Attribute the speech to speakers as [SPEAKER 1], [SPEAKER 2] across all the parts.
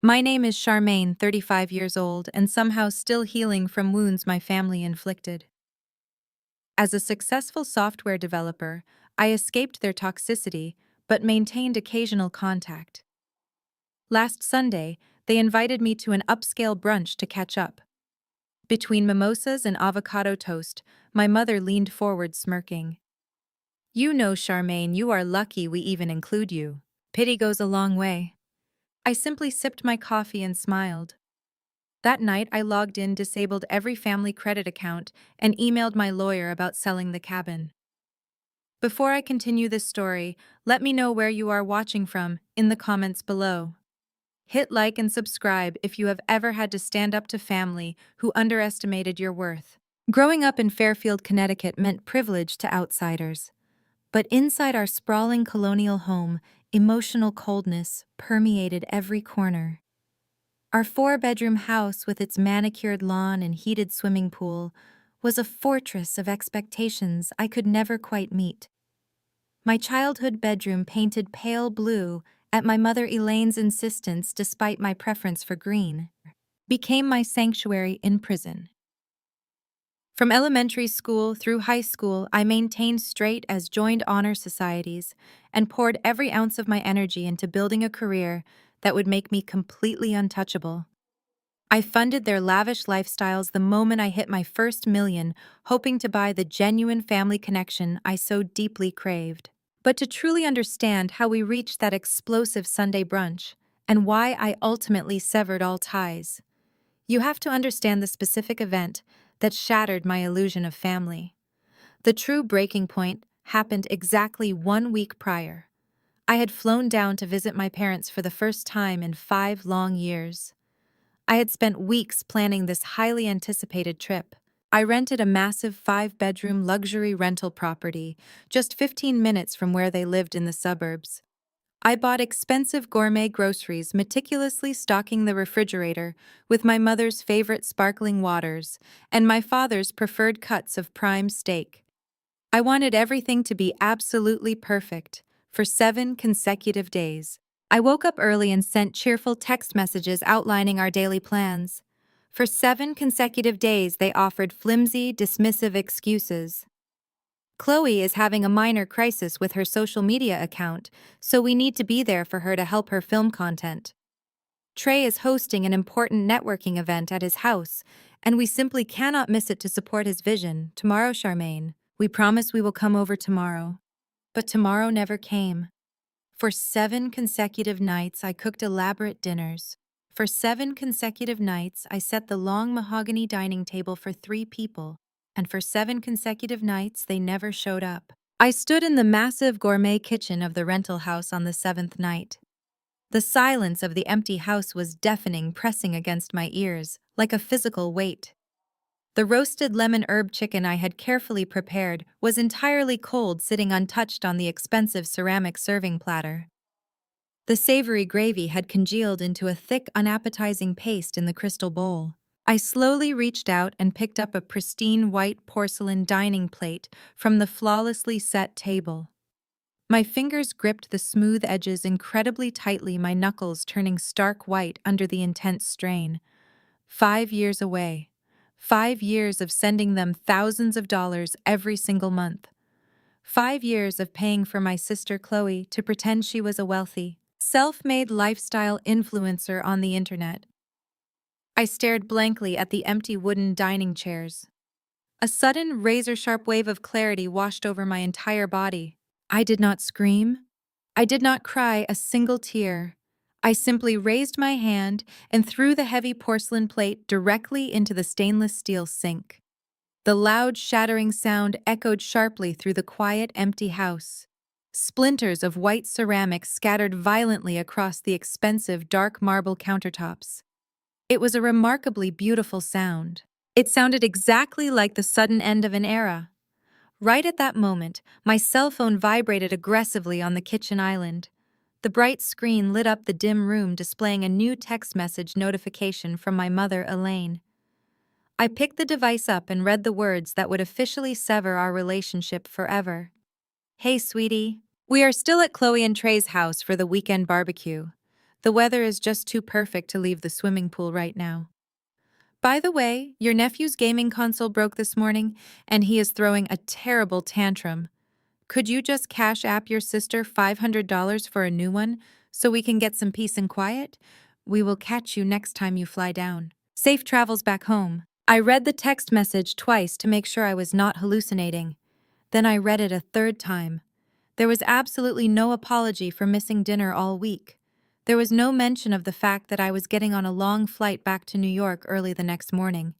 [SPEAKER 1] My name is Charmaine, 35 years old, and somehow still healing from wounds my family inflicted. As a successful software developer, I escaped their toxicity but maintained occasional contact. Last Sunday, they invited me to an upscale brunch to catch up. Between mimosas and avocado toast, my mother leaned forward smirking. "You know, Charmaine, you are lucky we even include you. Pity goes a long way." I simply sipped my coffee and smiled. That night, I logged in, disabled every family credit account, and emailed my lawyer about selling the cabin. Before I continue this story, let me know where you are watching from in the comments below. Hit like and subscribe if you have ever had to stand up to family who underestimated your worth. Growing up in Fairfield, Connecticut meant privilege to outsiders. But inside our sprawling colonial home, emotional coldness permeated every corner. Our four-bedroom house with its manicured lawn and heated swimming pool was a fortress of expectations I could never quite meet. My childhood bedroom, painted pale blue at my mother Elaine's insistence despite my preference for green, became my sanctuary in prison. From elementary school through high school, I maintained straight as joined honor societies and poured every ounce of my energy into building a career that would make me completely untouchable. I funded their lavish lifestyles the moment I hit my first million, hoping to buy the genuine family connection I so deeply craved. But to truly understand how we reached that explosive Sunday brunch, and why I ultimately severed all ties, you have to understand the specific event that shattered my illusion of family. The true breaking point happened exactly 1 week prior. I had flown down to visit my parents for the first time in 5 long years. I had spent weeks planning this highly anticipated trip. I rented a massive 5-bedroom luxury rental property just 15 minutes from where they lived in the suburbs. I bought expensive gourmet groceries, meticulously stocking the refrigerator with my mother's favorite sparkling waters and my father's preferred cuts of prime steak. I wanted everything to be absolutely perfect for 7 consecutive days. I woke up early and sent cheerful text messages outlining our daily plans. For 7 consecutive days, they offered flimsy, dismissive excuses. "Chloe is having a minor crisis with her social media account, so we need to be there for her to help her film content. Trey is hosting an important networking event at his house, and we simply cannot miss it to support his vision. Tomorrow, Charmaine. We promise we will come over tomorrow." But tomorrow never came. For 7 consecutive nights, I cooked elaborate dinners. For 7 consecutive nights, I set the long mahogany dining table for 3 people. And for 7 consecutive nights, they never showed up. I stood in the massive gourmet kitchen of the rental house on the 7th night. The silence of the empty house was deafening, pressing against my ears, like a physical weight. The roasted lemon herb chicken I had carefully prepared was entirely cold, sitting untouched on the expensive ceramic serving platter. The savory gravy had congealed into a thick, unappetizing paste in the crystal bowl. I slowly reached out and picked up a pristine white porcelain dining plate from the flawlessly set table. My fingers gripped the smooth edges incredibly tightly, my knuckles turning stark white under the intense strain. 5 years away. 5 years of sending them thousands of dollars every single month. 5 years of paying for my sister Chloe to pretend she was a wealthy, self-made lifestyle influencer on the internet. I stared blankly at the empty wooden dining chairs. A sudden, razor-sharp wave of clarity washed over my entire body. I did not scream. I did not cry a single tear. I simply raised my hand and threw the heavy porcelain plate directly into the stainless steel sink. The loud, shattering sound echoed sharply through the quiet, empty house. Splinters of white ceramic scattered violently across the expensive, dark marble countertops. It was a remarkably beautiful sound. It sounded exactly like the sudden end of an era. Right at that moment, my cell phone vibrated aggressively on the kitchen island. The bright screen lit up the dim room, displaying a new text message notification from my mother, Elaine. I picked the device up and read the words that would officially sever our relationship forever. "Hey, sweetie. We are still at Chloe and Trey's house for the weekend barbecue. The weather is just too perfect to leave the swimming pool right now. By the way, your nephew's gaming console broke this morning, and he is throwing a terrible tantrum. Could you just cash app your sister $500 for a new one so we can get some peace and quiet? We will catch you next time you fly down. Safe travels back home. I read the text message twice to make sure I was not hallucinating. Then I read it a third time. There was absolutely no apology for missing dinner all week. There was no mention of the fact that I was getting on a long flight back to New York early the next morning.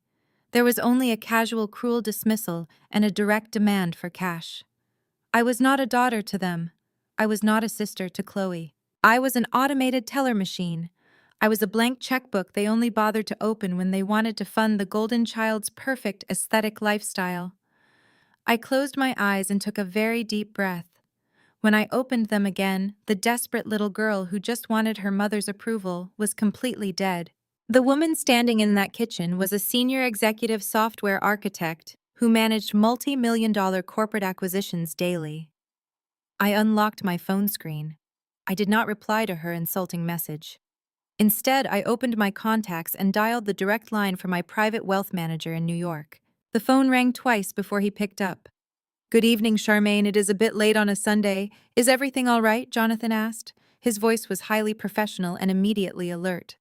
[SPEAKER 1] There was only a casual, cruel dismissal and a direct demand for cash. I was not a daughter to them. I was not a sister to Chloe. I was an automated teller machine. I was a blank checkbook they only bothered to open when they wanted to fund the golden child's perfect aesthetic lifestyle. I closed my eyes and took a very deep breath. When I opened them again, the desperate little girl who just wanted her mother's approval was completely dead. The woman standing in that kitchen was a senior executive software architect who managed multi-million-dollar corporate acquisitions daily. I unlocked my phone screen. I did not reply to her insulting message. Instead, I opened my contacts and dialed the direct line for my private wealth manager in New York. The phone rang twice before he picked up. "Good evening, Charmaine. It is a bit late on a Sunday. Is everything all right?" Jonathan asked. His voice was highly professional and immediately alert.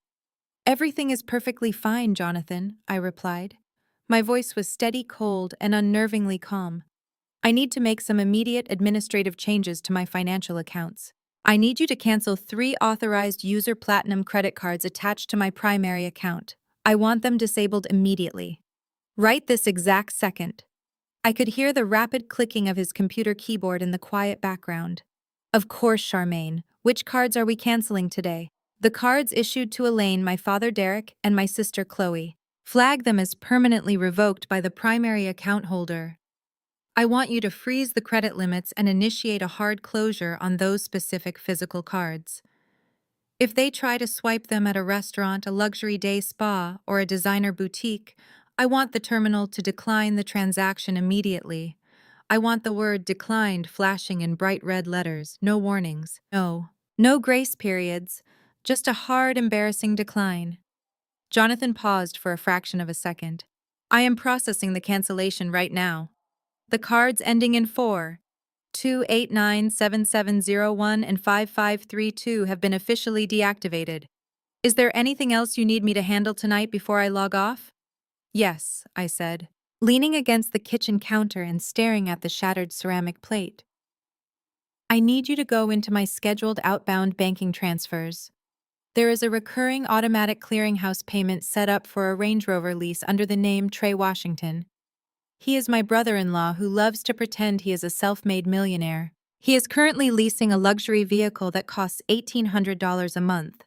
[SPEAKER 1] "Everything is perfectly fine, Jonathan," I replied. My voice was steady, cold, and unnervingly calm. "I need to make some immediate administrative changes to my financial accounts. I need you to cancel 3 authorized user platinum credit cards attached to my primary account. I want them disabled immediately. Right this exact second." I could hear the rapid clicking of his computer keyboard in the quiet background. "Of course, Charmaine. Which cards are we canceling today?" "The cards issued to Elaine, my father Derek, and my sister Chloe. Flag them as permanently revoked by the primary account holder. I want you to freeze the credit limits and initiate a hard closure on those specific physical cards. If they try to swipe them at a restaurant, a luxury day spa, or a designer boutique, I want the terminal to decline the transaction immediately. I want the word declined flashing in bright red letters, no warnings, no grace periods, just a hard, embarrassing decline." Jonathan paused for a fraction of a second. "I am processing the cancellation right now. The cards ending in 4, 2, 8, 9, 7, 7, 0, 1 and 5, 5, 3, 2 have been officially deactivated. Is there anything else you need me to handle tonight before I log off?" "Yes," I said, leaning against the kitchen counter and staring at the shattered ceramic plate. "I need you to go into my scheduled outbound banking transfers. There is a recurring automatic clearinghouse payment set up for a Range Rover lease under the name Trey Washington. He is my brother-in-law who loves to pretend he is a self-made millionaire. He is currently leasing a luxury vehicle that costs $1,800 a month.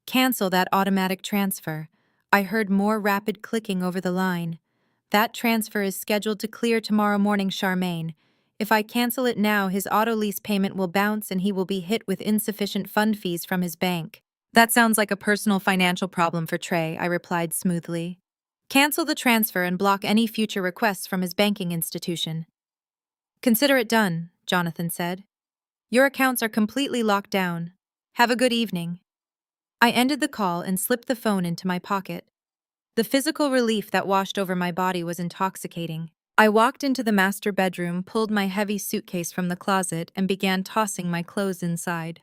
[SPEAKER 1] Cancel that automatic transfer." I heard more rapid clicking over the line. "That transfer is scheduled to clear tomorrow morning, Charmaine. If I cancel it now, his auto lease payment will bounce and he will be hit with insufficient fund fees from his bank." "That sounds like a personal financial problem for Trey," I replied smoothly. "Cancel the transfer and block any future requests from his banking institution." "Consider it done," Jonathan said. "Your accounts are completely locked down. Have a good evening." I ended the call and slipped the phone into my pocket. The physical relief that washed over my body was intoxicating. I walked into the master bedroom, pulled my heavy suitcase from the closet, and began tossing my clothes inside.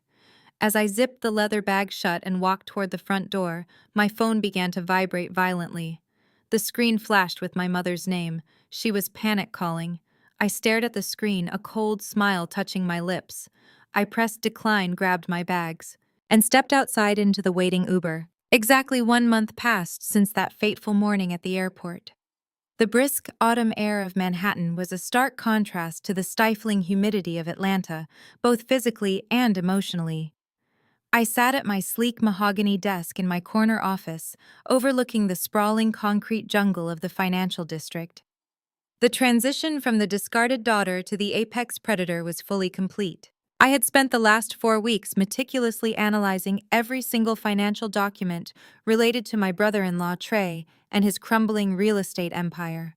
[SPEAKER 1] As I zipped the leather bag shut and walked toward the front door, my phone began to vibrate violently. The screen flashed with my mother's name. She was panic calling. I stared at the screen, a cold smile touching my lips. I pressed decline, grabbed my bags, and stepped outside into the waiting Uber. Exactly 1 month passed since that fateful morning at the airport. The brisk autumn air of Manhattan was a stark contrast to the stifling humidity of Atlanta, both physically and emotionally. I sat at my sleek mahogany desk in my corner office, overlooking the sprawling concrete jungle of the financial district. The transition from the discarded daughter to the apex predator was fully complete. I had spent the last 4 weeks meticulously analyzing every single financial document related to my brother-in-law Trey and his crumbling real estate empire.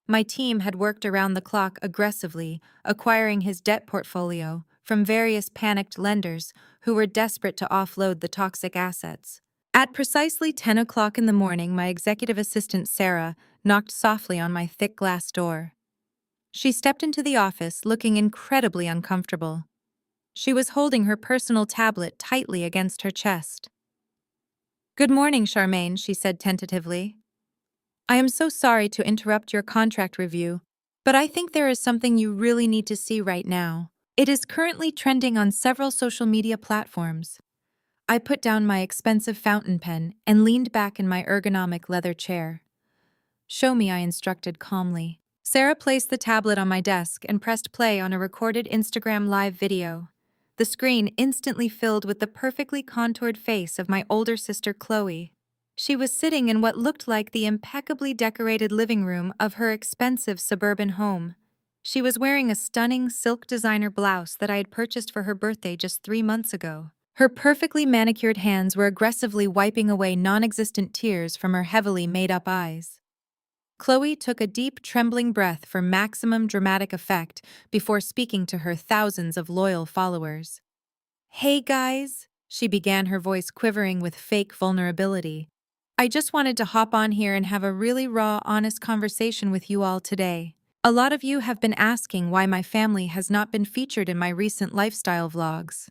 [SPEAKER 1] My team had worked around the clock aggressively, acquiring his debt portfolio, from various panicked lenders who were desperate to offload the toxic assets. At precisely 10 o'clock in the morning, my executive assistant Sarah knocked softly on my thick glass door. She stepped into the office looking incredibly uncomfortable. She was holding her personal tablet tightly against her chest. "Good morning, Charmaine," she said tentatively. "I am so sorry to interrupt your contract review, but I think there is something you really need to see right now. It is currently trending on several social media platforms." I put down my expensive fountain pen and leaned back in my ergonomic leather chair. "Show me," I instructed calmly. Sarah placed the tablet on my desk and pressed play on a recorded Instagram live video. The screen instantly filled with the perfectly contoured face of my older sister Chloe. She was sitting in what looked like the impeccably decorated living room of her expensive suburban home. She was wearing a stunning silk designer blouse that I had purchased for her birthday just 3 months ago. Her perfectly manicured hands were aggressively wiping away non-existent tears from her heavily made-up eyes. Chloe took a deep, trembling breath for maximum dramatic effect before speaking to her thousands of loyal followers. "Hey guys," she began, her voice quivering with fake vulnerability. "I just wanted to hop on here and have a really raw, honest conversation with you all today. A lot of you have been asking why my family has not been featured in my recent lifestyle vlogs.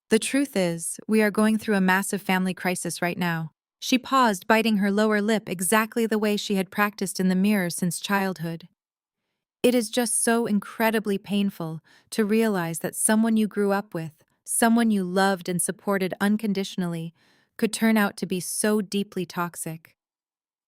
[SPEAKER 1] The truth is, we are going through a massive family crisis right now." She paused, biting her lower lip exactly the way she had practiced in the mirror since childhood. "It is just so incredibly painful to realize that someone you grew up with, someone you loved and supported unconditionally, could turn out to be so deeply toxic.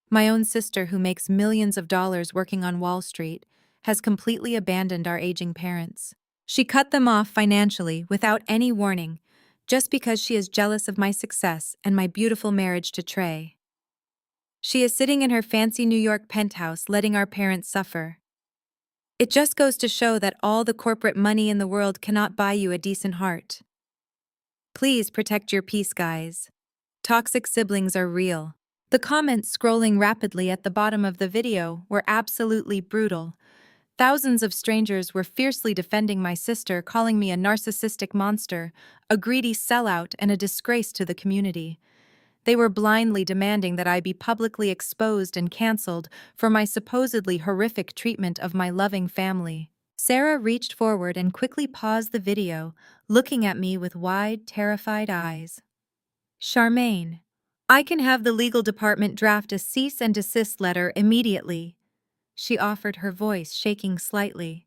[SPEAKER 1] My own sister, who makes millions of dollars working on Wall Street, has completely abandoned our aging parents. She cut them off financially without any warning, just because she is jealous of my success and my beautiful marriage to Trey. She is sitting in her fancy New York penthouse letting our parents suffer. It just goes to show that all the corporate money in the world cannot buy you a decent heart. Please protect your peace, guys. Toxic siblings are real." The comments scrolling rapidly at the bottom of the video were absolutely brutal. Thousands of strangers were fiercely defending my sister, calling me a narcissistic monster, a greedy sellout, and a disgrace to the community. They were blindly demanding that I be publicly exposed and cancelled for my supposedly horrific treatment of my loving family. Sarah reached forward and quickly paused the video, looking at me with wide, terrified eyes. "Charmaine, I can have the legal department draft a cease and desist letter immediately," she offered, her voice shaking slightly.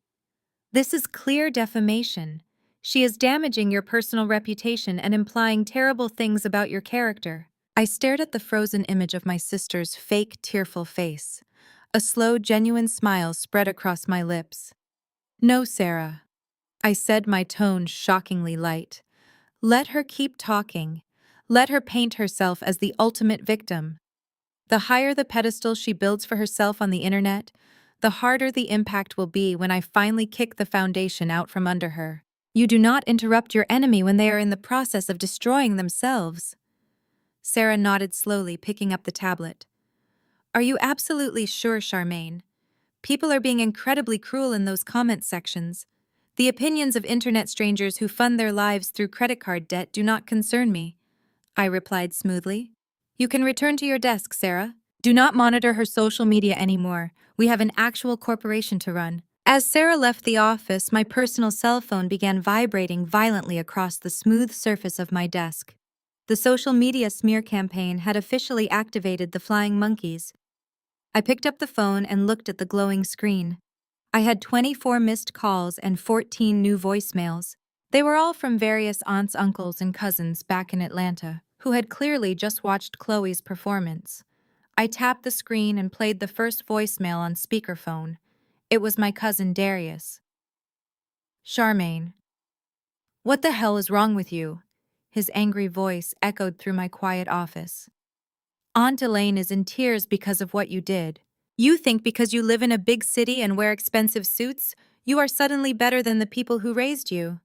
[SPEAKER 1] "This is clear defamation. She is damaging your personal reputation and implying terrible things about your character." I stared at the frozen image of my sister's fake, tearful face. A slow, genuine smile spread across my lips. "No, Sarah," I said, my tone shockingly light. "Let her keep talking. Let her paint herself as the ultimate victim. The higher the pedestal she builds for herself on the internet, the harder the impact will be when I finally kick the foundation out from under her. You do not interrupt your enemy when they are in the process of destroying themselves." Sarah nodded slowly, picking up the tablet. "Are you absolutely sure, Charmaine? People are being incredibly cruel in those comment sections. The opinions of internet strangers who fund their lives through credit card debt do not concern me," I replied smoothly. "You can return to your desk, Sarah. Do not monitor her social media anymore. We have an actual corporation to run." As Sarah left the office, my personal cell phone began vibrating violently across the smooth surface of my desk. The social media smear campaign had officially activated the flying monkeys. I picked up the phone and looked at the glowing screen. I had 24 missed calls and 14 new voicemails. They were all from various aunts, uncles, and cousins back in Atlanta, who had clearly just watched Chloe's performance. I tapped the screen and played the first voicemail on speakerphone. It was my cousin Darius. "Charmaine, what the hell is wrong with you?" His angry voice echoed through my quiet office. "Aunt Elaine is in tears because of what you did. You think because you live in a big city and wear expensive suits, you are suddenly better than the people who raised you.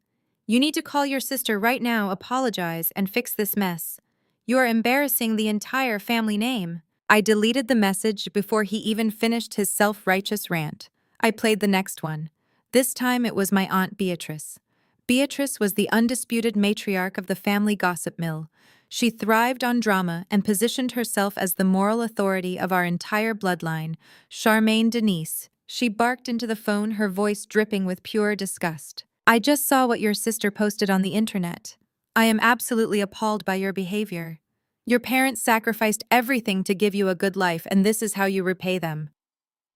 [SPEAKER 1] You need to call your sister right now, apologize, and fix this mess. You are embarrassing the entire family name." I deleted the message before he even finished his self-righteous rant. I played the next one. This time it was my Aunt Beatrice. Beatrice was the undisputed matriarch of the family gossip mill. She thrived on drama and positioned herself as the moral authority of our entire bloodline. Charmaine Denise. She barked into the phone, her voice dripping with pure disgust. I just saw what your sister posted on the internet. I am absolutely appalled by your behavior. Your parents sacrificed everything to give you a good life, and this is how you repay them.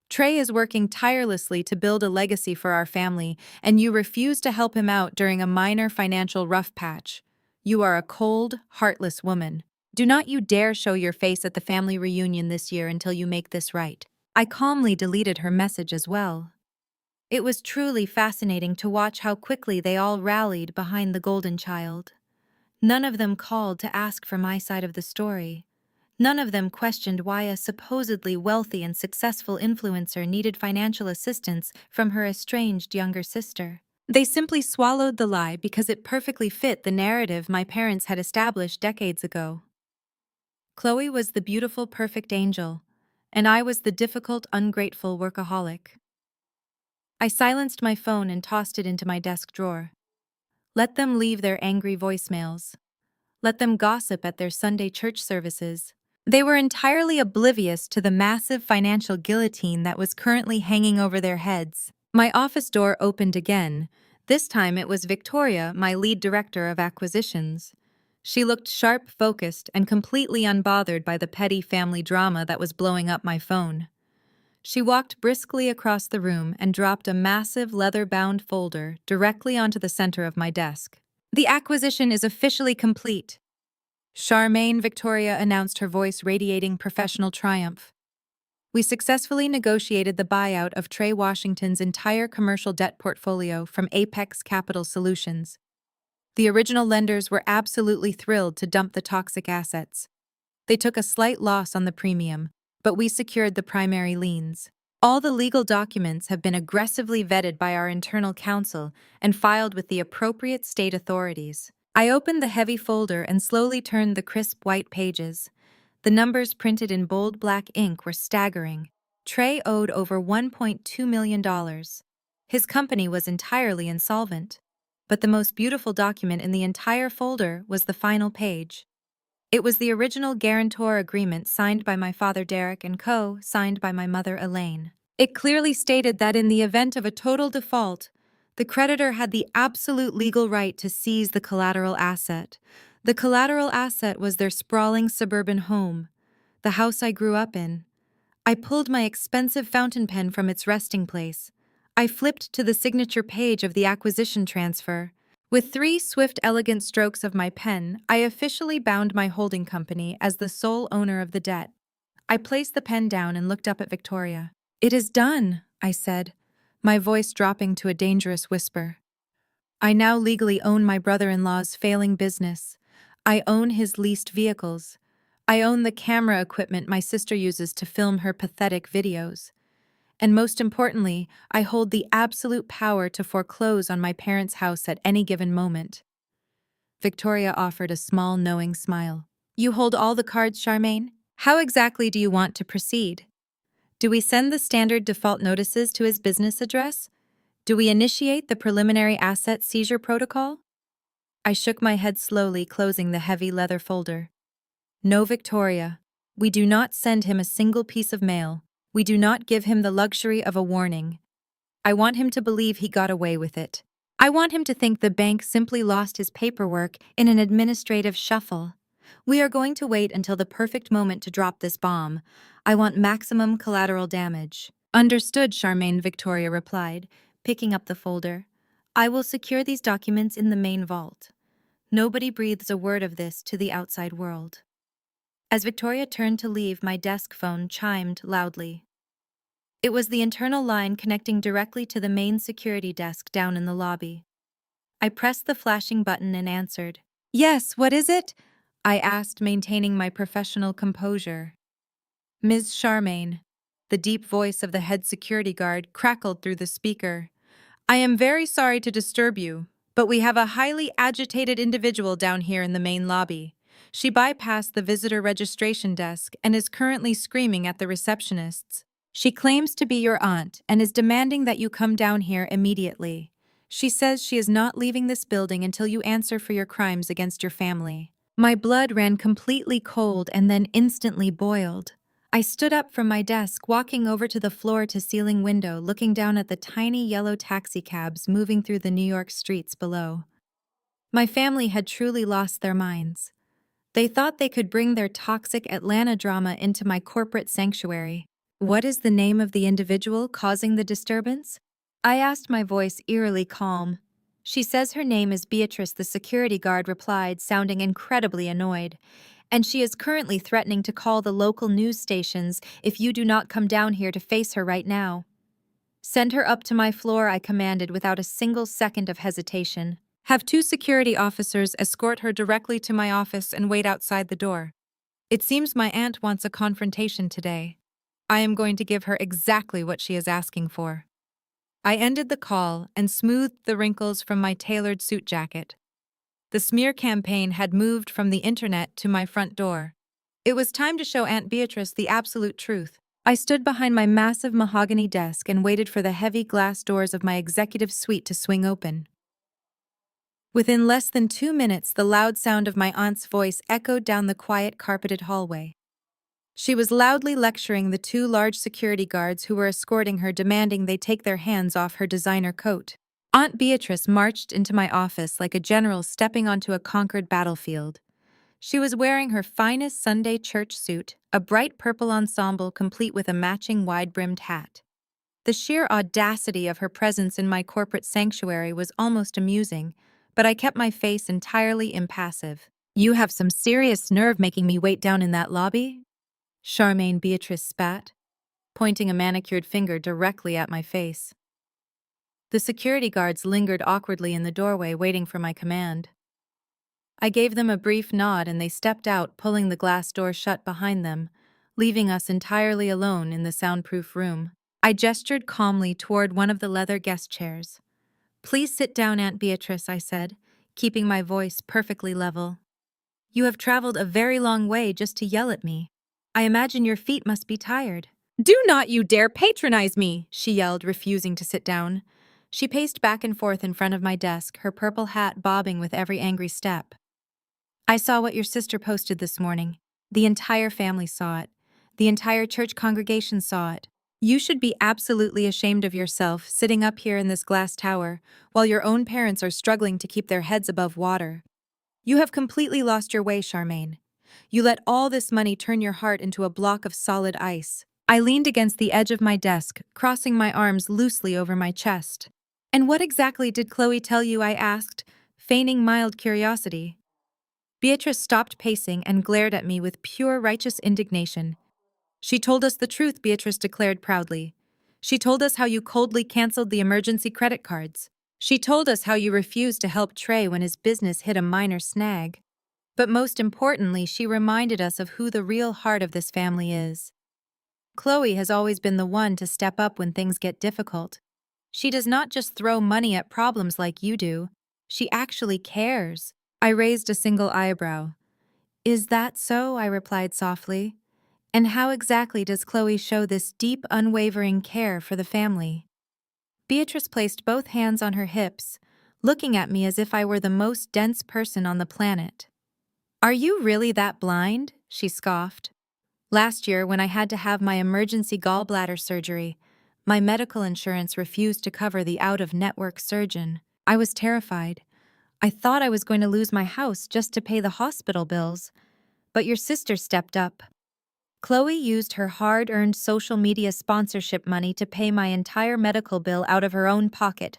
[SPEAKER 1] Trey is working tirelessly to build a legacy for our family, and you refuse to help him out during a minor financial rough patch. You are a cold, heartless woman. Do not you dare show your face at the family reunion this year until you make this right. I calmly deleted her message as well. It was truly fascinating to watch how quickly they all rallied behind the golden child. None of them called to ask for my side of the story. None of them questioned why a supposedly wealthy and successful influencer needed financial assistance from her estranged younger sister. They simply swallowed the lie because it perfectly fit the narrative my parents had established decades ago. Chloe was the beautiful, perfect angel, and I was the difficult, ungrateful workaholic. I silenced my phone and tossed it into my desk drawer. Let them leave their angry voicemails. Let them gossip at their Sunday church services. They were entirely oblivious to the massive financial guillotine that was currently hanging over their heads. My office door opened again. This time it was Victoria, my lead director of acquisitions. She looked sharp, focused, and completely unbothered by the petty family drama that was blowing up my phone. She walked briskly across the room and dropped a massive leather-bound folder directly onto the center of my desk. The acquisition is officially complete. Charmaine, Victoria announced, her voice radiating professional triumph. We successfully negotiated the buyout of Trey Washington's entire commercial debt portfolio from Apex Capital Solutions. The original lenders were absolutely thrilled to dump the toxic assets. They took a slight loss on the premium, but we secured the primary liens. All the legal documents have been aggressively vetted by our internal counsel and filed with the appropriate state authorities. I opened the heavy folder and slowly turned the crisp white pages. The numbers printed in bold black ink were staggering. Trey owed over $1.2 million. His company was entirely insolvent. But the most beautiful document in the entire folder was the final page. It was the original guarantor agreement signed by my father Derek and co-signed by my mother Elaine. It clearly stated that in the event of a total default, the creditor had the absolute legal right to seize the collateral asset. The collateral asset was their sprawling suburban home, the house I grew up in. I pulled my expensive fountain pen from its resting place. I flipped to the signature page of the acquisition transfer. With 3 swift, elegant strokes of my pen, I officially bound my holding company as the sole owner of the debt. I placed the pen down and looked up at Victoria. "It is done," I said, my voice dropping to a dangerous whisper. "I now legally own my brother-in-law's failing business. I own his leased vehicles. I own the camera equipment my sister uses to film her pathetic videos. And most importantly, I hold the absolute power to foreclose on my parents' house at any given moment." Victoria offered a small, knowing smile. "You hold all the cards, Charmaine? How exactly do you want to proceed? Do we send the standard default notices to his business address? Do we initiate the preliminary asset seizure protocol?" I shook my head slowly, closing the heavy leather folder. "No, Victoria. We do not send him a single piece of mail. We do not give him the luxury of a warning. I want him to believe he got away with it. I want him to think the bank simply lost his paperwork in an administrative shuffle. We are going to wait until the perfect moment to drop this bomb. I want maximum collateral damage." "Understood," Charmaine, Victoria replied, picking up the folder. "I will secure these documents in the main vault. Nobody breathes a word of this to the outside world." As Victoria turned to leave, my desk phone chimed loudly. It was the internal line connecting directly to the main security desk down in the lobby. I pressed the flashing button and answered. "Yes, what is it?" I asked, maintaining my professional composure. "Ms. Charmaine." The deep voice of the head security guard crackled through the speaker. "I am very sorry to disturb you, but we have a highly agitated individual down here in the main lobby. She bypassed the visitor registration desk and is currently screaming at the receptionists. She claims to be your aunt and is demanding that you come down here immediately. She says she is not leaving this building until you answer for your crimes against your family. My blood ran completely cold and then instantly boiled. I stood up from my desk, walking over to the floor-to-ceiling window, looking down at the tiny yellow taxicabs moving through the New York streets below. My family had truly lost their minds. They thought they could bring their toxic Atlanta drama into my corporate sanctuary. What is the name of the individual causing the disturbance? I asked, my voice eerily calm. She says her name is Beatrice, the security guard replied, sounding incredibly annoyed. And she is currently threatening to call the local news stations if you do not come down here to face her right now. Send her up to my floor, I commanded without a single second of hesitation. Have 2 security officers escort her directly to my office and wait outside the door. It seems my aunt wants a confrontation today. I am going to give her exactly what she is asking for. I ended the call and smoothed the wrinkles from my tailored suit jacket. The smear campaign had moved from the internet to my front door. It was time to show Aunt Beatrice the absolute truth. I stood behind my massive mahogany desk and waited for the heavy glass doors of my executive suite to swing open. Within less than 2 minutes, the loud sound of my aunt's voice echoed down the quiet, carpeted hallway. She was loudly lecturing the 2 large security guards who were escorting her, demanding they take their hands off her designer coat. Aunt Beatrice marched into my office like a general stepping onto a conquered battlefield. She was wearing her finest Sunday church suit, a bright purple ensemble complete with a matching wide-brimmed hat. The sheer audacity of her presence in my corporate sanctuary was almost amusing, but I kept my face entirely impassive. You have some serious nerve making me wait down in that lobby? Charmaine, Beatrice spat, pointing a manicured finger directly at my face. The security guards lingered awkwardly in the doorway, waiting for my command. I gave them a brief nod and they stepped out, pulling the glass door shut behind them, leaving us entirely alone in the soundproof room. I gestured calmly toward one of the leather guest chairs. Please sit down, Aunt Beatrice, I said, keeping my voice perfectly level. You have traveled a very long way just to yell at me. I imagine your feet must be tired. Do not you dare patronize me, she yelled, refusing to sit down. She paced back and forth in front of my desk, her purple hat bobbing with every angry step. I saw what your sister posted this morning. The entire family saw it. The entire church congregation saw it. You should be absolutely ashamed of yourself, sitting up here in this glass tower, while your own parents are struggling to keep their heads above water. You have completely lost your way, Charmaine. You let all this money turn your heart into a block of solid ice. I leaned against the edge of my desk, crossing my arms loosely over my chest. And what exactly did Chloe tell you? I asked, feigning mild curiosity. Beatrice stopped pacing and glared at me with pure righteous indignation. She told us the truth, Beatrice declared proudly. She told us how you coldly canceled the emergency credit cards. She told us how you refused to help Trey when his business hit a minor snag. But most importantly, she reminded us of who the real heart of this family is. Chloe has always been the one to step up when things get difficult. She does not just throw money at problems like you do. She actually cares. I raised a single eyebrow. Is that so? I replied softly. And how exactly does Chloe show this deep, unwavering care for the family? Beatrice placed both hands on her hips, looking at me as if I were the most dense person on the planet. Are you really that blind? She scoffed. Last year, when I had to have my emergency gallbladder surgery, my medical insurance refused to cover the out-of-network surgeon. I was terrified. I thought I was going to lose my house just to pay the hospital bills. But your sister stepped up. Chloe used her hard-earned social media sponsorship money to pay my entire medical bill out of her own pocket.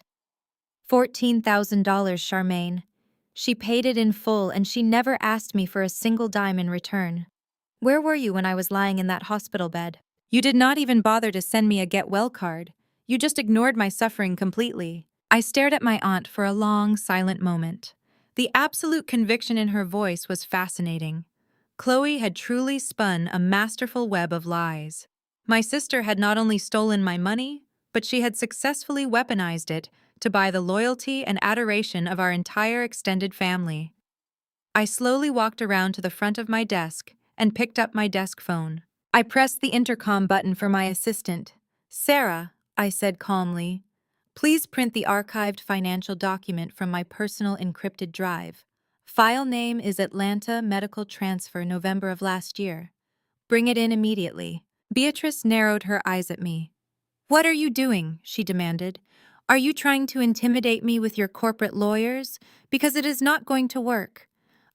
[SPEAKER 1] $14,000, Charmaine. She paid it in full and she never asked me for a single dime in return. Where were you when I was lying in that hospital bed? You did not even bother to send me a get well card. You just ignored my suffering completely. I stared at my aunt for a long, silent moment. The absolute conviction in her voice was fascinating. Chloe had truly spun a masterful web of lies. My sister had not only stolen my money, but she had successfully weaponized it to buy the loyalty and adoration of our entire extended family. I slowly walked around to the front of my desk and picked up my desk phone. I pressed the intercom button for my assistant. Sarah, I said calmly, Please print the archived financial document from my personal encrypted drive. File name is Atlanta Medical Transfer, November of last year. Bring it in immediately. Beatrice narrowed her eyes at me. What are you doing? She demanded. Are you trying to intimidate me with your corporate lawyers? Because it is not going to work.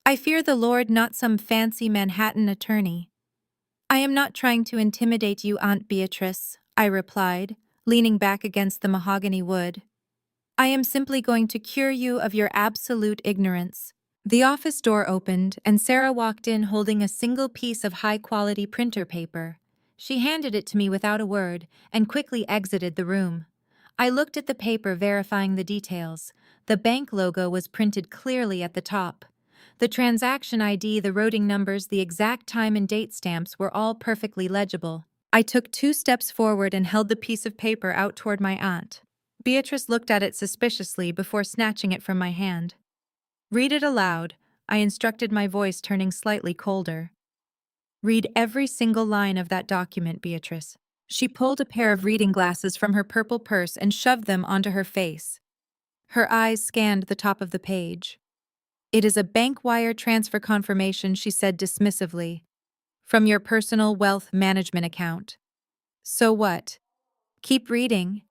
[SPEAKER 1] I fear the Lord, not some fancy Manhattan attorney. I am not trying to intimidate you, Aunt Beatrice, I replied, leaning back against the mahogany wood. I am simply going to cure you of your absolute ignorance. The office door opened, and Sarah walked in holding a single piece of high-quality printer paper. She handed it to me without a word and quickly exited the room. I looked at the paper, verifying the details. The bank logo was printed clearly at the top. The transaction ID, the routing numbers, the exact time and date stamps were all perfectly legible. I took 2 steps forward and held the piece of paper out toward my aunt. Beatrice looked at it suspiciously before snatching it from my hand. Read it aloud, I instructed, my voice turning slightly colder. Read every single line of that document, Beatrice. She pulled a pair of reading glasses from her purple purse and shoved them onto her face. Her eyes scanned the top of the page. It is a bank wire transfer confirmation, she said dismissively. From your personal wealth management account. So what? Keep reading.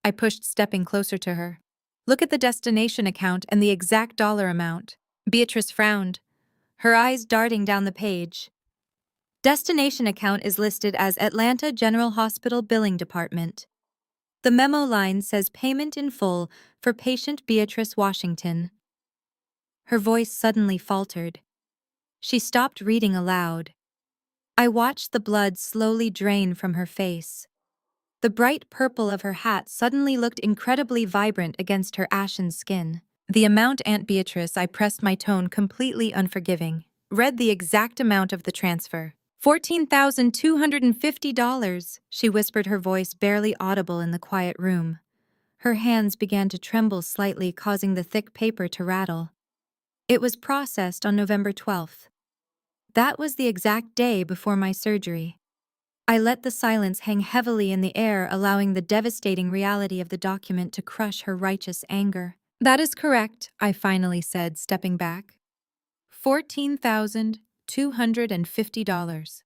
[SPEAKER 1] I pushed, stepping closer to her. Look at the destination account and the exact dollar amount. Beatrice frowned, her eyes darting down the page. Destination account is listed as Atlanta General Hospital Billing Department. The memo line says payment in full for patient Beatrice Washington. Her voice suddenly faltered. She stopped reading aloud. I watched the blood slowly drain from her face. The bright purple of her hat suddenly looked incredibly vibrant against her ashen skin. The amount, Aunt Beatrice, I pressed, my tone completely unforgiving. Read the exact amount of the transfer. $14,250, she whispered, her voice barely audible in the quiet room. Her hands began to tremble slightly, causing the thick paper to rattle. It was processed on November 12th. That was the exact day before my surgery. I let the silence hang heavily in the air, allowing the devastating reality of the document to crush her righteous anger. That is correct, I finally said, stepping back. $14,250.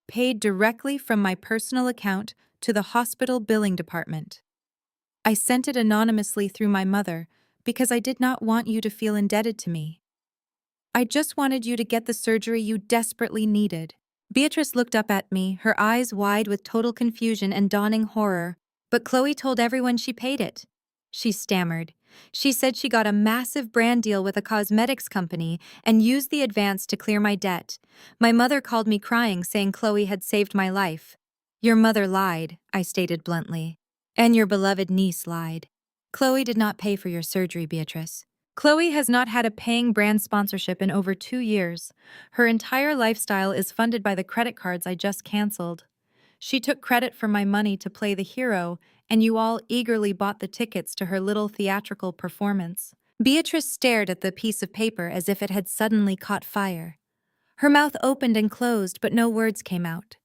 [SPEAKER 1] Paid directly from my personal account to the hospital billing department. I sent it anonymously through my mother because I did not want you to feel indebted to me. I just wanted you to get the surgery you desperately needed. Beatrice looked up at me, her eyes wide with total confusion and dawning horror. But Chloe told everyone she paid it. She stammered. She said she got a massive brand deal with a cosmetics company and used the advance to clear my debt. My mother called me crying, saying Chloe had saved my life. Your mother lied, I stated bluntly. And your beloved niece lied. Chloe did not pay for your surgery, Beatrice. Chloe has not had a paying brand sponsorship in over 2 years. Her entire lifestyle is funded by the credit cards I just canceled. She took credit for my money to play the hero, and you all eagerly bought the tickets to her little theatrical performance. Beatrice stared at the piece of paper as if it had suddenly caught fire. Her mouth opened and closed, but no words came out.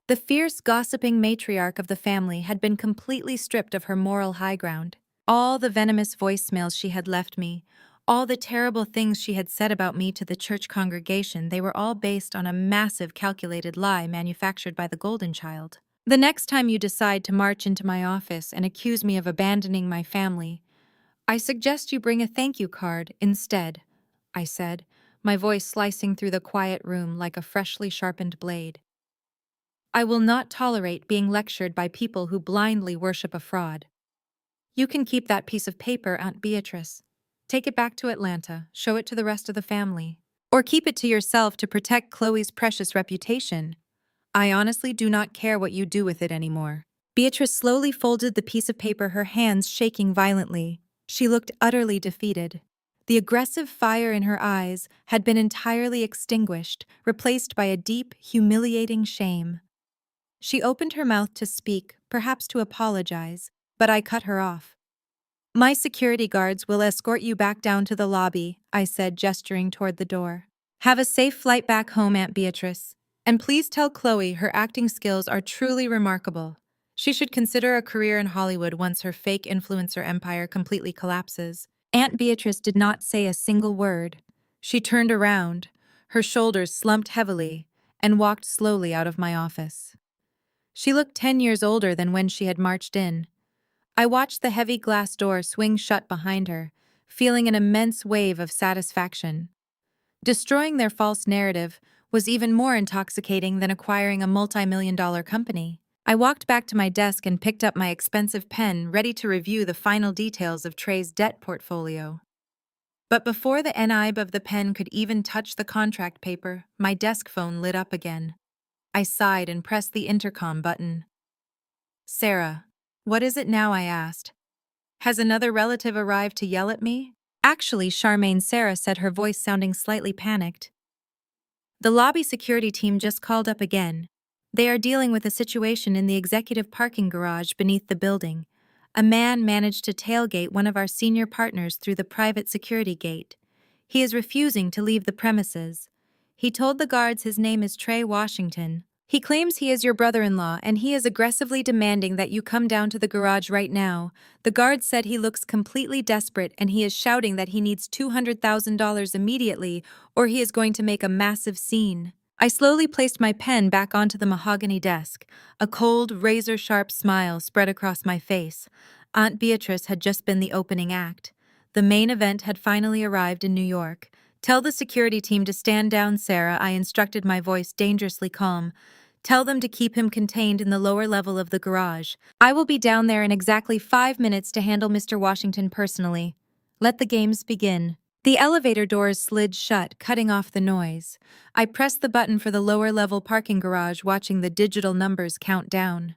[SPEAKER 1] The fierce, gossiping matriarch of the family had been completely stripped of her moral high ground. All the venomous voicemails she had left me, all the terrible things she had said about me to the church congregation, they were all based on a massive calculated lie manufactured by the Golden Child. The next time you decide to march into my office and accuse me of abandoning my family, I suggest you bring a thank you card instead, I said, my voice slicing through the quiet room like a freshly sharpened blade. I will not tolerate being lectured by people who blindly worship a fraud. You can keep that piece of paper, Aunt Beatrice. Take it back to Atlanta, show it to the rest of the family. Or keep it to yourself to protect Chloe's precious reputation. I honestly do not care what you do with it anymore. Beatrice slowly folded the piece of paper, her hands shaking violently. She looked utterly defeated. The aggressive fire in her eyes had been entirely extinguished, replaced by a deep, humiliating shame. She opened her mouth to speak, perhaps to apologize, but I cut her off. My security guards will escort you back down to the lobby, I said, gesturing toward the door. Have a safe flight back home, Aunt Beatrice. And please tell Chloe her acting skills are truly remarkable. She should consider a career in Hollywood once her fake influencer empire completely collapses. Aunt Beatrice did not say a single word. She turned around, her shoulders slumped heavily, and walked slowly out of my office. She looked 10 years older than when she had marched in. I watched the heavy glass door swing shut behind her, feeling an immense wave of satisfaction. Destroying their false narrative was even more intoxicating than acquiring a multi-million-dollar company. I walked back to my desk and picked up my expensive pen, ready to review the final details of Trey's debt portfolio. But before the nib of the pen could even touch the contract paper, my desk phone lit up again. I sighed and pressed the intercom button. "Sarah, what is it now?" I asked. "Has another relative arrived to yell at me?" "Actually, Charmaine," Sarah said, her voice sounding slightly panicked. "The lobby security team just called up again. They are dealing with a situation in the executive parking garage beneath the building. A man managed to tailgate one of our senior partners through the private security gate. He is refusing to leave the premises. He told the guards his name is Trey Washington. He claims he is your brother-in-law, and he is aggressively demanding that you come down to the garage right now. The guard said he looks completely desperate, and he is shouting that he needs $200,000 immediately, or he is going to make a massive scene." I slowly placed my pen back onto the mahogany desk. A cold, razor-sharp smile spread across my face. Aunt Beatrice had just been the opening act. The main event had finally arrived in New York. "Tell the security team to stand down, Sarah," I instructed, my voice dangerously calm. "Tell them to keep him contained in the lower level of the garage. I will be down there in exactly 5 minutes to handle Mr. Washington personally. Let the games begin." The elevator doors slid shut, cutting off the noise. I pressed the button for the lower-level parking garage, watching the digital numbers count down.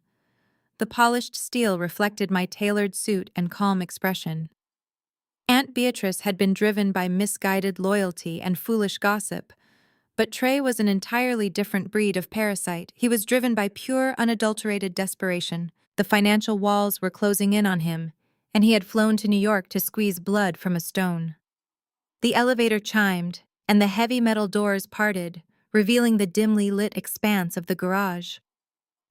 [SPEAKER 1] The polished steel reflected my tailored suit and calm expression. Aunt Beatrice had been driven by misguided loyalty and foolish gossip, but Trey was an entirely different breed of parasite. He was driven by pure, unadulterated desperation. The financial walls were closing in on him, and he had flown to New York to squeeze blood from a stone. The elevator chimed, and the heavy metal doors parted, revealing the dimly lit expanse of the garage.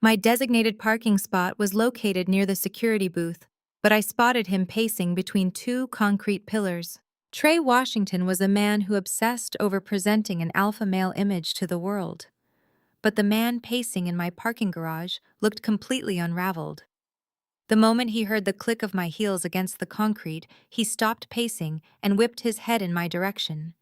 [SPEAKER 1] My designated parking spot was located near the security booth, but I spotted him pacing between two concrete pillars. Trey Washington was a man who obsessed over presenting an alpha male image to the world. But the man pacing in my parking garage looked completely unraveled. The moment he heard the click of my heels against the concrete, he stopped pacing and whipped his head in my direction.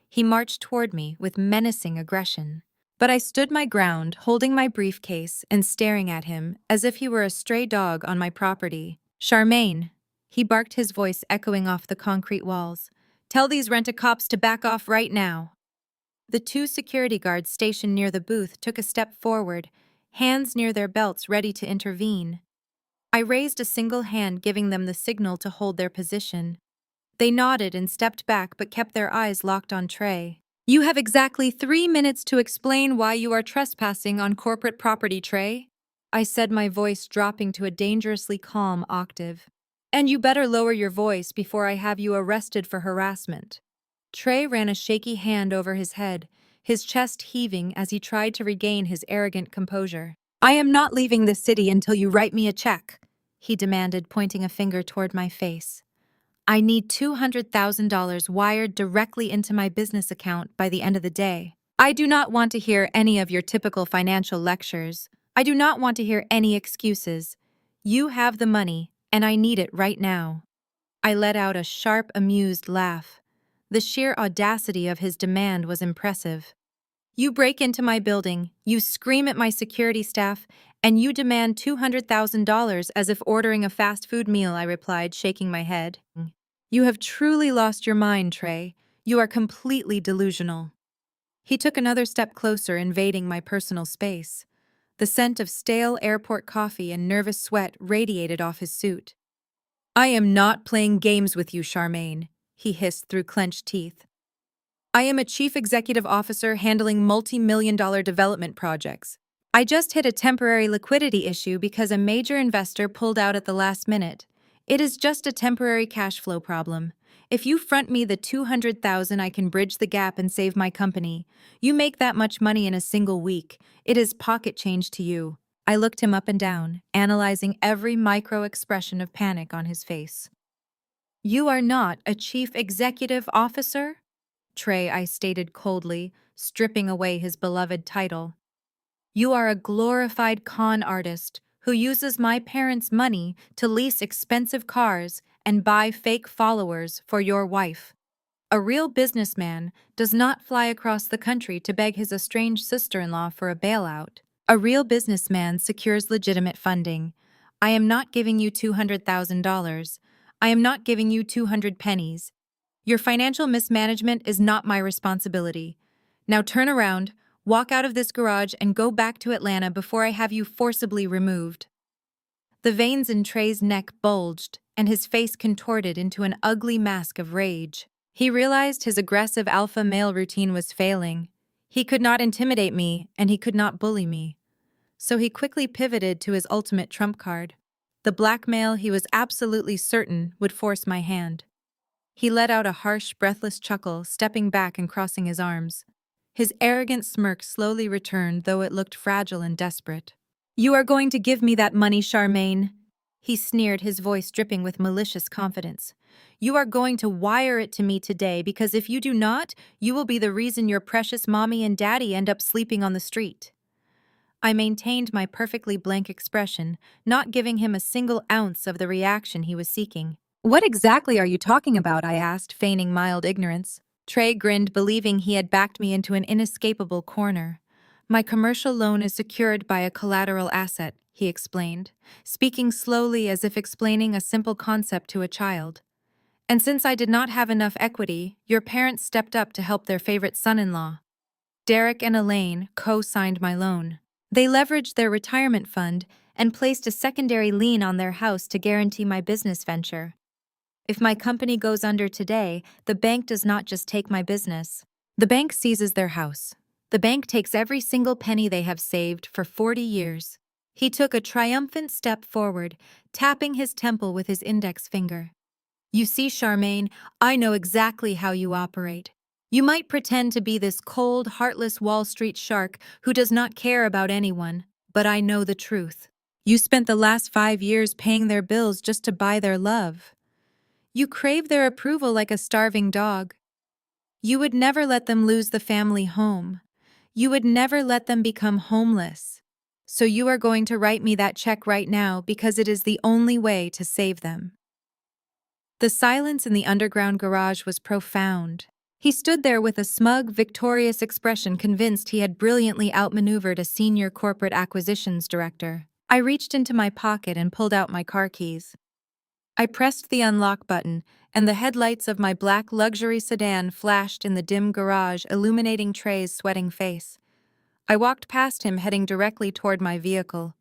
[SPEAKER 1] He marched toward me with menacing aggression. But I stood my ground, holding my briefcase and staring at him as if he were a stray dog on my property. "Charmaine," he barked, his voice echoing off the concrete walls. "Tell these rent-a-cops to back off right now." The two security guards stationed near the booth took a step forward, hands near their belts ready to intervene. I raised a single hand, giving them the signal to hold their position. They nodded and stepped back but kept their eyes locked on Trey. "You have exactly 3 minutes to explain why you are trespassing on corporate property, Trey," I said, my voice dropping to a dangerously calm octave. "And you better lower your voice before I have you arrested for harassment." Trey ran a shaky hand over his head, his chest heaving as he tried to regain his arrogant composure. "I am not leaving the city until you write me a check," he demanded, pointing a finger toward my face. "I need $200,000 wired directly into my business account by the end of the day. I do not want to hear any of your typical financial lectures. I do not want to hear any excuses. You have the money, and I need it right now." I let out a sharp, amused laugh. The sheer audacity of his demand was impressive. "You break into my building, you scream at my security staff, and you demand $200,000 as if ordering a fast food meal," I replied, shaking my head. "You have truly lost your mind, Trey. You are completely delusional." He took another step closer, invading my personal space. The scent of stale airport coffee and nervous sweat radiated off his suit. "I am not playing games with you, Charmaine," he hissed through clenched teeth. "I am a chief executive officer handling multi-million-dollar development projects. I just hit a temporary liquidity issue because a major investor pulled out at the last minute. It is just a temporary cash flow problem. If you front me the $200,000, I can bridge the gap and save my company. You make that much money in a single week. It is pocket change to you." I looked him up and down, analyzing every micro expression of panic on his face. You are not a chief executive officer? Trey, I stated coldly, stripping away his beloved title. You are a glorified con artist who uses my parents' money to lease expensive cars and buy fake followers for your wife. A real businessman does not fly across the country to beg his estranged sister-in-law for a bailout. A real businessman secures legitimate funding. I am not giving you $200,000. I am not giving you 200 pennies. Your financial mismanagement is not my responsibility. Now turn around, walk out of this garage, and go back to Atlanta before I have you forcibly removed. The veins in Trey's neck bulged, and his face contorted into an ugly mask of rage. He realized his aggressive alpha male routine was failing. He could not intimidate me, and he could not bully me. So he quickly pivoted to his ultimate trump card. The blackmail he was absolutely certain would force my hand. He let out a harsh, breathless chuckle, stepping back and crossing his arms. His arrogant smirk slowly returned, though it looked fragile and desperate. You are going to give me that money, Charmaine, he sneered, his voice dripping with malicious confidence. You are going to wire it to me today, because if you do not, you will be the reason your precious mommy and daddy end up sleeping on the street. I maintained my perfectly blank expression, not giving him a single ounce of the reaction he was seeking. What exactly are you talking about? I asked, feigning mild ignorance. Trey grinned, believing he had backed me into an inescapable corner. My commercial loan is secured by a collateral asset, he explained, speaking slowly as if explaining a simple concept to a child. And since I did not have enough equity, your parents stepped up to help their favorite son-in-law. Derek and Elaine co-signed my loan. They leveraged their retirement fund and placed a secondary lien on their house to guarantee my business venture. If my company goes under today, the bank does not just take my business. The bank seizes their house. The bank takes every single penny they have saved for 40 years. He took a triumphant step forward, tapping his temple with his index finger. You see, Charmaine, I know exactly how you operate. You might pretend to be this cold, heartless Wall Street shark who does not care about anyone, but I know the truth. You spent the last 5 years paying their bills just to buy their love. You crave their approval like a starving dog. You would never let them lose the family home. You would never let them become homeless. So you are going to write me that check right now, because it is the only way to save them. The silence in the underground garage was profound. He stood there with a smug, victorious expression, convinced he had brilliantly outmaneuvered a senior corporate acquisitions director. I reached into my pocket and pulled out my car keys. I pressed the unlock button, and the headlights of my black luxury sedan flashed in the dim garage, illuminating Trey's sweating face. I walked past him, heading directly toward my vehicle.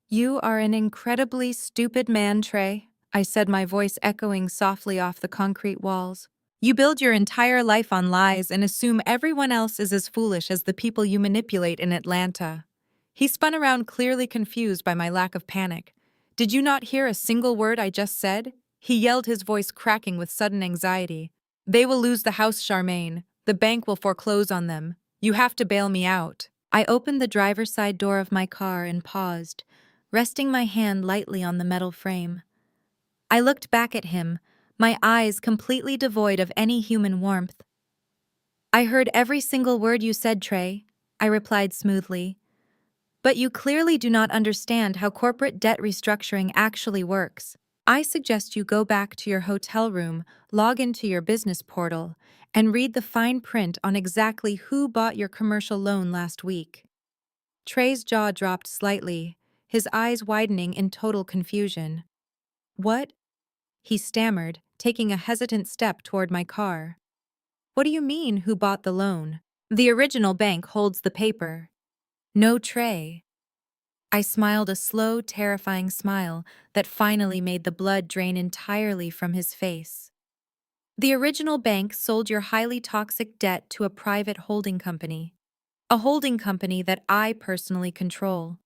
[SPEAKER 1] You are an incredibly stupid man, Trey, I said, my voice echoing softly off the concrete walls. You build your entire life on lies and assume everyone else is as foolish as the people you manipulate in Atlanta. He spun around, clearly confused by my lack of panic. Did you not hear a single word I just said? He yelled, his voice cracking with sudden anxiety. They will lose the house, Charmaine. The bank will foreclose on them. You have to bail me out. I opened the driver's side door of my car and paused, resting my hand lightly on the metal frame. I looked back at him, my eyes completely devoid of any human warmth. I heard every single word you said, Trey, I replied smoothly. But you clearly do not understand how corporate debt restructuring actually works. I suggest you go back to your hotel room, log into your business portal, and read the fine print on exactly who bought your commercial loan last week. Trey's jaw dropped slightly, his eyes widening in total confusion. What? He stammered, taking a hesitant step toward my car. What do you mean, who bought the loan? The original bank holds the paper. No, Trey. I smiled, a slow, terrifying smile that finally made the blood drain entirely from his face. The original bank sold your highly toxic debt to a private holding company. A holding company that I personally control.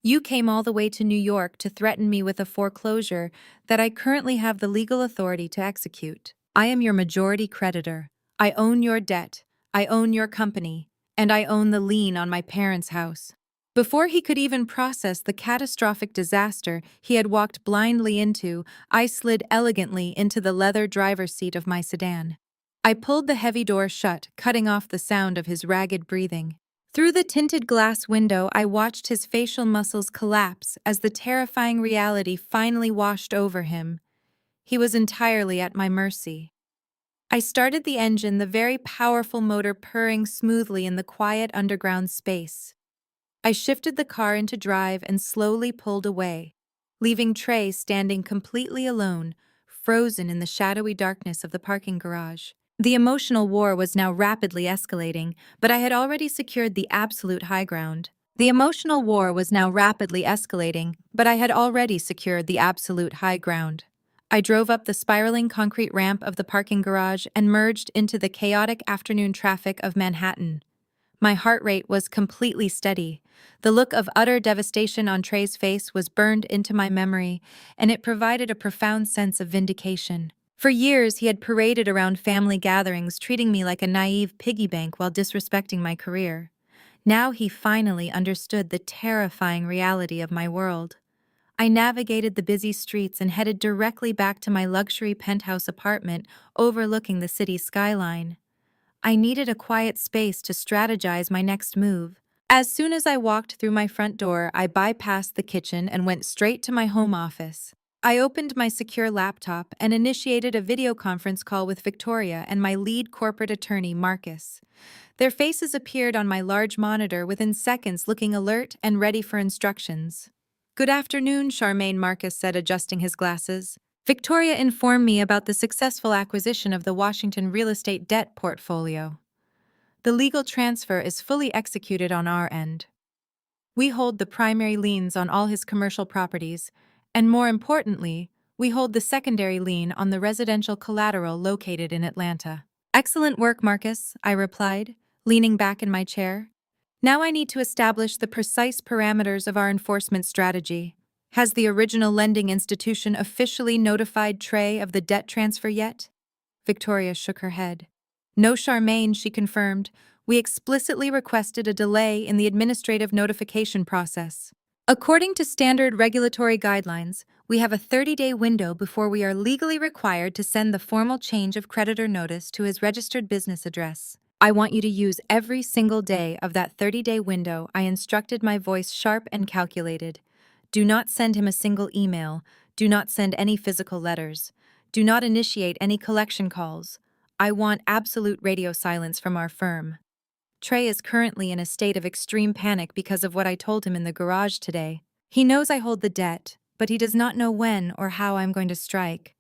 [SPEAKER 1] You came all the way to New York to threaten me with a foreclosure that I currently have the legal authority to execute. I am your majority creditor. I own your debt. I own your company. And I own the lien on my parents' house. Before he could even process the catastrophic disaster he had walked blindly into, I slid elegantly into the leather driver's seat of my sedan. I pulled the heavy door shut, cutting off the sound of his ragged breathing. Through the tinted glass window, I watched his facial muscles collapse as the terrifying reality finally washed over him. He was entirely at my mercy. I started the engine, the very powerful motor purring smoothly in the quiet underground space. I shifted the car into drive and slowly pulled away, leaving Trey standing completely alone, frozen in the shadowy darkness of the parking garage. The emotional war was now rapidly escalating, but I had already secured the absolute high ground. The emotional war was now rapidly escalating, but I had already secured the absolute high ground. I drove up the spiraling concrete ramp of the parking garage and merged into the chaotic afternoon traffic of Manhattan. My heart rate was completely steady. The look of utter devastation on Trey's face was burned into my memory, and it provided a profound sense of vindication. For years, he had paraded around family gatherings, treating me like a naive piggy bank while disrespecting my career. Now he finally understood the terrifying reality of my world. I navigated the busy streets and headed directly back to my luxury penthouse apartment overlooking the city skyline. I needed a quiet space to strategize my next move. As soon as I walked through my front door, I bypassed the kitchen and went straight to my home office. I opened my secure laptop and initiated a video conference call with Victoria and my lead corporate attorney, Marcus. Their faces appeared on my large monitor within seconds, looking alert and ready for instructions. "Good afternoon," Charmaine, Marcus said, adjusting his glasses. "Victoria informed me about the successful acquisition of the Washington real estate debt portfolio. The legal transfer is fully executed on our end. We hold the primary liens on all his commercial properties, and more importantly, we hold the secondary lien on the residential collateral located in Atlanta." "Excellent work, Marcus," I replied, leaning back in my chair. "Now I need to establish the precise parameters of our enforcement strategy. Has the original lending institution officially notified Trey of the debt transfer yet?" Victoria shook her head. "No, Charmaine," she confirmed. "We explicitly requested a delay in the administrative notification process. According to standard regulatory guidelines, we have a 30-day window before we are legally required to send the formal change of creditor notice to his registered business address. I want you to use every single day of that 30-day window," I instructed, my voice sharp and calculated. "Do not send him a single email. Do not send any physical letters. Do not initiate any collection calls. I want absolute radio silence from our firm. Trey is currently in a state of extreme panic because of what I told him in the garage today. He knows I hold the debt, but he does not know when or how I'm going to strike.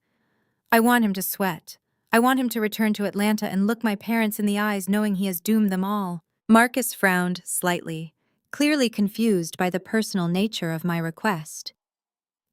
[SPEAKER 1] I want him to sweat. I want him to return to Atlanta and look my parents in the eyes knowing he has doomed them all." Marcus frowned slightly, clearly confused by the personal nature of my request.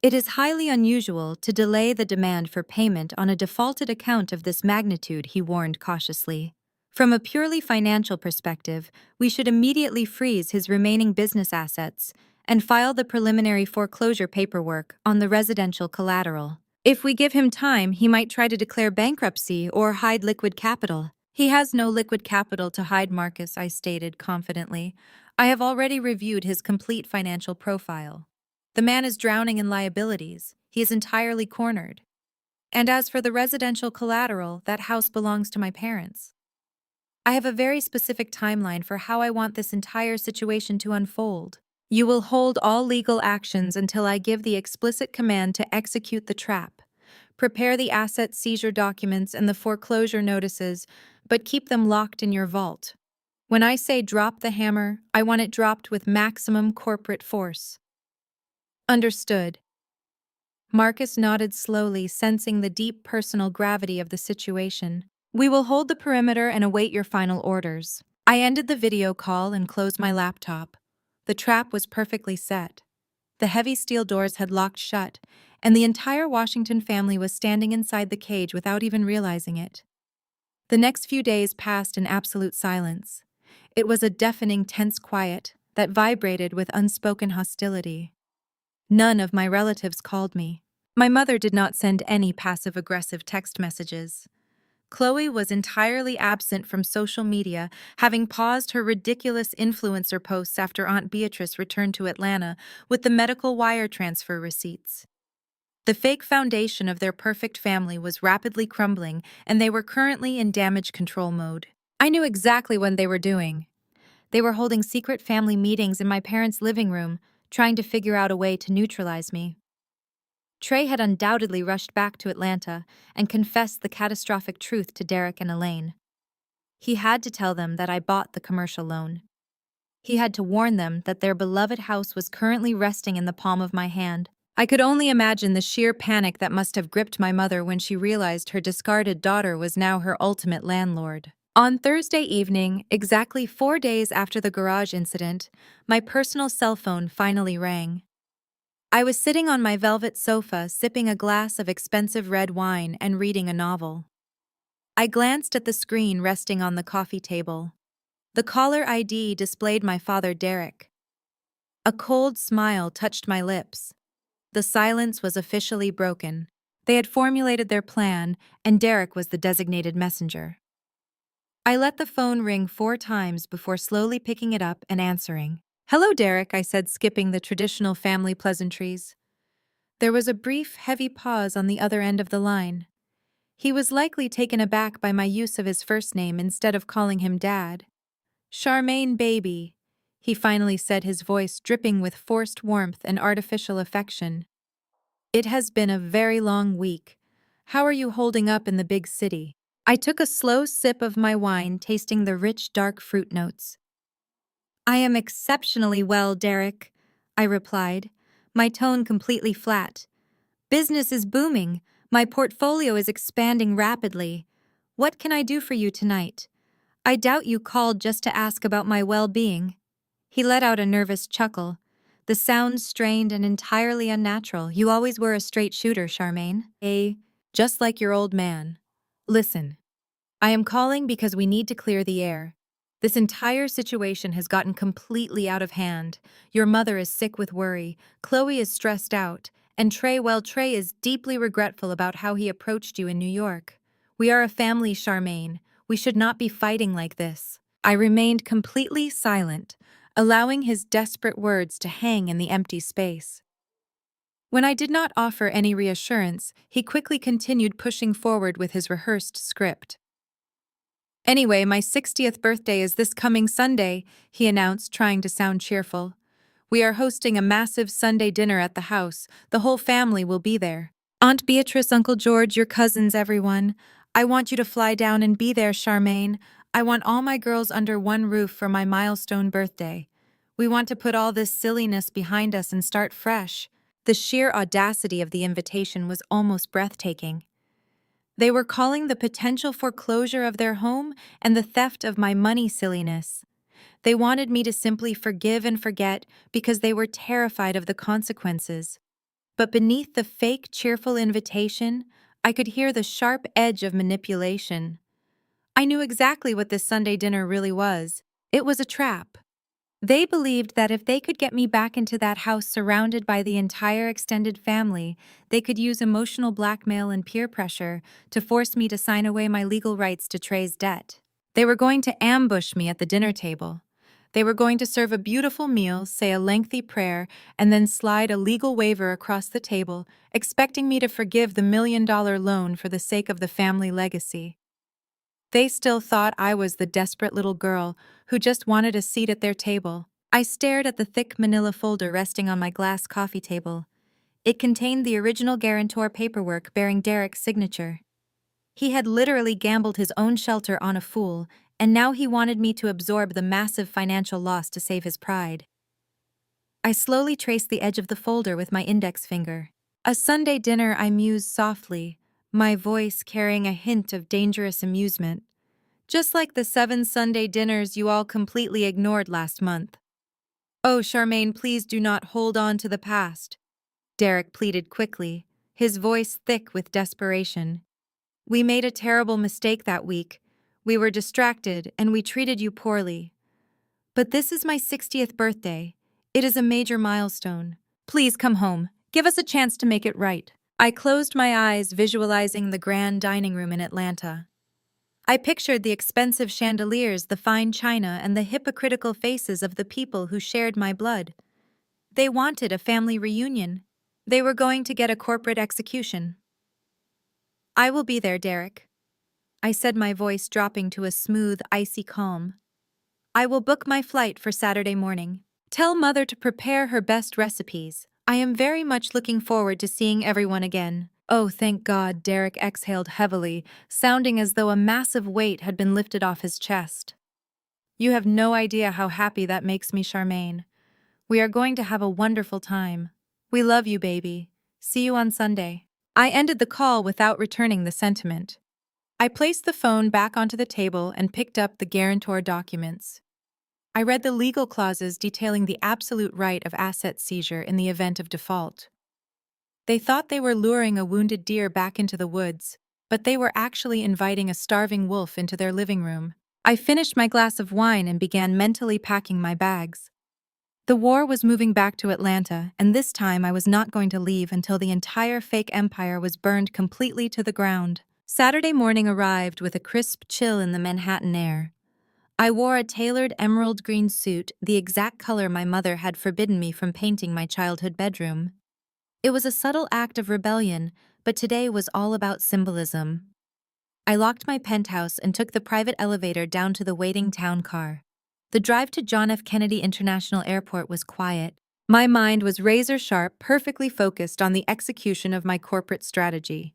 [SPEAKER 1] "It is highly unusual to delay the demand for payment on a defaulted account of this magnitude," he warned cautiously. "From a purely financial perspective, we should immediately freeze his remaining business assets and file the preliminary foreclosure paperwork on the residential collateral. If we give him time, he might try to declare bankruptcy or hide liquid capital." "He has no liquid capital to hide, Marcus," I stated confidently. "I have already reviewed his complete financial profile. The man is drowning in liabilities. He is entirely cornered. And as for the residential collateral, that house belongs to my parents. I have a very specific timeline for how I want this entire situation to unfold. You will hold all legal actions until I give the explicit command to execute the trap. Prepare the asset seizure documents and the foreclosure notices, but keep them locked in your vault. When I say drop the hammer, I want it dropped with maximum corporate force." "Understood." Marcus nodded slowly, sensing the deep personal gravity of the situation. "We will hold the perimeter and await your final orders." I ended the video call and closed my laptop. The trap was perfectly set. The heavy steel doors had locked shut, and the entire Washington family was standing inside the cage without even realizing it. The next few days passed in absolute silence. It was a deafening, tense quiet that vibrated with unspoken hostility. None of my relatives called me. My mother did not send any passive-aggressive text messages. Chloe was entirely absent from social media, having paused her ridiculous influencer posts after Aunt Beatrice returned to Atlanta with the medical wire transfer receipts. The fake foundation of their perfect family was rapidly crumbling, and they were currently in damage control mode. I knew exactly what they were doing. They were holding secret family meetings in my parents' living room, trying to figure out a way to neutralize me. Trey had undoubtedly rushed back to Atlanta and confessed the catastrophic truth to Derek and Elaine. He had to tell them that I bought the commercial loan. He had to warn them that their beloved house was currently resting in the palm of my hand. I could only imagine the sheer panic that must have gripped my mother when she realized her discarded daughter was now her ultimate landlord. On Thursday evening, exactly 4 days after the garage incident, my personal cell phone finally rang. I was sitting on my velvet sofa sipping a glass of expensive red wine and reading a novel. I glanced at the screen resting on the coffee table. The caller ID displayed my father Derek. A cold smile touched my lips. The silence was officially broken. They had formulated their plan, and Derek was the designated messenger. I let the phone ring 4 times before slowly picking it up and answering. "Hello, Derek," I said, skipping the traditional family pleasantries. There was a brief, heavy pause on the other end of the line. He was likely taken aback by my use of his first name instead of calling him Dad. "Charmaine, baby," he finally said, his voice dripping with forced warmth and artificial affection. "It has been a very long week. How are you holding up in the big city?" I took a slow sip of my wine, tasting the rich, dark fruit notes. "I am exceptionally well, Derek," I replied, my tone completely flat. "Business is booming. My portfolio is expanding rapidly. What can I do for you tonight? I doubt you called just to ask about my well-being." He let out a nervous chuckle. The sound strained and entirely unnatural. "You always were a straight shooter, Charmaine. Just like your old man. Listen, I am calling because we need to clear the air. This entire situation has gotten completely out of hand. Your mother is sick with worry, Chloe is stressed out, and Trey is deeply regretful about how he approached you in New York. We are a family, Charmaine. We should not be fighting like this." I remained completely silent, allowing his desperate words to hang in the empty space. When I did not offer any reassurance, he quickly continued, pushing forward with his rehearsed script. "Anyway, my 60th birthday is this coming Sunday," he announced, trying to sound cheerful. "We are hosting a massive Sunday dinner at the house. The whole family will be there. Aunt Beatrice, Uncle George, your cousins, everyone. I want you to fly down and be there, Charmaine. I want all my girls under one roof for my milestone birthday. We want to put all this silliness behind us and start fresh." The sheer audacity of the invitation was almost breathtaking. They were calling the potential foreclosure of their home and the theft of my money silliness. They wanted me to simply forgive and forget because they were terrified of the consequences. But beneath the fake, cheerful invitation, I could hear the sharp edge of manipulation. I knew exactly what this Sunday dinner really was. It was a trap. They believed that if they could get me back into that house surrounded by the entire extended family, they could use emotional blackmail and peer pressure to force me to sign away my legal rights to Trey's debt. They were going to ambush me at the dinner table. They were going to serve a beautiful meal, say a lengthy prayer, and then slide a legal waiver across the table, expecting me to forgive the $1 million loan for the sake of the family legacy. They still thought I was the desperate little girl who just wanted a seat at their table. I stared at the thick manila folder resting on my glass coffee table. It contained the original guarantor paperwork bearing Derek's signature. He had literally gambled his own shelter on a fool, and now he wanted me to absorb the massive financial loss to save his pride. I slowly traced the edge of the folder with my index finger. "A Sunday dinner," I mused softly, my voice carrying a hint of dangerous amusement. "Just like the 7 Sunday dinners you all completely ignored last month." "Oh, Charmaine, please do not hold on to the past," Derek pleaded quickly, his voice thick with desperation. "We made a terrible mistake that week. We were distracted, and we treated you poorly. But this is my 60th birthday. It is a major milestone. Please come home. Give us a chance to make it right." I closed my eyes, visualizing the grand dining room in Atlanta. I pictured the expensive chandeliers, the fine china, and the hypocritical faces of the people who shared my blood. They wanted a family reunion. They were going to get a corporate execution. "I will be there, Derek," I said, my voice dropping to a smooth, icy calm. "I will book my flight for Saturday morning. Tell Mother to prepare her best recipes. I am very much looking forward to seeing everyone again." Oh, thank God, Derek exhaled heavily, sounding as though a massive weight had been lifted off his chest. "You have no idea how happy that makes me, Charmaine. We are going to have a wonderful time. We love you, baby. See you on Sunday." I ended the call without returning the sentiment. I placed the phone back onto the table and picked up the guarantor documents. I read the legal clauses detailing the absolute right of asset seizure in the event of default. They thought they were luring a wounded deer back into the woods, but they were actually inviting a starving wolf into their living room. I finished my glass of wine and began mentally packing my bags. The war was moving back to Atlanta, and this time I was not going to leave until the entire fake empire was burned completely to the ground. Saturday morning arrived with a crisp chill in the Manhattan air. I wore a tailored emerald green suit, the exact color my mother had forbidden me from painting my childhood bedroom. It was a subtle act of rebellion, but today was all about symbolism. I locked my penthouse and took the private elevator down to the waiting town car. The drive to John F. Kennedy International Airport was quiet. My mind was razor-sharp, perfectly focused on the execution of my corporate strategy.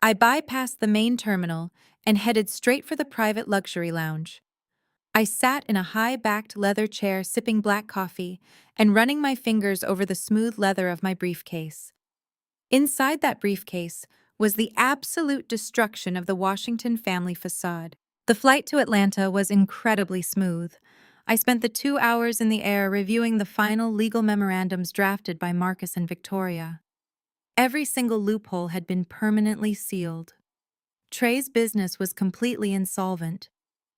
[SPEAKER 1] I bypassed the main terminal and headed straight for the private luxury lounge. I sat in a high-backed leather chair sipping black coffee and running my fingers over the smooth leather of my briefcase. Inside that briefcase was the absolute destruction of the Washington family facade. The flight to Atlanta was incredibly smooth. I spent the 2 hours in the air reviewing the final legal memorandums drafted by Marcus and Victoria. Every single loophole had been permanently sealed. Trey's business was completely insolvent.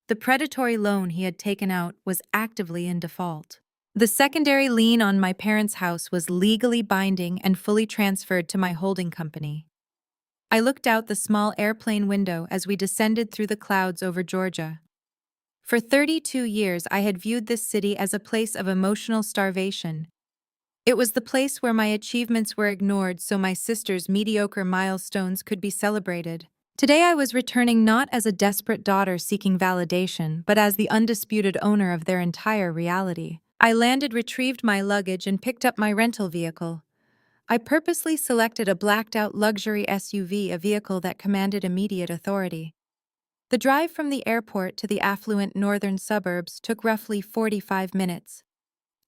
[SPEAKER 1] The predatory loan he had taken out was actively in default. The secondary lien on my parents' house was legally binding and fully transferred to my holding company. I looked out the small airplane window as we descended through the clouds over Georgia. For 32 years, I had viewed this city as a place of emotional starvation. It was the place where my achievements were ignored so my sister's mediocre milestones could be celebrated. Today I was returning not as a desperate daughter seeking validation, but as the undisputed owner of their entire reality. I landed, retrieved my luggage, and picked up my rental vehicle. I purposely selected a blacked-out luxury SUV, a vehicle that commanded immediate authority. The drive from the airport to the affluent northern suburbs took roughly 45 minutes.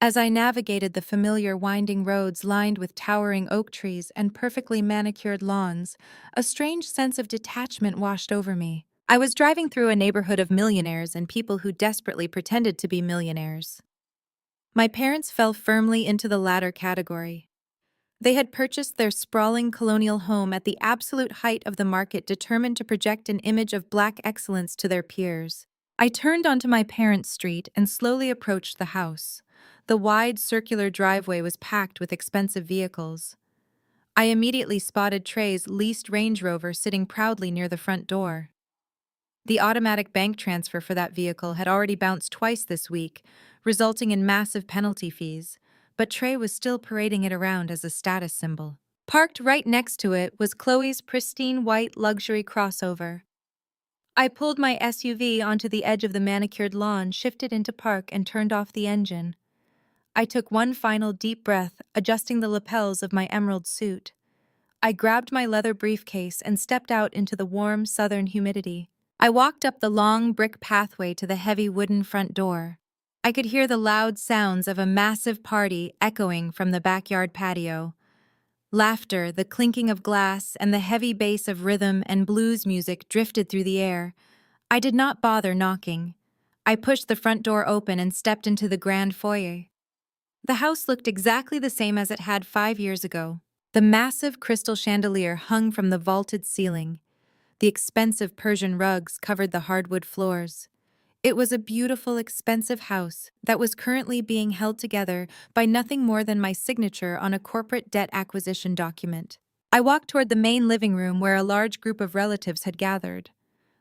[SPEAKER 1] As I navigated the familiar winding roads lined with towering oak trees and perfectly manicured lawns, a strange sense of detachment washed over me. I was driving through a neighborhood of millionaires and people who desperately pretended to be millionaires. My parents fell firmly into the latter category. They had purchased their sprawling colonial home at the absolute height of the market, determined to project an image of black excellence to their peers. I turned onto my parents' street and slowly approached the house. The wide, circular driveway was packed with expensive vehicles. I immediately spotted Trey's leased Range Rover sitting proudly near the front door. The automatic bank transfer for that vehicle had already bounced twice this week, resulting in massive penalty fees, but Trey was still parading it around as a status symbol. Parked right next to it was Chloe's pristine white luxury crossover. I pulled my SUV onto the edge of the manicured lawn, shifted into park, and turned off the engine. I took one final deep breath, adjusting the lapels of my emerald suit. I grabbed my leather briefcase and stepped out into the warm southern humidity. I walked up the long brick pathway to the heavy wooden front door. I could hear the loud sounds of a massive party echoing from the backyard patio. Laughter, the clinking of glass, and the heavy bass of rhythm and blues music drifted through the air. I did not bother knocking. I pushed the front door open and stepped into the grand foyer. The house looked exactly the same as it had 5 years ago. The massive crystal chandelier hung from the vaulted ceiling. The expensive Persian rugs covered the hardwood floors. It was a beautiful, expensive house that was currently being held together by nothing more than my signature on a corporate debt acquisition document. I walked toward the main living room where a large group of relatives had gathered.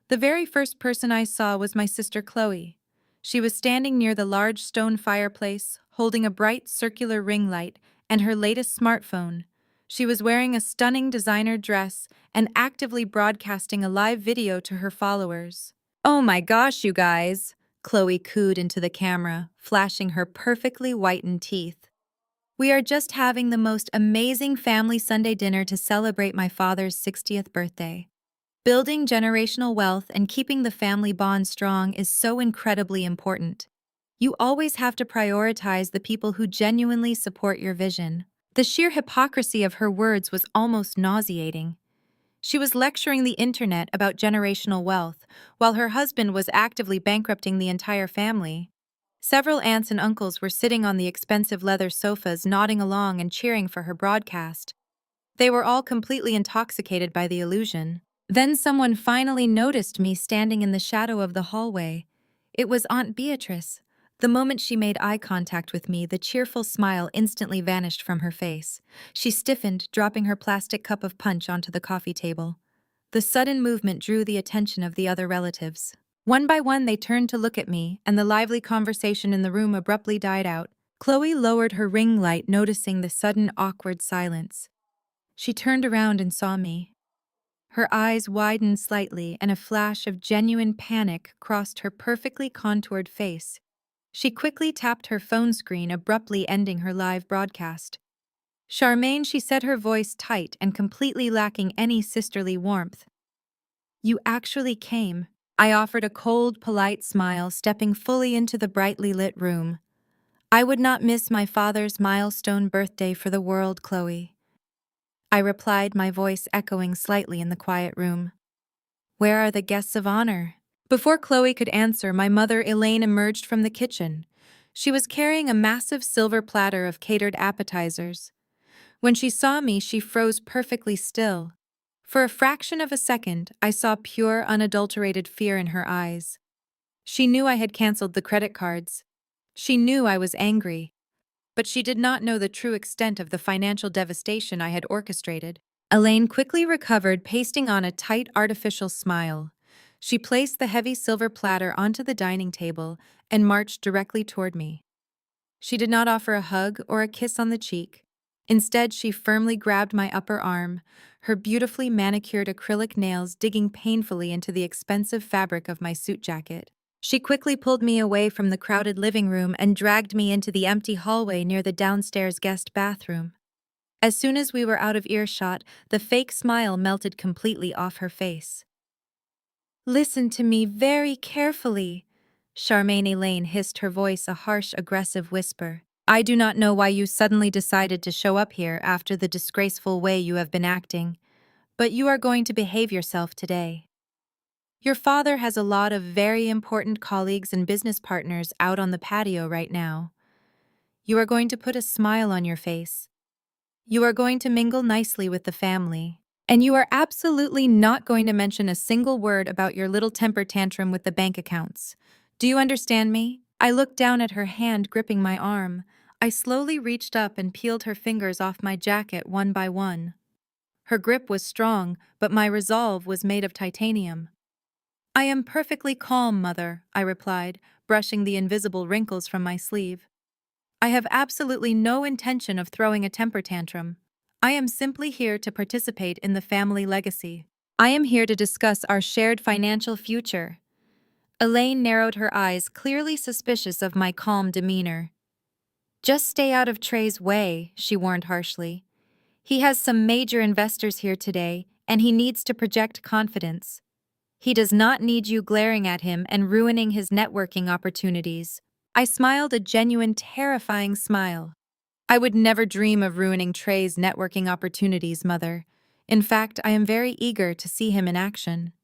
[SPEAKER 1] The very first person I saw was my sister Chloe. She was standing near the large stone fireplace, holding a bright circular ring light and her latest smartphone. She was wearing a stunning designer dress and actively broadcasting a live video to her followers. "Oh my gosh, you guys!" Chloe cooed into the camera, flashing her perfectly whitened teeth. "We are just having the most amazing family Sunday dinner to celebrate my father's 60th birthday. Building generational wealth and keeping the family bond strong is so incredibly important. You always have to prioritize the people who genuinely support your vision." The sheer hypocrisy of her words was almost nauseating. She was lecturing the internet about generational wealth, while her husband was actively bankrupting the entire family. Several aunts and uncles were sitting on the expensive leather sofas, nodding along and cheering for her broadcast. They were all completely intoxicated by the illusion. Then someone finally noticed me standing in the shadow of the hallway. It was Aunt Beatrice. The moment she made eye contact with me, the cheerful smile instantly vanished from her face. She stiffened, dropping her plastic cup of punch onto the coffee table. The sudden movement drew the attention of the other relatives. One by one, they turned to look at me, and the lively conversation in the room abruptly died out. Chloe lowered her ring light, noticing the sudden awkward silence. She turned around and saw me. Her eyes widened slightly, and a flash of genuine panic crossed her perfectly contoured face. She quickly tapped her phone screen, abruptly ending her live broadcast. "Charmaine," she said, her voice tight and completely lacking any sisterly warmth. "You actually came." I offered a cold, polite smile, stepping fully into the brightly lit room. "I would not miss my father's milestone birthday for the world, Chloe," I replied, my voice echoing slightly in the quiet room. "Where are the guests of honor?" Before Chloe could answer, my mother, Elaine, emerged from the kitchen. She was carrying a massive silver platter of catered appetizers. When she saw me, she froze perfectly still. For a fraction of a second, I saw pure, unadulterated fear in her eyes. She knew I had canceled the credit cards. She knew I was angry. But she did not know the true extent of the financial devastation I had orchestrated. Elaine quickly recovered, pasting on a tight, artificial smile. She placed the heavy silver platter onto the dining table and marched directly toward me. She did not offer a hug or a kiss on the cheek. Instead, she firmly grabbed my upper arm, her beautifully manicured acrylic nails digging painfully into the expensive fabric of my suit jacket. She quickly pulled me away from the crowded living room and dragged me into the empty hallway near the downstairs guest bathroom. As soon as we were out of earshot, the fake smile melted completely off her face. "Listen to me very carefully," Charmaine Elaine hissed, her voice a harsh, aggressive whisper. "I do not know why you suddenly decided to show up here after the disgraceful way you have been acting, but you are going to behave yourself today. Your father has a lot of very important colleagues and business partners out on the patio right now. You are going to put a smile on your face. You are going to mingle nicely with the family. And you are absolutely not going to mention a single word about your little temper tantrum with the bank accounts. Do you understand me?" I looked down at her hand gripping my arm. I slowly reached up and peeled her fingers off my jacket one by one. Her grip was strong, but my resolve was made of titanium. "I am perfectly calm, Mother," I replied, brushing the invisible wrinkles from my sleeve. "I have absolutely no intention of throwing a temper tantrum. I am simply here to participate in the family legacy. I am here to discuss our shared financial future." Elaine narrowed her eyes, clearly suspicious of my calm demeanor. "Just stay out of Trey's way," she warned harshly. "He has some major investors here today, and he needs to project confidence. He does not need you glaring at him and ruining his networking opportunities." I smiled a genuine, terrifying smile. "I would never dream of ruining Trey's networking opportunities, Mother. In fact, I am very eager to see him in action."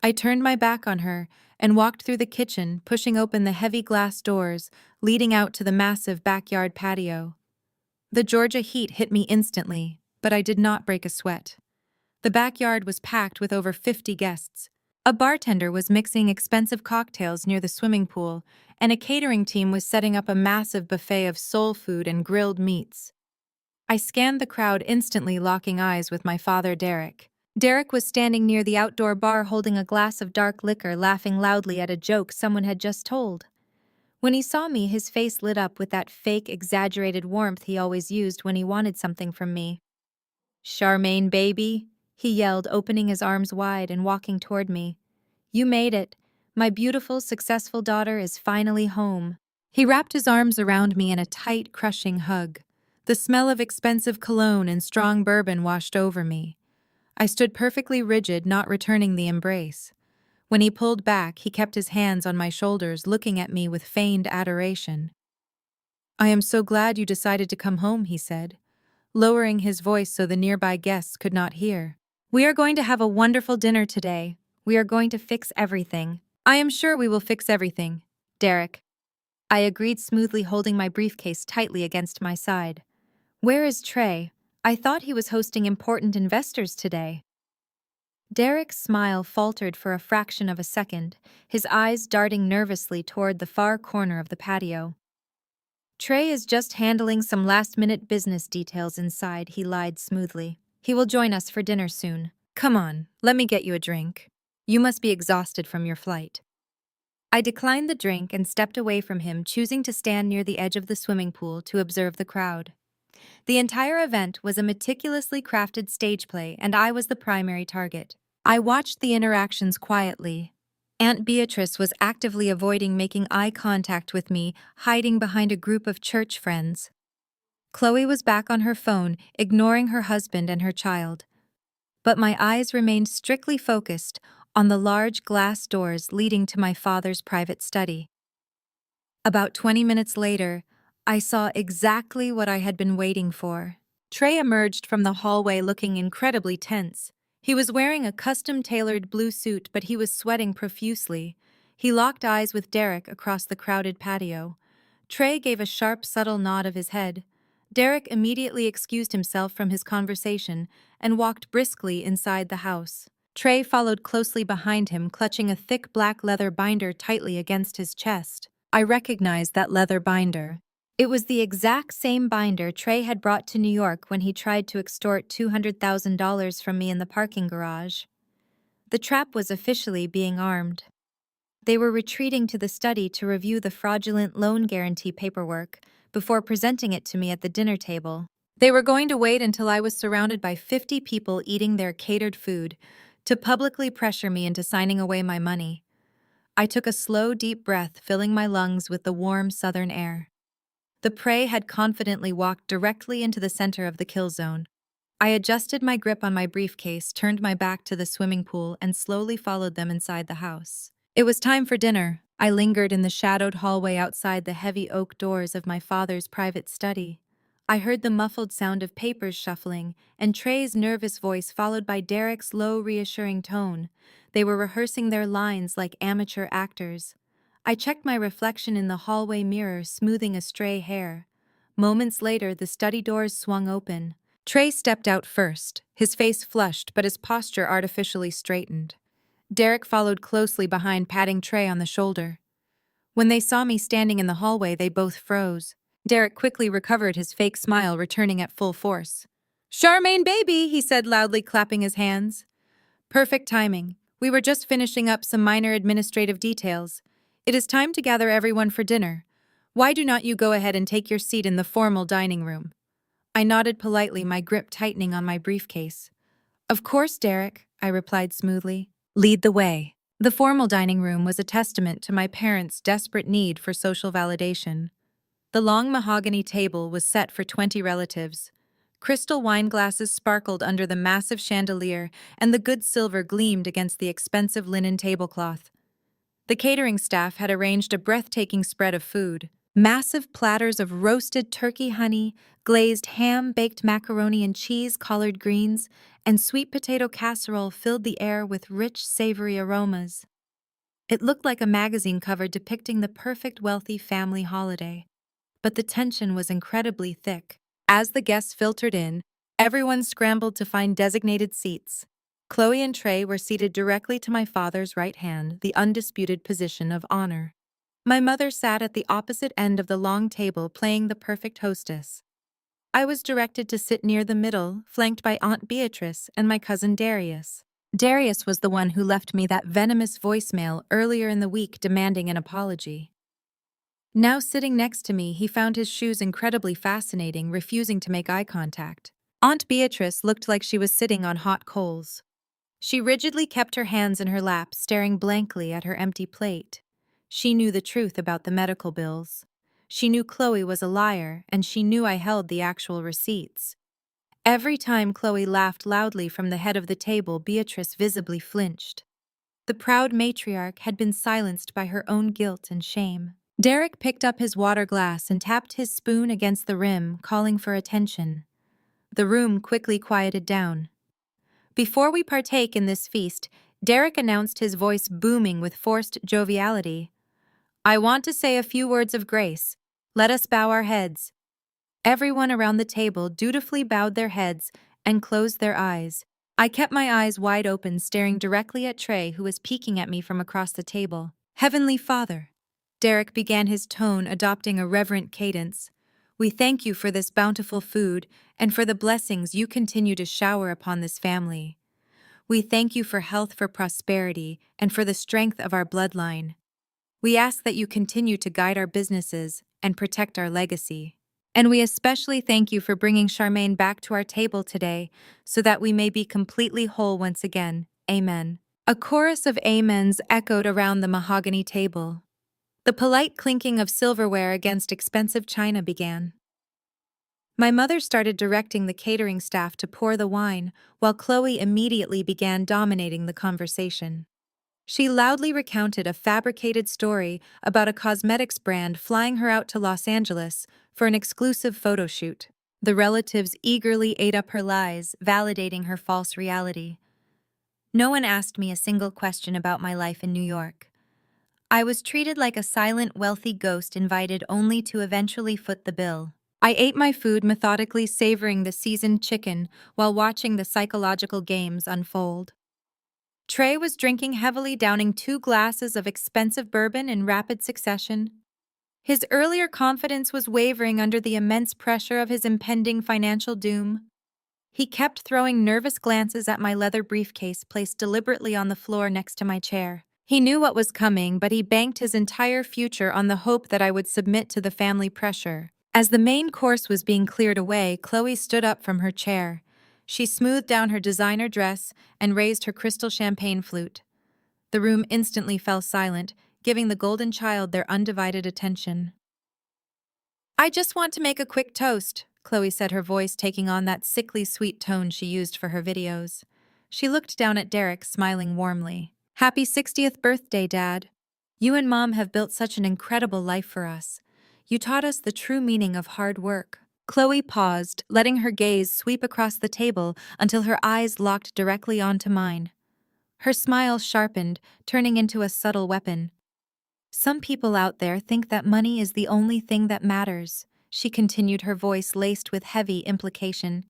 [SPEAKER 1] I turned my back on her and walked through the kitchen, pushing open the heavy glass doors leading out to the massive backyard patio. The Georgia heat hit me instantly, but I did not break a sweat. The backyard was packed with over 50 guests. A bartender was mixing expensive cocktails near the swimming pool, and a catering team was setting up a massive buffet of soul food and grilled meats. I scanned the crowd, instantly locking eyes with my father, Derek. Derek was standing near the outdoor bar holding a glass of dark liquor, laughing loudly at a joke someone had just told. When he saw me, his face lit up with that fake, exaggerated warmth he always used when he wanted something from me. "Charmaine, baby," he yelled, opening his arms wide and walking toward me. "You made it. My beautiful, successful daughter is finally home." He wrapped his arms around me in a tight, crushing hug. The smell of expensive cologne and strong bourbon washed over me. I stood perfectly rigid, not returning the embrace. When he pulled back, he kept his hands on my shoulders, looking at me with feigned adoration. "I am so glad you decided to come home," he said, lowering his voice so the nearby guests could not hear. "We are going to have a wonderful dinner today. We are going to fix everything." "I am sure we will fix everything, Derek," I agreed smoothly, holding my briefcase tightly against my side. "Where is Trey? I thought he was hosting important investors today." Derek's smile faltered for a fraction of a second, his eyes darting nervously toward the far corner of the patio. "Trey is just handling some last-minute business details inside," he lied smoothly. "He will join us for dinner soon. Come on, let me get you a drink. You must be exhausted from your flight." I declined the drink and stepped away from him, choosing to stand near the edge of the swimming pool to observe the crowd. The entire event was a meticulously crafted stage play, and I was the primary target. I watched the interactions quietly. Aunt Beatrice was actively avoiding making eye contact with me, hiding behind a group of church friends. Chloe was back on her phone, ignoring her husband and her child. But my eyes remained strictly focused on the large glass doors leading to my father's private study. About 20 minutes later, I saw exactly what I had been waiting for. Trey emerged from the hallway looking incredibly tense. He was wearing a custom-tailored blue suit, but he was sweating profusely. He locked eyes with Derek across the crowded patio. Trey gave a sharp, subtle nod of his head. Derek immediately excused himself from his conversation and walked briskly inside the house. Trey followed closely behind him, clutching a thick black leather binder tightly against his chest. I recognized that leather binder. It was the exact same binder Trey had brought to New York when he tried to extort $200,000 from me in the parking garage. The trap was officially being armed. They were retreating to the study to review the fraudulent loan guarantee paperwork before presenting it to me at the dinner table. They were going to wait until I was surrounded by 50 people eating their catered food to publicly pressure me into signing away my money. I took a slow, deep breath, filling my lungs with the warm southern air. The prey had confidently walked directly into the center of the kill zone. I adjusted my grip on my briefcase, turned my back to the swimming pool, and slowly followed them inside the house. It was time for dinner. I lingered in the shadowed hallway outside the heavy oak doors of my father's private study. I heard the muffled sound of papers shuffling, and Trey's nervous voice followed by Derek's low, reassuring tone. They were rehearsing their lines like amateur actors. I checked my reflection in the hallway mirror, smoothing a stray hair. Moments later, the study doors swung open. Trey stepped out first, his face flushed but his posture artificially straightened. Derek followed closely behind, patting Trey on the shoulder. When they saw me standing in the hallway, they both froze. Derek quickly recovered, his fake smile returning at full force. "Charmaine, baby," he said loudly, clapping his hands. "Perfect timing. We were just finishing up some minor administrative details. It is time to gather everyone for dinner. Why do not you go ahead and take your seat in the formal dining room?" I nodded politely, my grip tightening on my briefcase. "Of course, Derek," I replied smoothly. "Lead the way." The formal dining room was a testament to my parents' desperate need for social validation. The long mahogany table was set for 20 relatives. Crystal wine glasses sparkled under the massive chandelier, and the good silver gleamed against the expensive linen tablecloth. The catering staff had arranged a breathtaking spread of food. Massive platters of roasted turkey honey, glazed ham, baked macaroni and cheese, collard greens, and sweet potato casserole filled the air with rich, savory aromas. It looked like a magazine cover depicting the perfect wealthy family holiday. But the tension was incredibly thick. As the guests filtered in, everyone scrambled to find designated seats. Chloe and Trey were seated directly to my father's right hand, the undisputed position of honor. My mother sat at the opposite end of the long table, playing the perfect hostess. I was directed to sit near the middle, flanked by Aunt Beatrice and my cousin Darius. Darius was the one who left me that venomous voicemail earlier in the week demanding an apology. Now sitting next to me, he found his shoes incredibly fascinating, refusing to make eye contact. Aunt Beatrice looked like she was sitting on hot coals. She rigidly kept her hands in her lap, staring blankly at her empty plate. She knew the truth about the medical bills. She knew Chloe was a liar, and she knew I held the actual receipts. Every time Chloe laughed loudly from the head of the table, Beatrice visibly flinched. The proud matriarch had been silenced by her own guilt and shame. Derek picked up his water glass and tapped his spoon against the rim, calling for attention. The room quickly quieted down. Before we partake in this feast, Derek announced, his voice booming with forced joviality. I want to say a few words of grace. Let us bow our heads. Everyone around the table dutifully bowed their heads and closed their eyes. I kept my eyes wide open, staring directly at Trey, who was peeking at me from across the table. Heavenly Father, Derek began, his tone adopting a reverent cadence. We thank you for this bountiful food and for the blessings you continue to shower upon this family. We thank you for health, for prosperity, and for the strength of our bloodline. We ask that you continue to guide our businesses and protect our legacy. And we especially thank you for bringing Charmaine back to our table today so that we may be completely whole once again. Amen. A chorus of amens echoed around the mahogany table. The polite clinking of silverware against expensive china began. My mother started directing the catering staff to pour the wine, while Chloe immediately began dominating the conversation. She loudly recounted a fabricated story about a cosmetics brand flying her out to Los Angeles for an exclusive photo shoot. The relatives eagerly ate up her lies, validating her false reality. No one asked me a single question about my life in New York. I was treated like a silent, wealthy ghost invited only to eventually foot the bill. I ate my food methodically, savoring the seasoned chicken while watching the psychological games unfold. Trey was drinking heavily, downing 2 glasses of expensive bourbon in rapid succession. His earlier confidence was wavering under the immense pressure of his impending financial doom. He kept throwing nervous glances at my leather briefcase placed deliberately on the floor next to my chair. He knew what was coming, but he banked his entire future on the hope that I would submit to the family pressure. As the main course was being cleared away, Chloe stood up from her chair. She smoothed down her designer dress and raised her crystal champagne flute. The room instantly fell silent, giving the golden child their undivided attention. I just want to make a quick toast, Chloe said, her voice taking on that sickly sweet tone she used for her videos. She looked down at Derek, smiling warmly. Happy 60th birthday, Dad. You and Mom have built such an incredible life for us. You taught us the true meaning of hard work. Chloe paused, letting her gaze sweep across the table until her eyes locked directly onto mine. Her smile sharpened, turning into a subtle weapon. Some people out there think that money is the only thing that matters, she continued, her voice laced with heavy implication.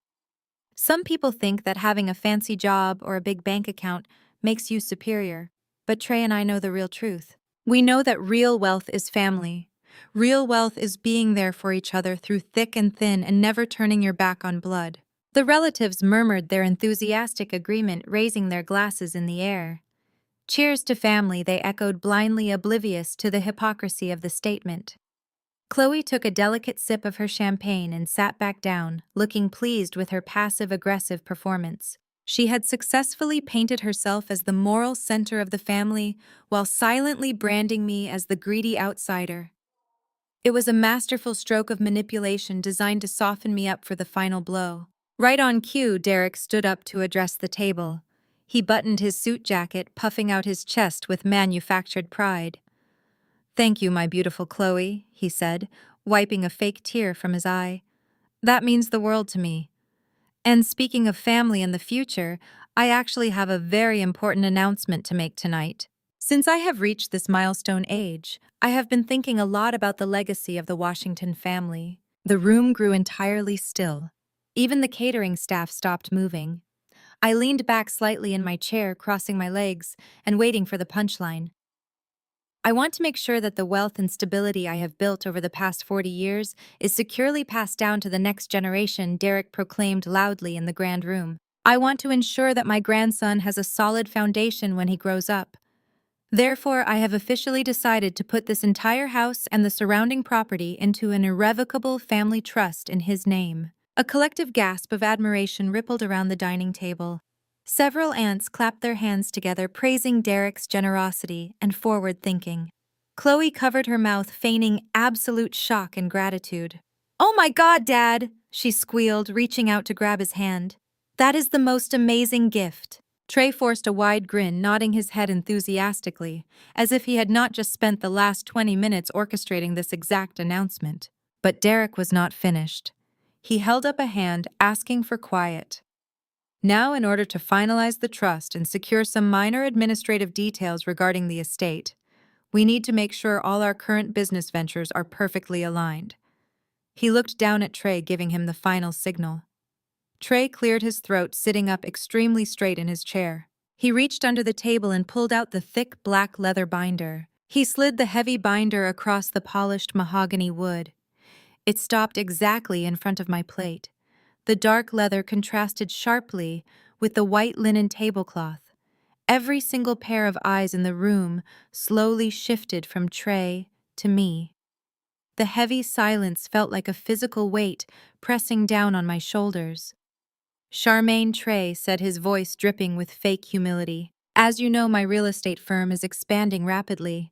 [SPEAKER 1] Some people think that having a fancy job or a big bank account makes you superior, but Trey and I know the real truth. We know that real wealth is family. Real wealth is being there for each other through thick and thin and never turning your back on blood. The relatives murmured their enthusiastic agreement, raising their glasses in the air. Cheers to family, they echoed, blindly oblivious to the hypocrisy of the statement. Chloe took a delicate sip of her champagne and sat back down, looking pleased with her passive-aggressive performance. She had successfully painted herself as the moral center of the family while silently branding me as the greedy outsider. It was a masterful stroke of manipulation designed to soften me up for the final blow. Right on cue, Derek stood up to address the table. He buttoned his suit jacket, puffing out his chest with manufactured pride. Thank you, my beautiful Chloe, he said, wiping a fake tear from his eye. That means the world to me. And speaking of family and the future, I actually have a very important announcement to make tonight. Since I have reached this milestone age, I have been thinking a lot about the legacy of the Washington family. The room grew entirely still. Even the catering staff stopped moving. I leaned back slightly in my chair, crossing my legs and waiting for the punchline. I want to make sure that the wealth and stability I have built over the past 40 years is securely passed down to the next generation, Derek proclaimed loudly in the grand room. I want to ensure that my grandson has a solid foundation when he grows up. Therefore, I have officially decided to put this entire house and the surrounding property into an irrevocable family trust in his name. A collective gasp of admiration rippled around the dining table. Several aunts clapped their hands together, praising Derek's generosity and forward thinking. Chloe covered her mouth, feigning absolute shock and gratitude. "Oh my God, Dad!" she squealed, reaching out to grab his hand. "That is the most amazing gift." Trey forced a wide grin, nodding his head enthusiastically, as if he had not just spent the last 20 minutes orchestrating this exact announcement. But Derek was not finished. He held up a hand, asking for quiet. Now, in order to finalize the trust and secure some minor administrative details regarding the estate, we need to make sure all our current business ventures are perfectly aligned. He looked down at Trey, giving him the final signal. Trey cleared his throat, sitting up extremely straight in his chair. He reached under the table and pulled out the thick black leather binder. He slid the heavy binder across the polished mahogany wood. It stopped exactly in front of my plate. The dark leather contrasted sharply with the white linen tablecloth. Every single pair of eyes in the room slowly shifted from Trey to me. The heavy silence felt like a physical weight pressing down on my shoulders. "Charmaine," Trey said, his voice dripping with fake humility. "As you know, my real estate firm is expanding rapidly.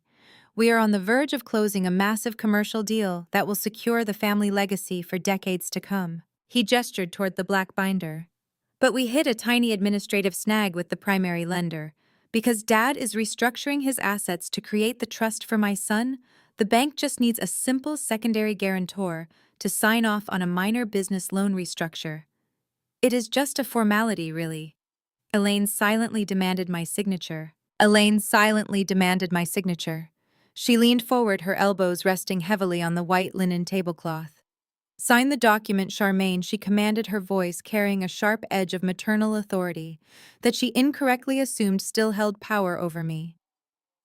[SPEAKER 1] We are on the verge of closing a massive commercial deal that will secure the family legacy for decades to come." He gestured toward the black binder. "But we hit a tiny administrative snag with the primary lender. Because Dad is restructuring his assets to create the trust for my son, the bank just needs a simple secondary guarantor to sign off on a minor business loan restructure. It is just a formality, really." Elaine silently demanded my signature. She leaned forward, her elbows resting heavily on the white linen tablecloth. "Sign the document, Charmaine," she commanded, her voice carrying a sharp edge of maternal authority that she incorrectly assumed still held power over me.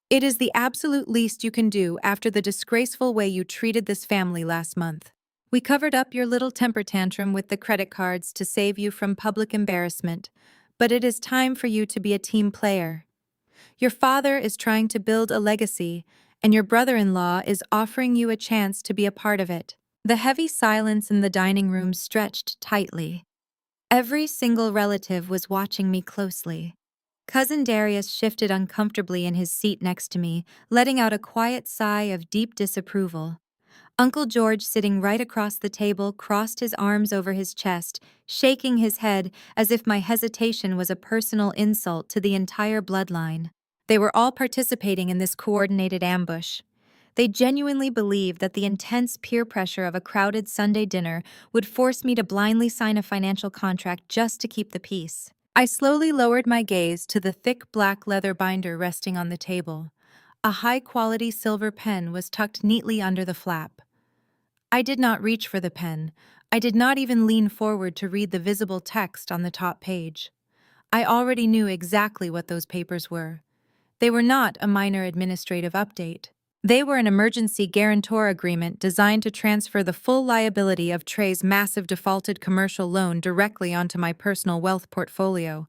[SPEAKER 1] "It is the absolute least you can do after the disgraceful way you treated this family last month. We covered up your little temper tantrum with the credit cards to save you from public embarrassment, but it is time for you to be a team player. Your father is trying to build a legacy, and your brother-in-law is offering you a chance to be a part of it." The heavy silence in the dining room stretched tightly. Every single relative was watching me closely. Cousin Darius shifted uncomfortably in his seat next to me, letting out a quiet sigh of deep disapproval. Uncle George, sitting right across the table, crossed his arms over his chest, shaking his head as if my hesitation was a personal insult to the entire bloodline. They were all participating in this coordinated ambush. They genuinely believed that the intense peer pressure of a crowded Sunday dinner would force me to blindly sign a financial contract just to keep the peace. I slowly lowered my gaze to the thick black leather binder resting on the table. A high-quality silver pen was tucked neatly under the flap. I did not reach for the pen. I did not even lean forward to read the visible text on the top page. I already knew exactly what those papers were. They were not a minor administrative update. They were an emergency guarantor agreement designed to transfer the full liability of Trey's massive defaulted commercial loan directly onto my personal wealth portfolio.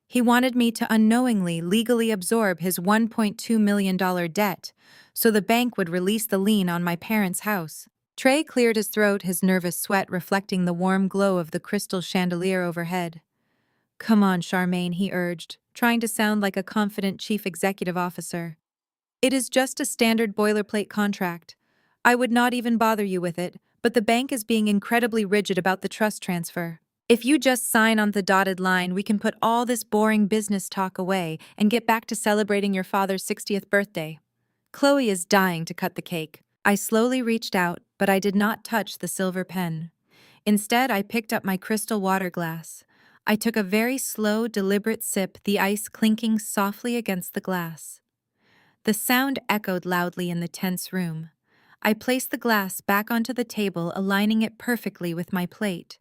[SPEAKER 1] He wanted me to unknowingly legally absorb his $1.2 million debt, so the bank would release the lien on my parents' house. Trey cleared his throat, his nervous sweat reflecting the warm glow of the crystal chandelier overhead. "Come on, Charmaine," he urged, trying to sound like a confident chief executive officer. "It is just a standard boilerplate contract. I would not even bother you with it, but the bank is being incredibly rigid about the trust transfer. If you just sign on the dotted line, we can put all this boring business talk away and get back to celebrating your father's 60th birthday." Chloe is dying to cut the cake. I slowly reached out, but I did not touch the silver pen. Instead, I picked up my crystal water glass. I took a very slow, deliberate sip, the ice clinking softly against the glass. The sound echoed loudly in the tense room. I placed the glass back onto the table, aligning it perfectly with my plate.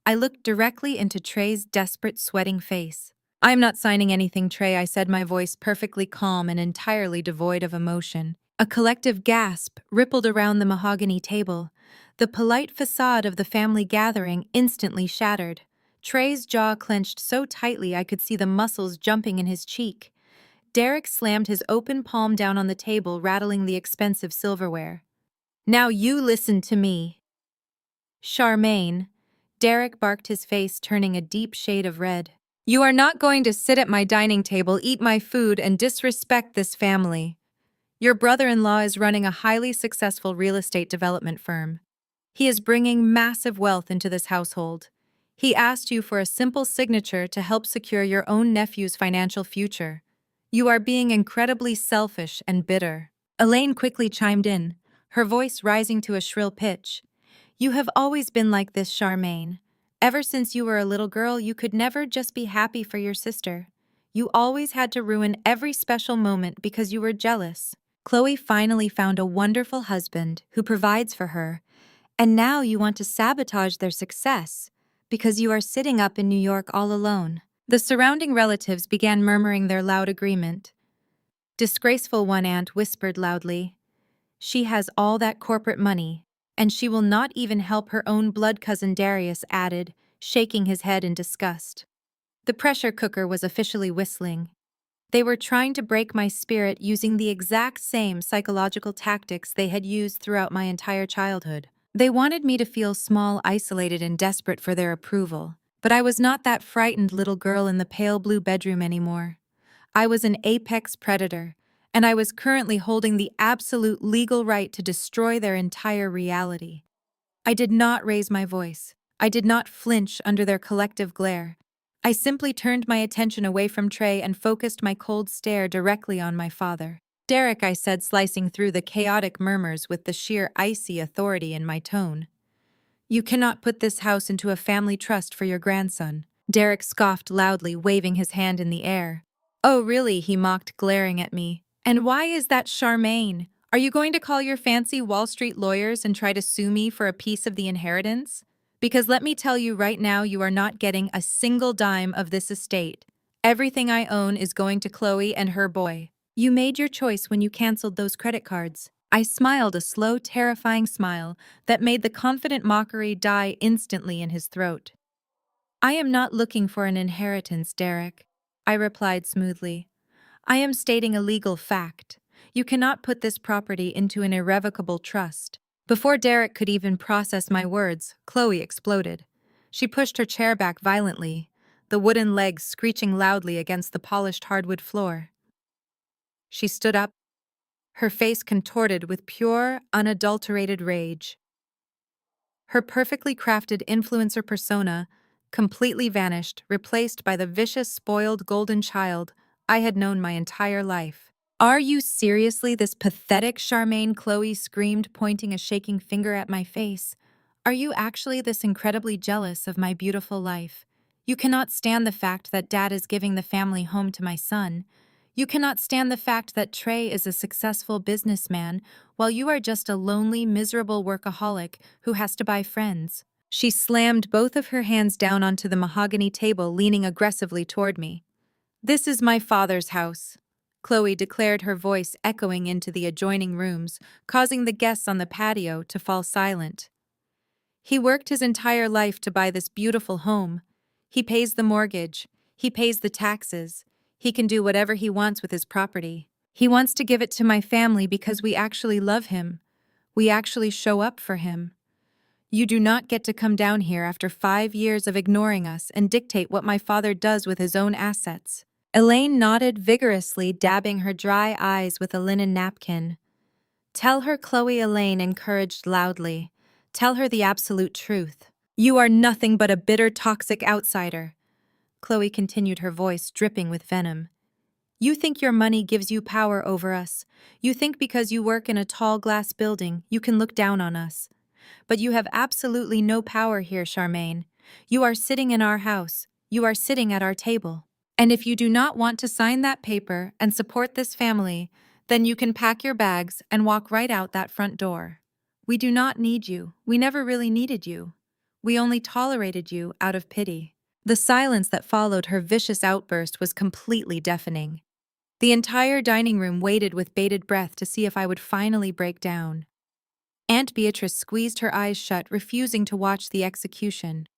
[SPEAKER 1] I looked directly into Trey's desperate, sweating face. "I'm not signing anything, Trey," I said, my voice perfectly calm and entirely devoid of emotion. A collective gasp rippled around the mahogany table. The polite facade of the family gathering instantly shattered. Trey's jaw clenched so tightly I could see the muscles jumping in his cheek. Derek slammed his open palm down on the table, rattling the expensive silverware. "Now you listen to me." "Charmaine," Derek barked, his face turning a deep shade of red. "You are not going to sit at my dining table, eat my food, and disrespect this family. Your brother-in-law is running a highly successful real estate development firm. He is bringing massive wealth into this household. He asked you for a simple signature to help secure your own nephew's financial future. You are being incredibly selfish and bitter." Elaine quickly chimed in, her voice rising to a shrill pitch. "You have always been like this, Charmaine. Ever since you were a little girl, you could never just be happy for your sister. You always had to ruin every special moment because you were jealous. Chloe finally found a wonderful husband who provides for her, and now you want to sabotage their success because you are sitting up in New York all alone." The surrounding relatives began murmuring their loud agreement. Disgraceful, one aunt whispered loudly. "She has all that corporate money, and she will not even help her own blood cousin," Darius added, shaking his head in disgust. The pressure cooker was officially whistling. They were trying to break my spirit using the exact same psychological tactics they had used throughout my entire childhood. They wanted me to feel small, isolated, and desperate for their approval. But I was not that frightened little girl in the pale blue bedroom anymore. I was an apex predator, and I was currently holding the absolute legal right to destroy their entire reality. I did not raise my voice. I did not flinch under their collective glare. I simply turned my attention away from Trey and focused my cold stare directly on my father. "Derek," I said, slicing through the chaotic murmurs with the sheer icy authority in my tone. "You cannot put this house into a family trust for your grandson." Derek scoffed loudly, waving his hand in the air. "Oh, really?" he mocked, glaring at me. "And why is that, Charmaine? Are you going to call your fancy Wall Street lawyers and try to sue me for a piece of the inheritance? Because let me tell you right now, you are not getting a single dime of this estate. Everything I own is going to Chloe and her boy. You made your choice when you canceled those credit cards." I smiled, a slow, terrifying smile that made the confident mockery die instantly in his throat. "I am not looking for an inheritance, Derek," I replied smoothly. "I am stating a legal fact. You cannot put this property into an irrevocable trust." Before Derek could even process my words, Chloe exploded. She pushed her chair back violently, the wooden legs screeching loudly against the polished hardwood floor. She stood up, her face contorted with pure, unadulterated rage. Her perfectly crafted influencer persona completely vanished, replaced by the vicious, spoiled golden child I had known my entire life. "Are you seriously this pathetic, Charmaine?" Chloe screamed, pointing a shaking finger at my face. "Are you actually this incredibly jealous of my beautiful life? You cannot stand the fact that Dad is giving the family home to my son. You cannot stand the fact that Trey is a successful businessman while you are just a lonely, miserable workaholic who has to buy friends." She slammed both of her hands down onto the mahogany table, leaning aggressively toward me. "This is my father's house," Chloe declared, her voice echoing into the adjoining rooms, causing the guests on the patio to fall silent. "He worked his entire life to buy this beautiful home. He pays the mortgage. He pays the taxes. He can do whatever he wants with his property. He wants to give it to my family because we actually love him. We actually show up for him. You do not get to come down here after 5 years of ignoring us and dictate what my father does with his own assets." Elaine nodded vigorously, dabbing her dry eyes with a linen napkin. "Tell her," Chloe Elaine encouraged loudly. "Tell her the absolute truth. You are nothing but a bitter, toxic outsider." Chloe continued, her voice dripping with venom. "You think your money gives you power over us. You think because you work in a tall glass building, you can look down on us. But you have absolutely no power here, Charmaine. You are sitting in our house. You are sitting at our table. And if you do not want to sign that paper and support this family, then you can pack your bags and walk right out that front door. We do not need you. We never really needed you. We only tolerated you out of pity." The silence that followed her vicious outburst was completely deafening. The entire dining room waited with bated breath to see if I would finally break down. Aunt Beatrice squeezed her eyes shut, refusing to watch the execution.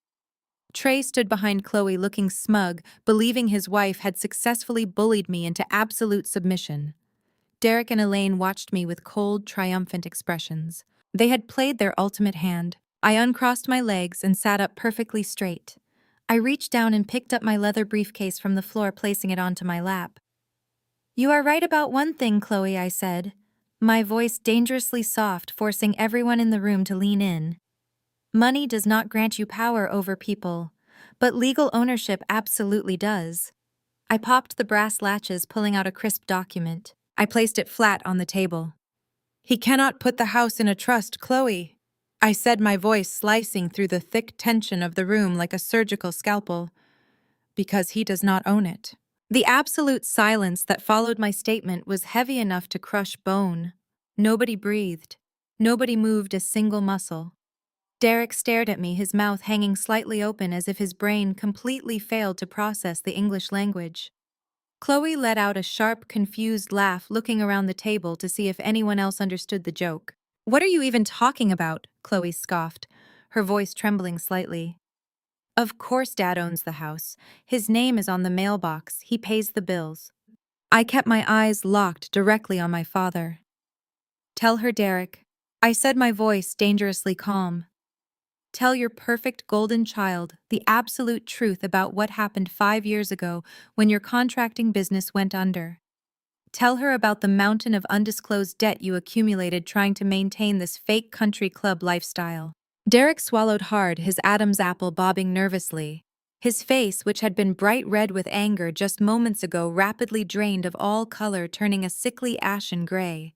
[SPEAKER 1] Trey stood behind Chloe looking smug, believing his wife had successfully bullied me into absolute submission. Derek and Elaine watched me with cold, triumphant expressions. They had played their ultimate hand. I uncrossed my legs and sat up perfectly straight. I reached down and picked up my leather briefcase from the floor, placing it onto my lap. "You are right about one thing, Chloe," I said, my voice dangerously soft, forcing everyone in the room to lean in. "Money does not grant you power over people, but legal ownership absolutely does." I popped the brass latches, pulling out a crisp document. I placed it flat on the table. "He cannot put the house in a trust, Chloe," I said, my voice slicing through the thick tension of the room like a surgical scalpel, "because he does not own it." The absolute silence that followed my statement was heavy enough to crush bone. Nobody breathed. Nobody moved a single muscle. Derek stared at me, his mouth hanging slightly open as if his brain completely failed to process the English language. Chloe let out a sharp, confused laugh, looking around the table to see if anyone else understood the joke. "What are you even talking about?" Chloe scoffed, her voice trembling slightly. "Of course Dad owns the house. His name is on the mailbox. He pays the bills." I kept my eyes locked directly on my father. "Tell her, Derek," I said, my voice dangerously calm. "Tell your perfect golden child the absolute truth about what happened 5 years ago when your contracting business went under. Tell her about the mountain of undisclosed debt you accumulated trying to maintain this fake country club lifestyle." Derek swallowed hard, his Adam's apple bobbing nervously. His face, which had been bright red with anger just moments ago, rapidly drained of all color, turning a sickly ashen gray.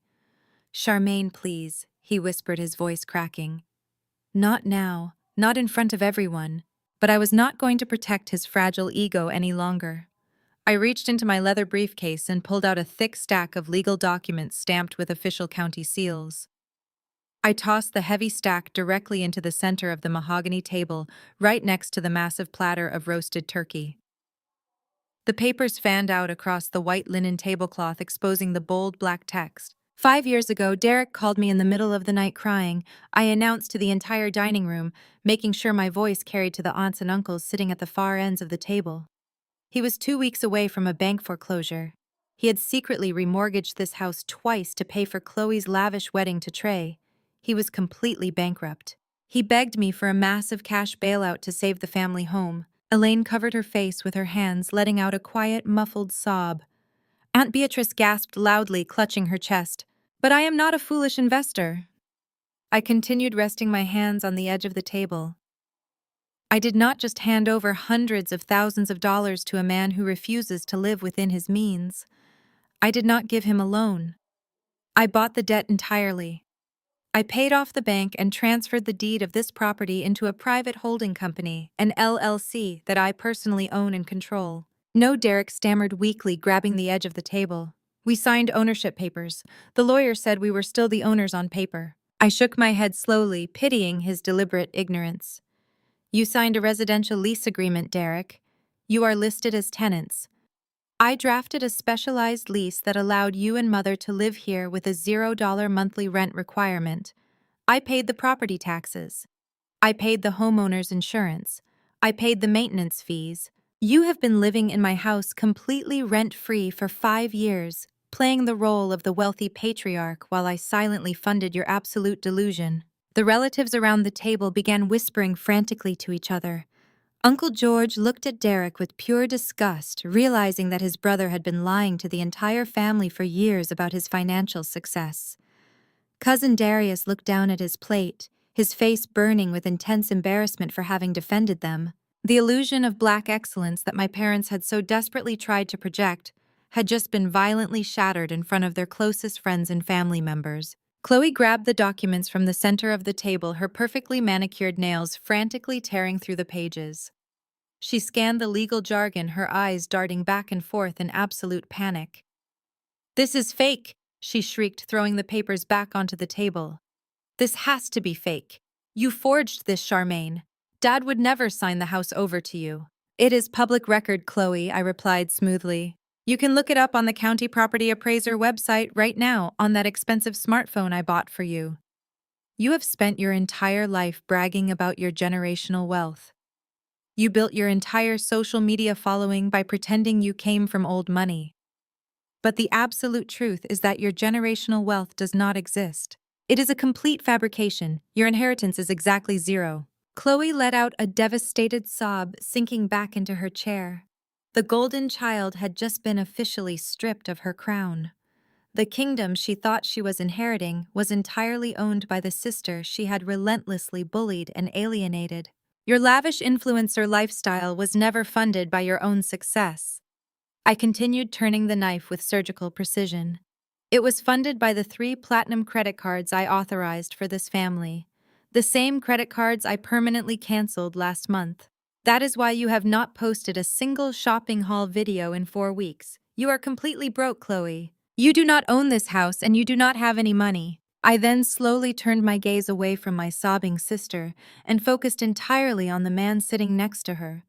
[SPEAKER 1] "Charmaine, please," he whispered, his voice cracking. "Not now, not in front of everyone." But I was not going to protect his fragile ego any longer. I reached into my leather briefcase and pulled out a thick stack of legal documents stamped with official county seals. I tossed the heavy stack directly into the center of the mahogany table, right next to the massive platter of roasted turkey. The papers fanned out across the white linen tablecloth, exposing the bold black text. "5 years ago, Derek called me in the middle of the night crying," I announced to the entire dining room, making sure my voice carried to the aunts and uncles sitting at the far ends of the table. "He was 2 weeks away from a bank foreclosure. He had secretly remortgaged this house twice to pay for Chloe's lavish wedding to Trey. He was completely bankrupt. He begged me for a massive cash bailout to save the family home." Elaine covered her face with her hands, letting out a quiet, muffled sob. Aunt Beatrice gasped loudly, clutching her chest. "But I am not a foolish investor." I continued, resting my hands on the edge of the table. "I did not just hand over hundreds of thousands of dollars to a man who refuses to live within his means. I did not give him a loan. I bought the debt entirely. I paid off the bank and transferred the deed of this property into a private holding company, an LLC, that I personally own and control." "No," Derek stammered weakly, grabbing the edge of the table. "We signed ownership papers. The lawyer said we were still the owners on paper." I shook my head slowly, pitying his deliberate ignorance. "You signed a residential lease agreement, Derek. You are listed as tenants. I drafted a specialized lease that allowed you and Mother to live here with a $0 monthly rent requirement. I paid the property taxes. I paid the homeowner's insurance. I paid the maintenance fees. You have been living in my house completely rent-free for 5 years, playing the role of the wealthy patriarch while I silently funded your absolute delusion." The relatives around the table began whispering frantically to each other. Uncle George looked at Derek with pure disgust, realizing that his brother had been lying to the entire family for years about his financial success. Cousin Darius looked down at his plate, his face burning with intense embarrassment for having defended them. The illusion of black excellence that my parents had so desperately tried to project had just been violently shattered in front of their closest friends and family members. Chloe grabbed the documents from the center of the table, her perfectly manicured nails frantically tearing through the pages. She scanned the legal jargon, her eyes darting back and forth in absolute panic. "This is fake!" she shrieked, throwing the papers back onto the table. "This has to be fake. You forged this, Charmaine. Dad would never sign the house over to you." "It is public record, Chloe," I replied smoothly. You can look it up on the county property appraiser website right now on that expensive smartphone I bought for you. You have spent your entire life bragging about your generational wealth. You built your entire social media following by pretending you came from old money. But the absolute truth is that your generational wealth does not exist. It is a complete fabrication. Your inheritance is exactly zero. Chloe let out a devastated sob, sinking back into her chair. The golden child had just been officially stripped of her crown. The kingdom she thought she was inheriting was entirely owned by the sister she had relentlessly bullied and alienated. Your lavish influencer lifestyle was never funded by your own success. I continued turning the knife with surgical precision. It was funded by the 3 platinum credit cards I authorized for this family, the same credit cards I permanently canceled last month. That is why you have not posted a single shopping haul video in 4 weeks. You are completely broke, Chloe. You do not own this house and you do not have any money. I then slowly turned my gaze away from my sobbing sister and focused entirely on the man sitting next to her.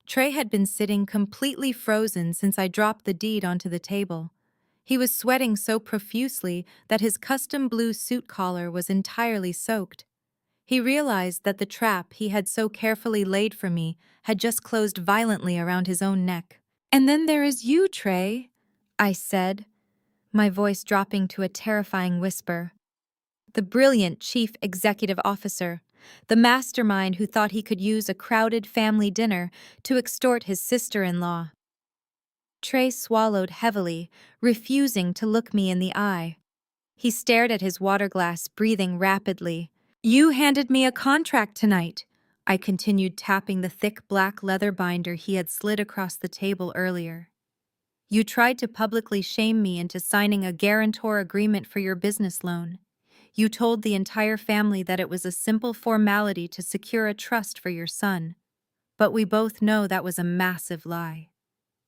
[SPEAKER 1] Trey had been sitting completely frozen since I dropped the deed onto the table. He was sweating so profusely that his custom blue suit collar was entirely soaked. He realized that the trap he had so carefully laid for me had just closed violently around his own neck. "And then there is you, Trey," I said, my voice dropping to a terrifying whisper. The brilliant chief executive officer, the mastermind who thought he could use a crowded family dinner to extort his sister-in-law. Trey swallowed heavily, refusing to look me in the eye. He stared at his water glass, breathing rapidly. "You handed me a contract tonight," I continued, tapping the thick black leather binder he had slid across the table earlier. "You tried to publicly shame me into signing a guarantor agreement for your business loan. You told the entire family that it was a simple formality to secure a trust for your son. But we both know that was a massive lie.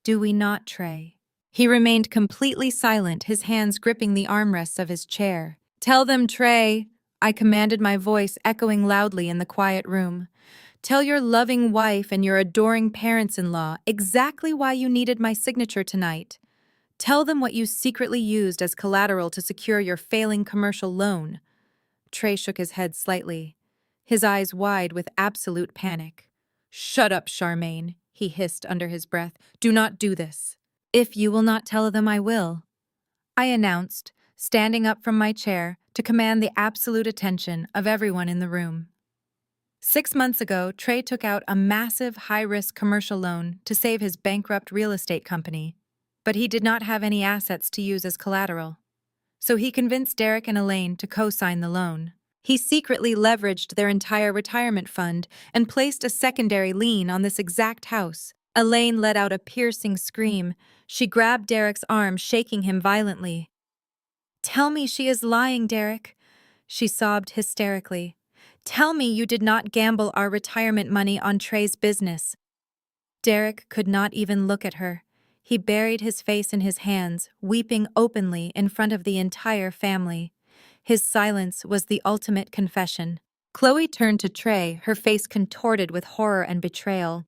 [SPEAKER 1] Do we not, Trey?" He remained completely silent, his hands gripping the armrests of his chair. "Tell them, Trey," I commanded, my voice echoing loudly in the quiet room. "Tell your loving wife and your adoring parents-in-law exactly why you needed my signature tonight. Tell them what you secretly used as collateral to secure your failing commercial loan." Trey shook his head slightly, his eyes wide with absolute panic. "Shut up, Charmaine," he hissed under his breath. "Do not do this." "If you will not tell them, I will," I announced, standing up from my chair to command the absolute attention of everyone in the room. 6 months ago, Trey took out a massive, high-risk commercial loan to save his bankrupt real estate company, but he did not have any assets to use as collateral. So he convinced Derek and Elaine to co-sign the loan. He secretly leveraged their entire retirement fund and placed a secondary lien on this exact house. Elaine let out a piercing scream. She grabbed Derek's arm, shaking him violently. "Tell me she is lying, Derek," she sobbed hysterically. "Tell me you did not gamble our retirement money on Trey's business." Derek could not even look at her. He buried his face in his hands, weeping openly in front of the entire family. His silence was the ultimate confession. Chloe turned to Trey, her face contorted with horror and betrayal.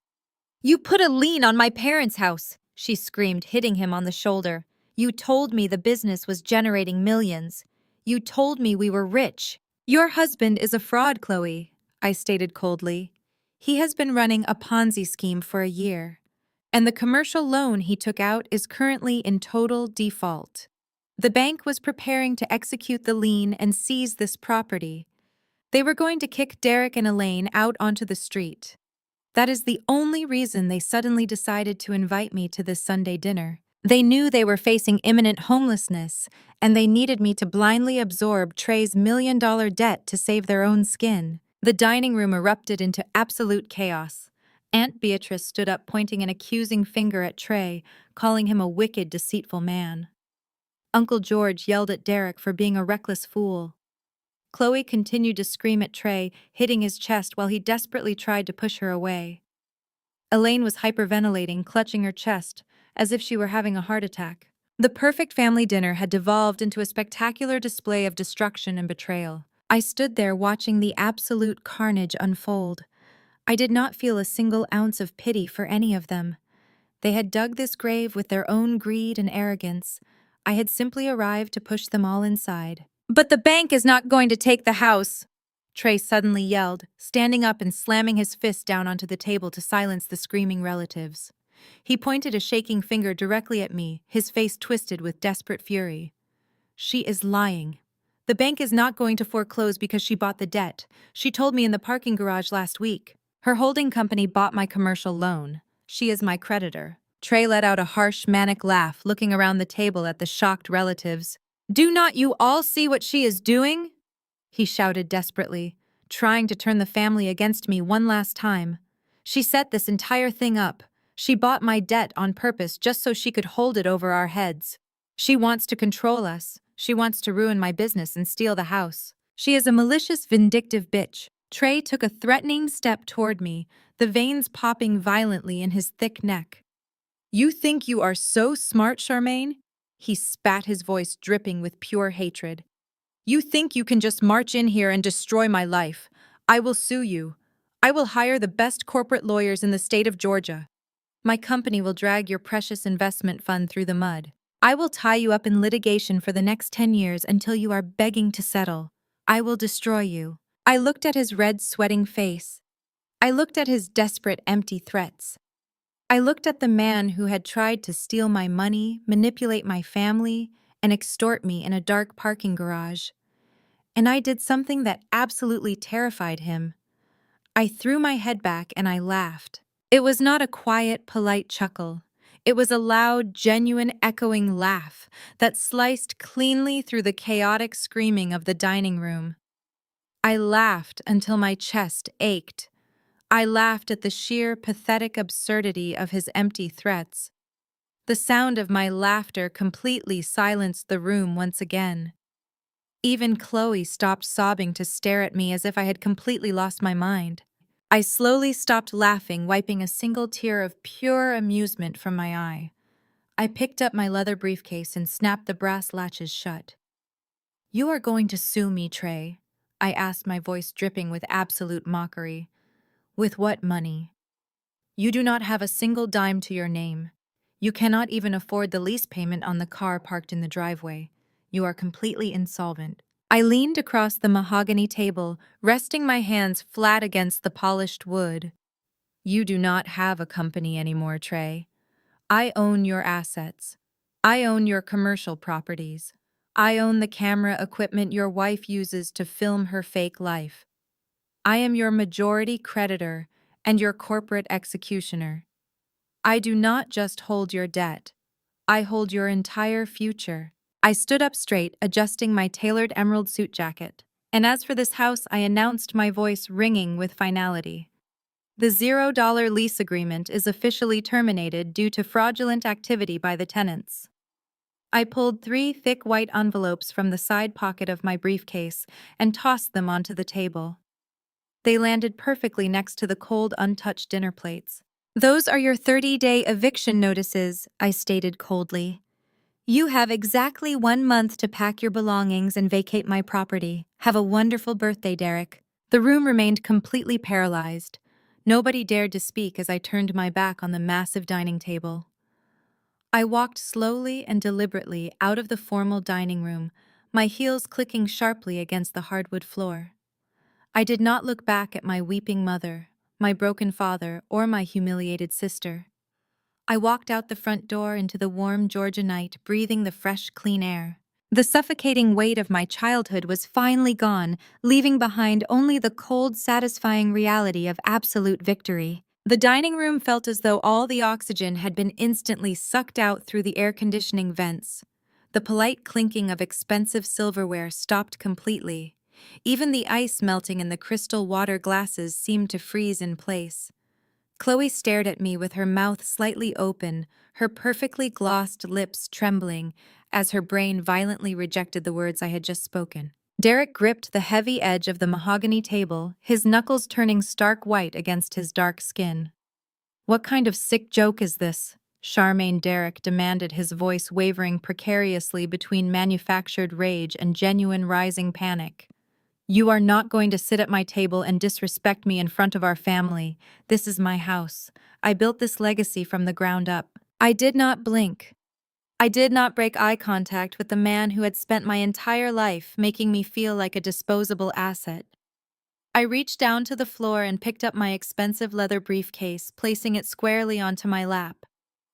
[SPEAKER 1] "You put a lien on my parents' house," she screamed, hitting him on the shoulder. "You told me the business was generating millions. You told me we were rich." "Your husband is a fraud, Chloe," I stated coldly. "He has been running a Ponzi scheme for a year, and the commercial loan he took out is currently in total default. The bank was preparing to execute the lien and seize this property. They were going to kick Derek and Elaine out onto the street. That is the only reason they suddenly decided to invite me to this Sunday dinner. They knew they were facing imminent homelessness, and they needed me to blindly absorb Trey's $1 million debt to save their own skin." The dining room erupted into absolute chaos. Aunt Beatrice stood up, pointing an accusing finger at Trey, calling him a wicked, deceitful man. Uncle George yelled at Derek for being a reckless fool. Chloe continued to scream at Trey, hitting his chest while he desperately tried to push her away. Elaine was hyperventilating, clutching her chest, as if she were having a heart attack. The perfect family dinner had devolved into a spectacular display of destruction and betrayal. I stood there watching the absolute carnage unfold. I did not feel a single ounce of pity for any of them. They had dug this grave with their own greed and arrogance. I had simply arrived to push them all inside. "But the bank is not going to take the house!" Trey suddenly yelled, standing up and slamming his fist down onto the table to silence the screaming relatives. He pointed a shaking finger directly at me, his face twisted with desperate fury. "She is lying. The bank is not going to foreclose because she bought the debt. She told me in the parking garage last week. Her holding company bought my commercial loan. She is my creditor." Trey let out a harsh, manic laugh, looking around the table at the shocked relatives. "Do not you all see what she is doing?" he shouted desperately, trying to turn the family against me one last time. "She set this entire thing up. She bought my debt on purpose just so she could hold it over our heads. She wants to control us. She wants to ruin my business and steal the house. She is a malicious, vindictive bitch." Trey took a threatening step toward me, the veins popping violently in his thick neck. "You think you are so smart, Charmaine?" He spat, his voice dripping with pure hatred. "You think you can just march in here and destroy my life? I will sue you. I will hire the best corporate lawyers in the state of Georgia. My company will drag your precious investment fund through the mud. I will tie you up in litigation for the next 10 years until you are begging to settle. I will destroy you." I looked at his red, sweating face. I looked at his desperate, empty threats. I looked at the man who had tried to steal my money, manipulate my family, and extort me in a dark parking garage. And I did something that absolutely terrified him. I threw my head back and I laughed. It was not a quiet, polite chuckle. It was a loud, genuine, echoing laugh that sliced cleanly through the chaotic screaming of the dining room. I laughed until my chest ached. I laughed at the sheer, pathetic absurdity of his empty threats. The sound of my laughter completely silenced the room once again. Even Chloe stopped sobbing to stare at me as if I had completely lost my mind. I slowly stopped laughing, wiping a single tear of pure amusement from my eye. I picked up my leather briefcase and snapped the brass latches shut. "You are going to sue me, Trey?" I asked, my voice dripping with absolute mockery. "With what money? You do not have a single dime to your name. You cannot even afford the lease payment on the car parked in the driveway. You are completely insolvent." I leaned across the mahogany table, resting my hands flat against the polished wood. "You do not have a company anymore, Trey. I own your assets. I own your commercial properties. I own the camera equipment your wife uses to film her fake life. I am your majority creditor and your corporate executioner. I do not just hold your debt. I hold your entire future." I stood up straight, adjusting my tailored emerald suit jacket. "And as for this house," I announced, my voice ringing with finality, "the $0 lease agreement is officially terminated due to fraudulent activity by the tenants." I pulled 3 thick white envelopes from the side pocket of my briefcase and tossed them onto the table. They landed perfectly next to the cold, untouched dinner plates. "Those are your 30-day eviction notices," I stated coldly. "You have exactly 1 month to pack your belongings and vacate my property. Have a wonderful birthday, Derek." The room remained completely paralyzed. Nobody dared to speak as I turned my back on the massive dining table. I walked slowly and deliberately out of the formal dining room, my heels clicking sharply against the hardwood floor. I did not look back at my weeping mother, my broken father, or my humiliated sister. I walked out the front door into the warm Georgia night, breathing the fresh, clean air. The suffocating weight of my childhood was finally gone, leaving behind only the cold, satisfying reality of absolute victory. The dining room felt as though all the oxygen had been instantly sucked out through the air conditioning vents. The polite clinking of expensive silverware stopped completely. Even the ice melting in the crystal water glasses seemed to freeze in place. Chloe stared at me with her mouth slightly open, her perfectly glossed lips trembling, as her brain violently rejected the words I had just spoken. Derek gripped the heavy edge of the mahogany table, his knuckles turning stark white against his dark skin. "What kind of sick joke is this?" Charmaine Derek demanded, his voice wavering precariously between manufactured rage and genuine rising panic. You are not going to sit at my table and disrespect me in front of our family. This is my house. I built this legacy from the ground up. I did not blink. I did not break eye contact with the man who had spent my entire life making me feel like a disposable asset. I reached down to the floor and picked up my expensive leather briefcase, placing it squarely onto my lap.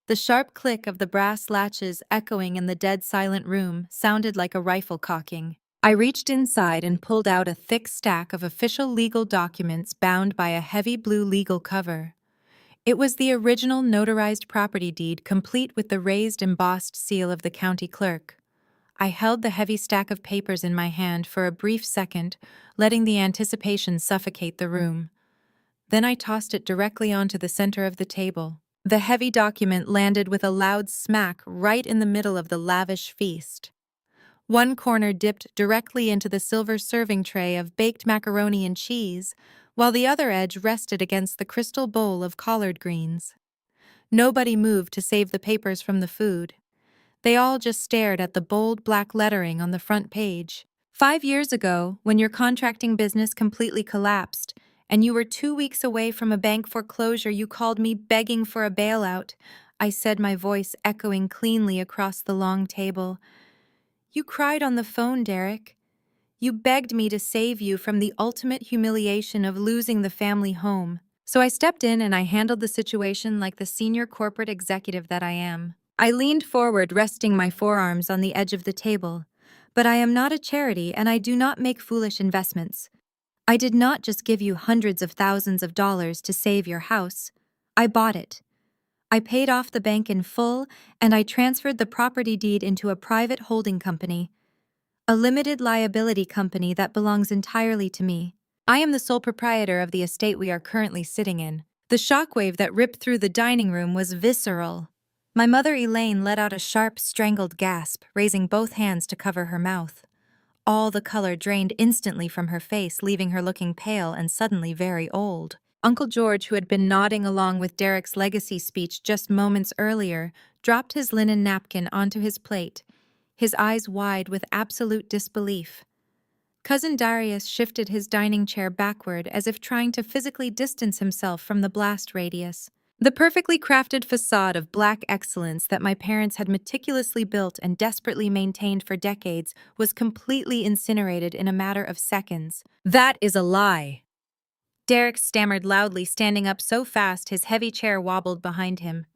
[SPEAKER 1] The sharp click of the brass latches echoing in the dead silent room sounded like a rifle cocking. I reached inside and pulled out a thick stack of official legal documents bound by a heavy blue legal cover. It was the original notarized property deed, complete with the raised embossed seal of the county clerk. I held the heavy stack of papers in my hand for a brief second, letting the anticipation suffocate the room. Then I tossed it directly onto the center of the table. The heavy document landed with a loud smack right in the middle of the lavish feast. One corner dipped directly into the silver serving tray of baked macaroni and cheese, while the other edge rested against the crystal bowl of collard greens. Nobody moved to save the papers from the food. They all just stared at the bold black lettering on the front page. 5 years ago, when your contracting business completely collapsed, and you were 2 weeks away from a bank foreclosure, you called me begging for a bailout. I said, my voice echoing cleanly across the long table. You cried on the phone, Derek. You begged me to save you from the ultimate humiliation of losing the family home. So I stepped in and I handled the situation like the senior corporate executive that I am. I leaned forward, resting my forearms on the edge of the table. But I am not a charity and I do not make foolish investments. I did not just give you hundreds of thousands of dollars to save your house. I bought it. I paid off the bank in full, and I transferred the property deed into a private holding company, a limited liability company that belongs entirely to me. I am the sole proprietor of the estate we are currently sitting in. The shockwave that ripped through the dining room was visceral. My mother Elaine let out a sharp, strangled gasp, raising both hands to cover her mouth. All the color drained instantly from her face, leaving her looking pale and suddenly very old. Uncle George, who had been nodding along with Derek's legacy speech just moments earlier, dropped his linen napkin onto his plate, his eyes wide with absolute disbelief. Cousin Darius shifted his dining chair backward as if trying to physically distance himself from the blast radius. The perfectly crafted facade of black excellence that my parents had meticulously built and desperately maintained for decades was completely incinerated in a matter of seconds. That is a lie. Derek stammered loudly, standing up so fast his heavy chair wobbled behind him.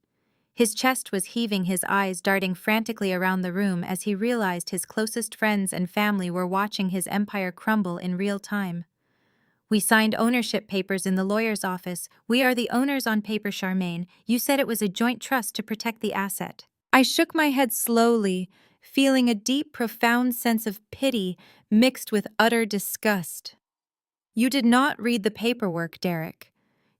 [SPEAKER 1] His chest was heaving, his eyes darting frantically around the room as he realized his closest friends and family were watching his empire crumble in real time. We signed ownership papers in the lawyer's office. We are the owners on paper, Charmaine. You said it was a joint trust to protect the asset. I shook my head slowly, feeling a deep, profound sense of pity mixed with utter disgust. You did not read the paperwork, Derek.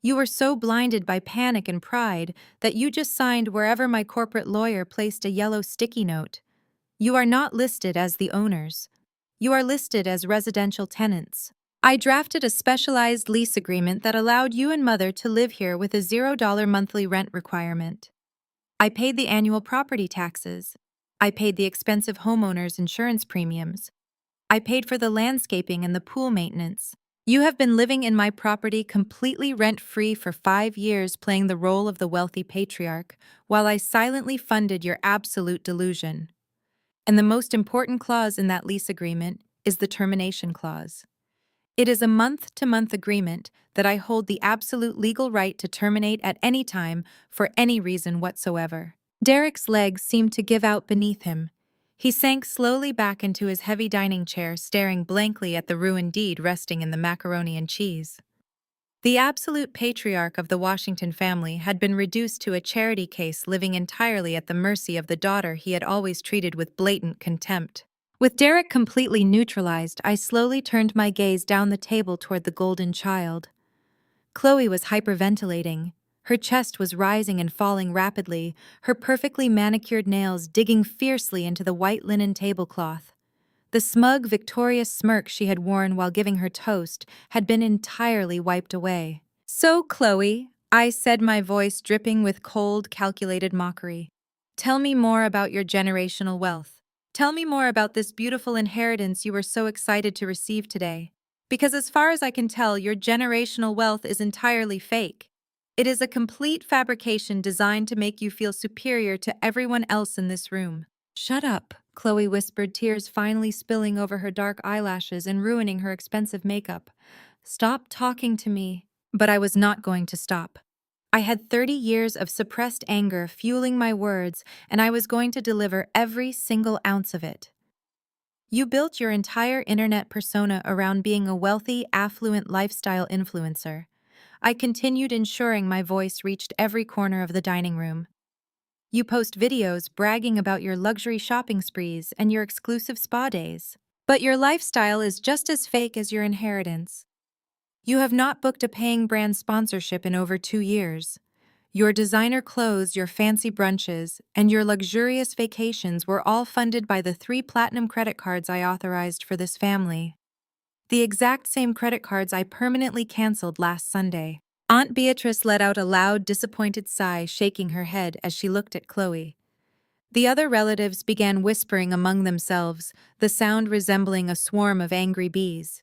[SPEAKER 1] You were so blinded by panic and pride that you just signed wherever my corporate lawyer placed a yellow sticky note. You are not listed as the owners. You are listed as residential tenants. I drafted a specialized lease agreement that allowed you and Mother to live here with a $0 monthly rent requirement. I paid the annual property taxes. I paid the expensive homeowners insurance premiums. I paid for the landscaping and the pool maintenance. You have been living in my property completely rent-free for 5 years, playing the role of the wealthy patriarch, while I silently funded your absolute delusion. And the most important clause in that lease agreement is the termination clause. It is a month-to-month agreement that I hold the absolute legal right to terminate at any time for any reason whatsoever. Derek's legs seemed to give out beneath him. He sank slowly back into his heavy dining chair, staring blankly at the ruined deed resting in the macaroni and cheese. The absolute patriarch of the Washington family had been reduced to a charity case, living entirely at the mercy of the daughter he had always treated with blatant contempt. With Derek completely neutralized, I slowly turned my gaze down the table toward the golden child. Chloe was hyperventilating. Her chest was rising and falling rapidly, her perfectly manicured nails digging fiercely into the white linen tablecloth. The smug, victorious smirk she had worn while giving her toast had been entirely wiped away. "So, Chloe," I said, my voice dripping with cold, calculated mockery, "tell me more about your generational wealth. Tell me more about this beautiful inheritance you were so excited to receive today." Because as far as I can tell, your generational wealth is entirely fake. It is a complete fabrication designed to make you feel superior to everyone else in this room. Shut up, Chloe whispered, tears finally spilling over her dark eyelashes and ruining her expensive makeup. Stop talking to me. But I was not going to stop. I had 30 years of suppressed anger fueling my words, and I was going to deliver every single ounce of it. You built your entire internet persona around being a wealthy, affluent lifestyle influencer. I continued ensuring my voice reached every corner of the dining room. You post videos bragging about your luxury shopping sprees and your exclusive spa days. But your lifestyle is just as fake as your inheritance. You have not booked a paying brand sponsorship in over 2 years. Your designer clothes, your fancy brunches, and your luxurious vacations were all funded by the 3 platinum credit cards I authorized for this family. The exact same credit cards I permanently canceled last Sunday. Aunt Beatrice let out a loud, disappointed sigh, shaking her head as she looked at Chloe. The other relatives began whispering among themselves, the sound resembling a swarm of angry bees.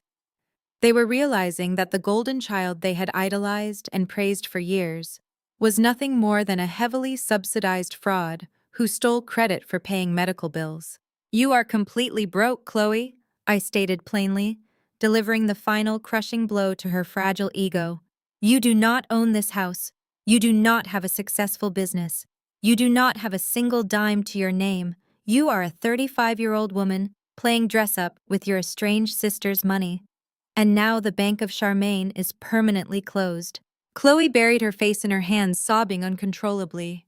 [SPEAKER 1] They were realizing that the golden child they had idolized and praised for years was nothing more than a heavily subsidized fraud who stole credit for paying medical bills. "You are completely broke, Chloe," I stated plainly, delivering the final crushing blow to her fragile ego. "You do not own this house. You do not have a successful business. You do not have a single dime to your name. You are a 35-year-old woman playing dress-up with your estranged sister's money. And now the Bank of Charmaine is permanently closed." Chloe buried her face in her hands, sobbing uncontrollably.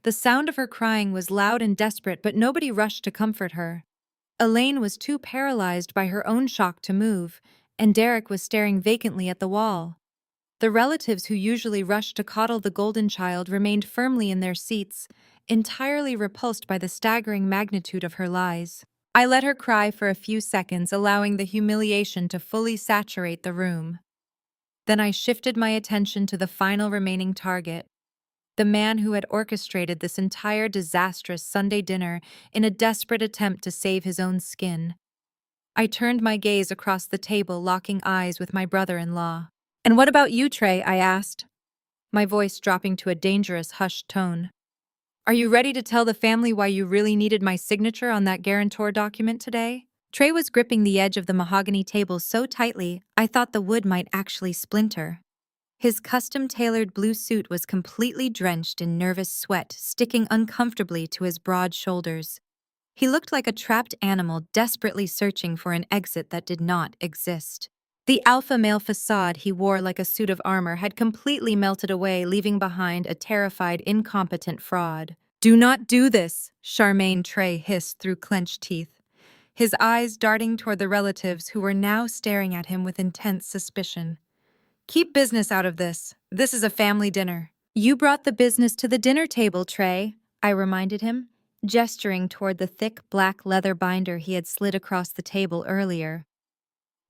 [SPEAKER 1] The sound of her crying was loud and desperate, but nobody rushed to comfort her. Elaine was too paralyzed by her own shock to move, and Derek was staring vacantly at the wall. The relatives who usually rushed to coddle the golden child remained firmly in their seats, entirely repulsed by the staggering magnitude of her lies. I let her cry for a few seconds, allowing the humiliation to fully saturate the room. Then I shifted my attention to the final remaining target, the man who had orchestrated this entire disastrous Sunday dinner in a desperate attempt to save his own skin. I turned my gaze across the table, locking eyes with my brother-in-law. "And what about you, Trey?" I asked, my voice dropping to a dangerous, hushed tone. "Are you ready to tell the family why you really needed my signature on that guarantor document today?" Trey was gripping the edge of the mahogany table so tightly I thought the wood might actually splinter. His custom-tailored blue suit was completely drenched in nervous sweat, sticking uncomfortably to his broad shoulders. He looked like a trapped animal desperately searching for an exit that did not exist. The alpha male facade he wore like a suit of armor had completely melted away, leaving behind a terrified, incompetent fraud. "Do not do this," Charmaine Trey hissed through clenched teeth, his eyes darting toward the relatives who were now staring at him with intense suspicion. "Keep business out of this. This is a family dinner." "You brought the business to the dinner table, Trey," I reminded him, gesturing toward the thick black leather binder he had slid across the table earlier.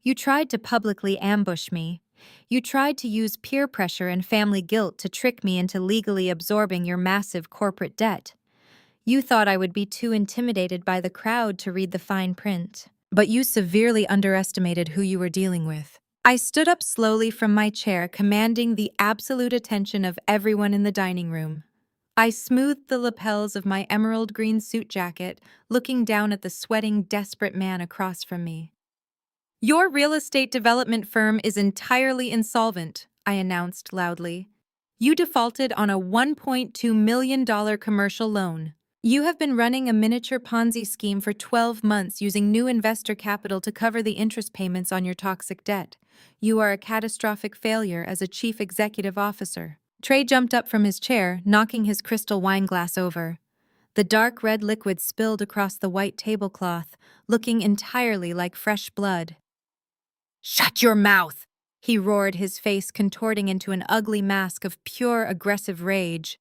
[SPEAKER 1] "You tried to publicly ambush me. You tried to use peer pressure and family guilt to trick me into legally absorbing your massive corporate debt. You thought I would be too intimidated by the crowd to read the fine print. But you severely underestimated who you were dealing with." I stood up slowly from my chair, commanding the absolute attention of everyone in the dining room. I smoothed the lapels of my emerald green suit jacket, looking down at the sweating, desperate man across from me. "Your real estate development firm is entirely insolvent," I announced loudly. "You defaulted on a $1.2 million commercial loan. You have been running a miniature Ponzi scheme for 12 months using new investor capital to cover the interest payments on your toxic debt. You are a catastrophic failure as a chief executive officer." Trey jumped up from his chair, knocking his crystal wine glass over. The dark red liquid spilled across the white tablecloth, looking entirely like fresh blood. "Shut your mouth!" he roared, his face contorting into an ugly mask of pure aggressive rage.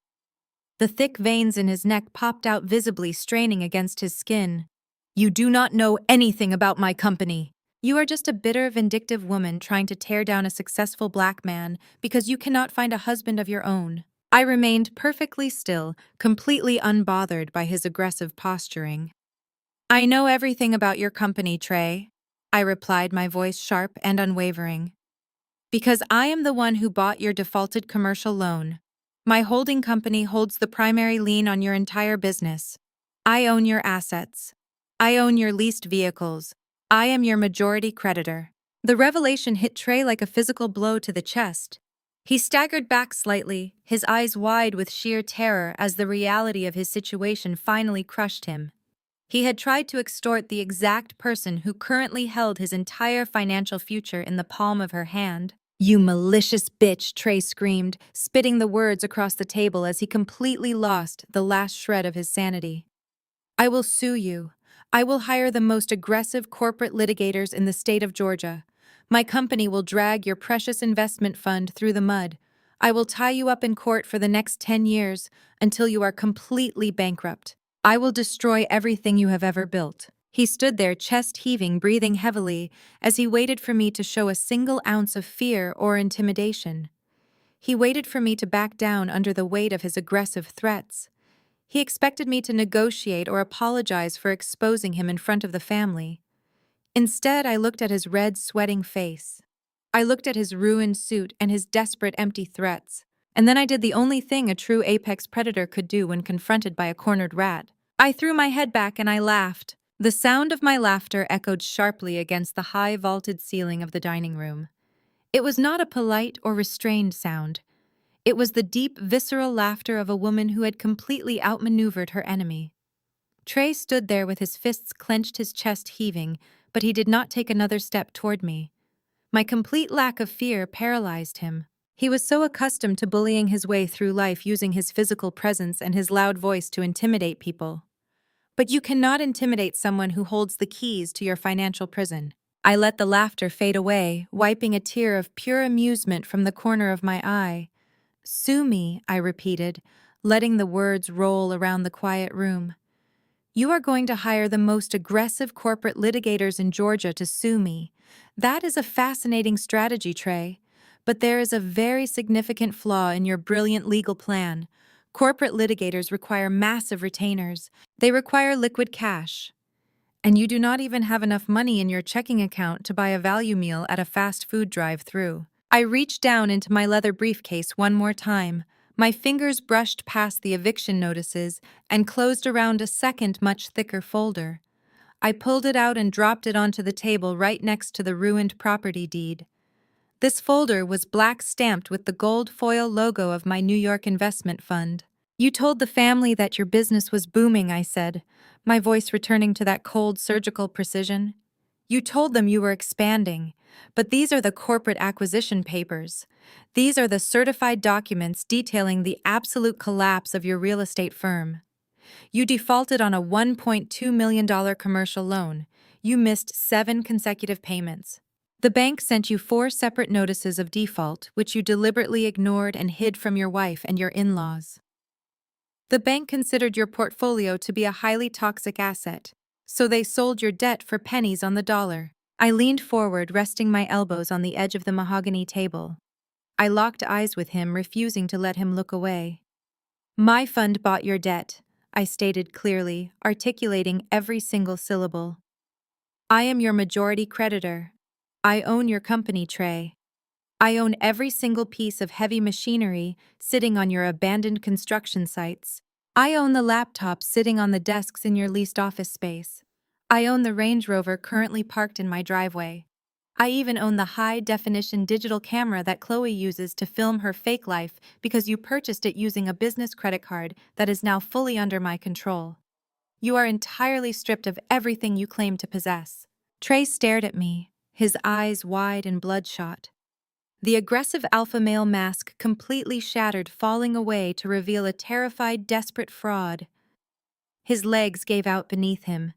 [SPEAKER 1] The thick veins in his neck popped out visibly, straining against his skin. "You do not know anything about my company. You are just a bitter, vindictive woman trying to tear down a successful black man because you cannot find a husband of your own." I remained perfectly still, completely unbothered by his aggressive posturing. "I know everything about your company, Trey. I replied, my voice sharp and unwavering. Because I am the one who bought your defaulted commercial loan. My holding company holds the primary lien on your entire business. I own your assets. I own your leased vehicles. I am your majority creditor. The revelation hit Trey like a physical blow to the chest. He staggered back slightly, his eyes wide with sheer terror as the reality of his situation finally crushed him. He had tried to extort the exact person who currently held his entire financial future in the palm of her hand. "You malicious bitch," Trey screamed, spitting the words across the table as he completely lost the last shred of his sanity. "I will sue you. I will hire the most aggressive corporate litigators in the state of Georgia. My company will drag your precious investment fund through the mud. I will tie you up in court for the next 10 years until you are completely bankrupt. I will destroy everything you have ever built." He stood there, chest heaving, breathing heavily, as he waited for me to show a single ounce of fear or intimidation. He waited for me to back down under the weight of his aggressive threats. He expected me to negotiate or apologize for exposing him in front of the family. Instead, I looked at his red, sweating face. I looked at his ruined suit and his desperate, empty threats. And then I did the only thing a true apex predator could do when confronted by a cornered rat. I threw my head back and I laughed. The sound of my laughter echoed sharply against the high vaulted ceiling of the dining room. It was not a polite or restrained sound. It was the deep, visceral laughter of a woman who had completely outmaneuvered her enemy. Trey stood there with his fists clenched, his chest heaving, but he did not take another step toward me. My complete lack of fear paralyzed him. He was so accustomed to bullying his way through life using his physical presence and his loud voice to intimidate people. But you cannot intimidate someone who holds the keys to your financial prison. I let the laughter fade away, wiping a tear of pure amusement from the corner of my eye. "Sue me," I repeated, letting the words roll around the quiet room. "You are going to hire the most aggressive corporate litigators in Georgia to sue me. That is a fascinating strategy, Trey. But there is a very significant flaw in your brilliant legal plan. Corporate litigators require massive retainers. They require liquid cash. And you do not even have enough money in your checking account to buy a value meal at a fast food drive-thru." I reached down into my leather briefcase one more time. My fingers brushed past the eviction notices and closed around a second, much thicker folder. I pulled it out and dropped it onto the table right next to the ruined property deed. This folder was black-stamped with the gold foil logo of my New York investment fund. "You told the family that your business was booming," I said, my voice returning to that cold, surgical precision. "You told them you were expanding, but these are the corporate acquisition papers. These are the certified documents detailing the absolute collapse of your real estate firm. You defaulted on a $1.2 million commercial loan. You missed 7 consecutive payments. The bank sent you 4 separate notices of default, which you deliberately ignored and hid from your wife and your in-laws. The bank considered your portfolio to be a highly toxic asset, so they sold your debt for pennies on the dollar." I leaned forward, resting my elbows on the edge of the mahogany table. I locked eyes with him, refusing to let him look away. "My fund bought your debt," I stated clearly, articulating every single syllable. "I am your majority creditor. I own your company, Trey. I own every single piece of heavy machinery sitting on your abandoned construction sites. I own the laptops sitting on the desks in your leased office space. I own the Range Rover currently parked in my driveway. I even own the high-definition digital camera that Chloe uses to film her fake life because you purchased it using a business credit card that is now fully under my control. You are entirely stripped of everything you claim to possess." Trey stared at me, his eyes wide and bloodshot. The aggressive alpha male mask completely shattered, falling away to reveal a terrified, desperate fraud. His legs gave out beneath him.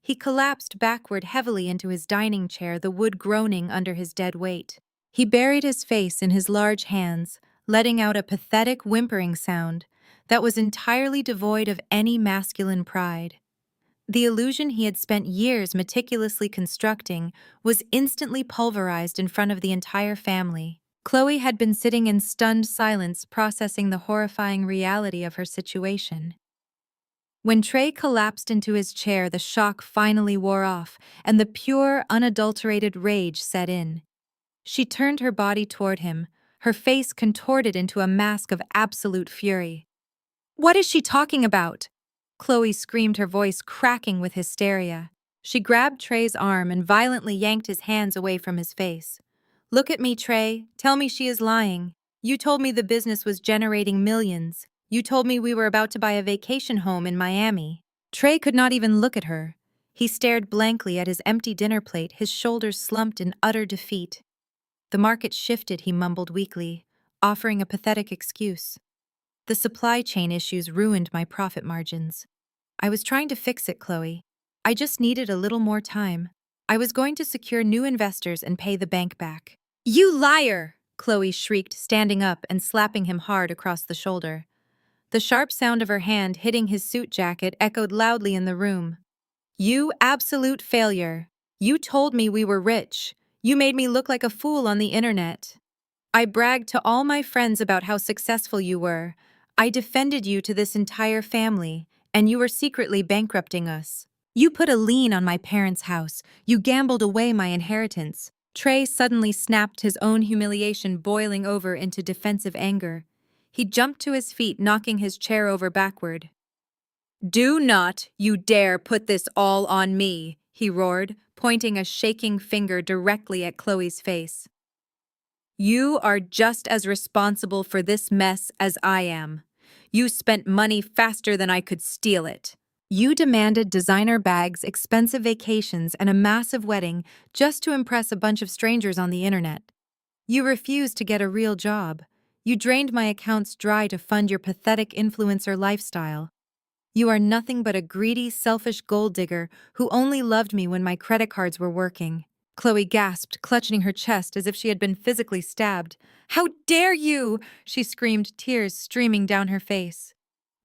[SPEAKER 1] He collapsed backward heavily into his dining chair, the wood groaning under his dead weight. He buried his face in his large hands, letting out a pathetic, whimpering sound that was entirely devoid of any masculine pride. The illusion he had spent years meticulously constructing was instantly pulverized in front of the entire family. Chloe had been sitting in stunned silence, processing the horrifying reality of her situation. When Trey collapsed into his chair, the shock finally wore off, and the pure, unadulterated rage set in. She turned her body toward him, her face contorted into a mask of absolute fury. "What is she talking about?" Chloe screamed, her voice cracking with hysteria. She grabbed Trey's arm and violently yanked his hands away from his face. "Look at me, Trey. Tell me she is lying. You told me the business was generating millions. You told me we were about to buy a vacation home in Miami." Trey could not even look at her. He stared blankly at his empty dinner plate, his shoulders slumped in utter defeat. "The market shifted," he mumbled weakly, offering a pathetic excuse. "The supply chain issues ruined my profit margins. I was trying to fix it, Chloe. I just needed a little more time. I was going to secure new investors and pay the bank back." "You liar!" Chloe shrieked, standing up and slapping him hard across the shoulder. The sharp sound of her hand hitting his suit jacket echoed loudly in the room. "You absolute failure. You told me we were rich. You made me look like a fool on the internet. I bragged to all my friends about how successful you were. I defended you to this entire family, and you were secretly bankrupting us. You put a lien on my parents' house. You gambled away my inheritance." Trey suddenly snapped, his own humiliation boiling over into defensive anger. He jumped to his feet, knocking his chair over backward. "Do not you dare put this all on me," he roared, pointing a shaking finger directly at Chloe's face. "You are just as responsible for this mess as I am. You spent money faster than I could steal it. You demanded designer bags, expensive vacations, and a massive wedding just to impress a bunch of strangers on the internet. You refused to get a real job. You drained my accounts dry to fund your pathetic influencer lifestyle. You are nothing but a greedy, selfish gold digger who only loved me when my credit cards were working." Chloe gasped, clutching her chest as if she had been physically stabbed. "How dare you!" she screamed, tears streaming down her face.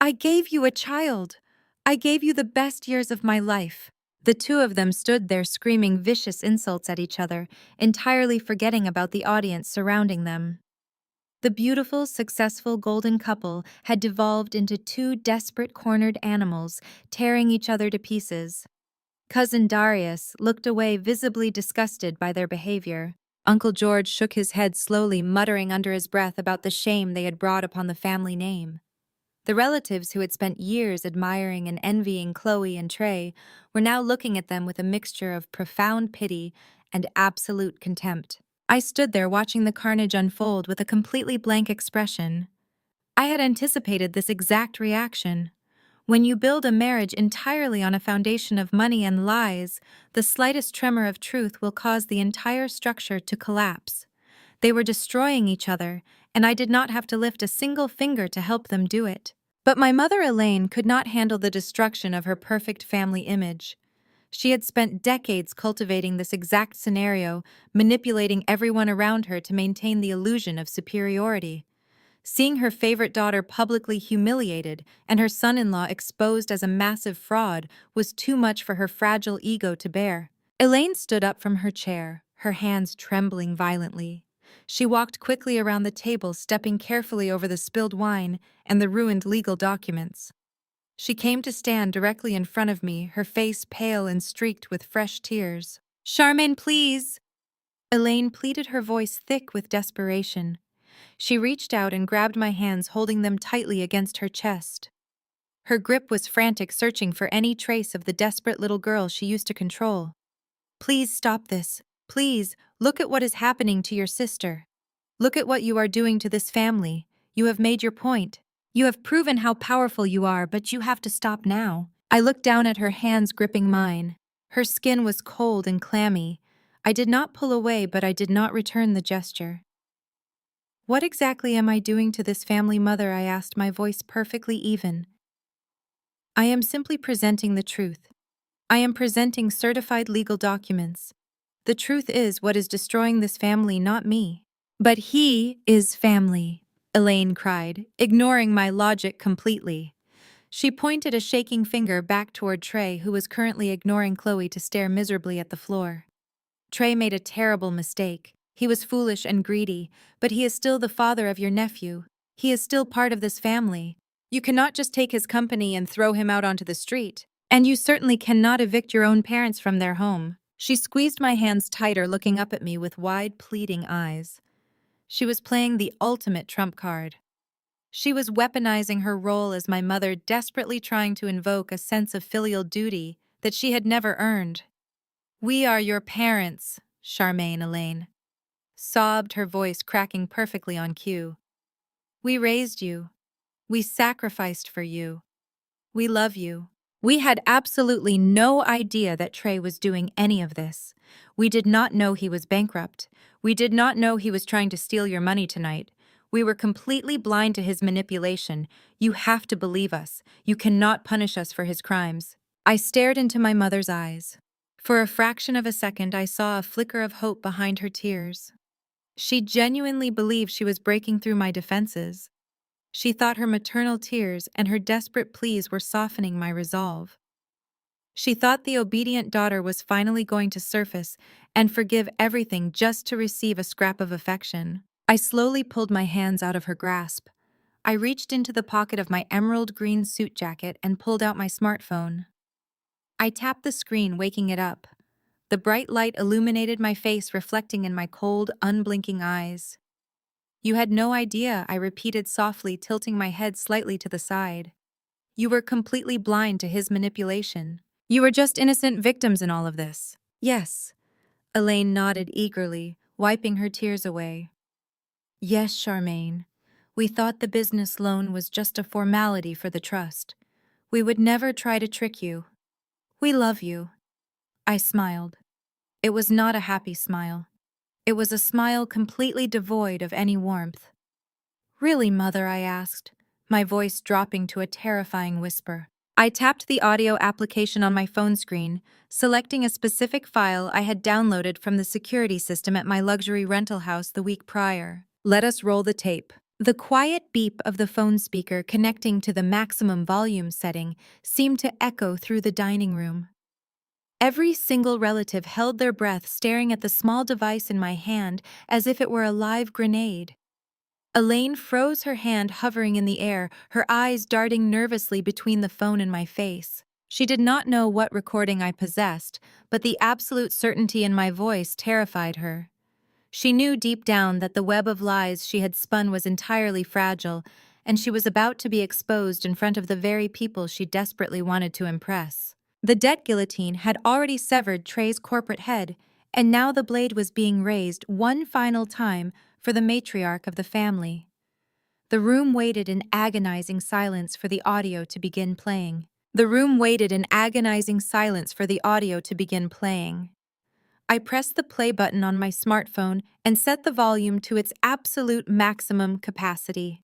[SPEAKER 1] "I gave you a child. I gave you the best years of my life." The two of them stood there screaming vicious insults at each other, entirely forgetting about the audience surrounding them. The beautiful, successful golden couple had devolved into two desperate, cornered animals, tearing each other to pieces. Cousin Darius looked away, visibly disgusted by their behavior. Uncle George shook his head slowly, muttering under his breath about the shame they had brought upon the family name. The relatives who had spent years admiring and envying Chloe and Trey were now looking at them with a mixture of profound pity and absolute contempt. I stood there watching the carnage unfold with a completely blank expression. I had anticipated this exact reaction. When you build a marriage entirely on a foundation of money and lies, the slightest tremor of truth will cause the entire structure to collapse. They were destroying each other, and I did not have to lift a single finger to help them do it. But my mother Elaine could not handle the destruction of her perfect family image. She had spent decades cultivating this exact scenario, manipulating everyone around her to maintain the illusion of superiority. Seeing her favorite daughter publicly humiliated and her son-in-law exposed as a massive fraud was too much for her fragile ego to bear. Elaine stood up from her chair, her hands trembling violently. She walked quickly around the table, stepping carefully over the spilled wine and the ruined legal documents. She came to stand directly in front of me, her face pale and streaked with fresh tears. "Charmaine, please!" Elaine pleaded, her voice thick with desperation. She reached out and grabbed my hands, holding them tightly against her chest. Her grip was frantic, searching for any trace of the desperate little girl she used to control. "Please stop this. Please, look at what is happening to your sister. Look at what you are doing to this family. You have made your point. You have proven how powerful you are, but you have to stop now." I looked down at her hands gripping mine. Her skin was cold and clammy. I did not pull away, but I did not return the gesture. "What exactly am I doing to this family, Mother?" I asked, my voice perfectly even. "I am simply presenting the truth. I am presenting certified legal documents. The truth is what is destroying this family, not me." "But he is family," Elaine cried, ignoring my logic completely. She pointed a shaking finger back toward Trey, who was currently ignoring Chloe to stare miserably at the floor. "Trey made a terrible mistake. He was foolish and greedy, but he is still the father of your nephew. He is still part of this family. You cannot just take his company and throw him out onto the street. And you certainly cannot evict your own parents from their home. She squeezed my hands tighter, looking up at me with wide, pleading eyes. She was playing the ultimate trump card. She was weaponizing her role as my mother, desperately trying to invoke a sense of filial duty that she had never earned. "We are your parents," Charmaine Elaine sobbed, her voice cracking perfectly on cue. "We raised you. We sacrificed for you. We love you." We had absolutely no idea that Trey was doing any of this. We did not know he was bankrupt. We did not know he was trying to steal your money tonight. We were completely blind to his manipulation. "You have to believe us. You cannot punish us for his crimes." I stared into my mother's eyes. For a fraction of a second, I saw a flicker of hope behind her tears. She genuinely believed she was breaking through my defenses. She thought her maternal tears and her desperate pleas were softening my resolve. She thought the obedient daughter was finally going to surface and forgive everything just to receive a scrap of affection. I slowly pulled my hands out of her grasp. I reached into the pocket of my emerald green suit jacket and pulled out my smartphone. I tapped the screen, waking it up. The bright light illuminated my face, reflecting in my cold, unblinking eyes. "You had no idea," I repeated softly, tilting my head slightly to the side. "You were completely blind to his manipulation. You were just innocent victims in all of this." "Yes," Elaine nodded eagerly, wiping her tears away. "Yes, Charmaine. We thought the business loan was just a formality for the trust. We would never try to trick you. We love you." I smiled. It was not a happy smile. It was a smile completely devoid of any warmth. "Really, Mother?" I asked, my voice dropping to a terrifying whisper. I tapped the audio application on my phone screen, selecting a specific file I had downloaded from the security system at my luxury rental house the week prior. "Let us roll the tape." The quiet beep of the phone speaker connecting to the maximum volume setting seemed to echo through the dining room. Every single relative held their breath, staring at the small device in my hand as if it were a live grenade. Elaine froze, her hand hovering in the air, her eyes darting nervously between the phone and my face. She did not know what recording I possessed, but the absolute certainty in my voice terrified her. She knew deep down that the web of lies she had spun was entirely fragile, and she was about to be exposed in front of the very people she desperately wanted to impress. The debt guillotine had already severed Trey's corporate head, and now the blade was being raised one final time for the matriarch of the family. The room waited in agonizing silence for the audio to begin playing. The room waited in agonizing silence for the audio to begin playing. I pressed the play button on my smartphone and set the volume to its absolute maximum capacity.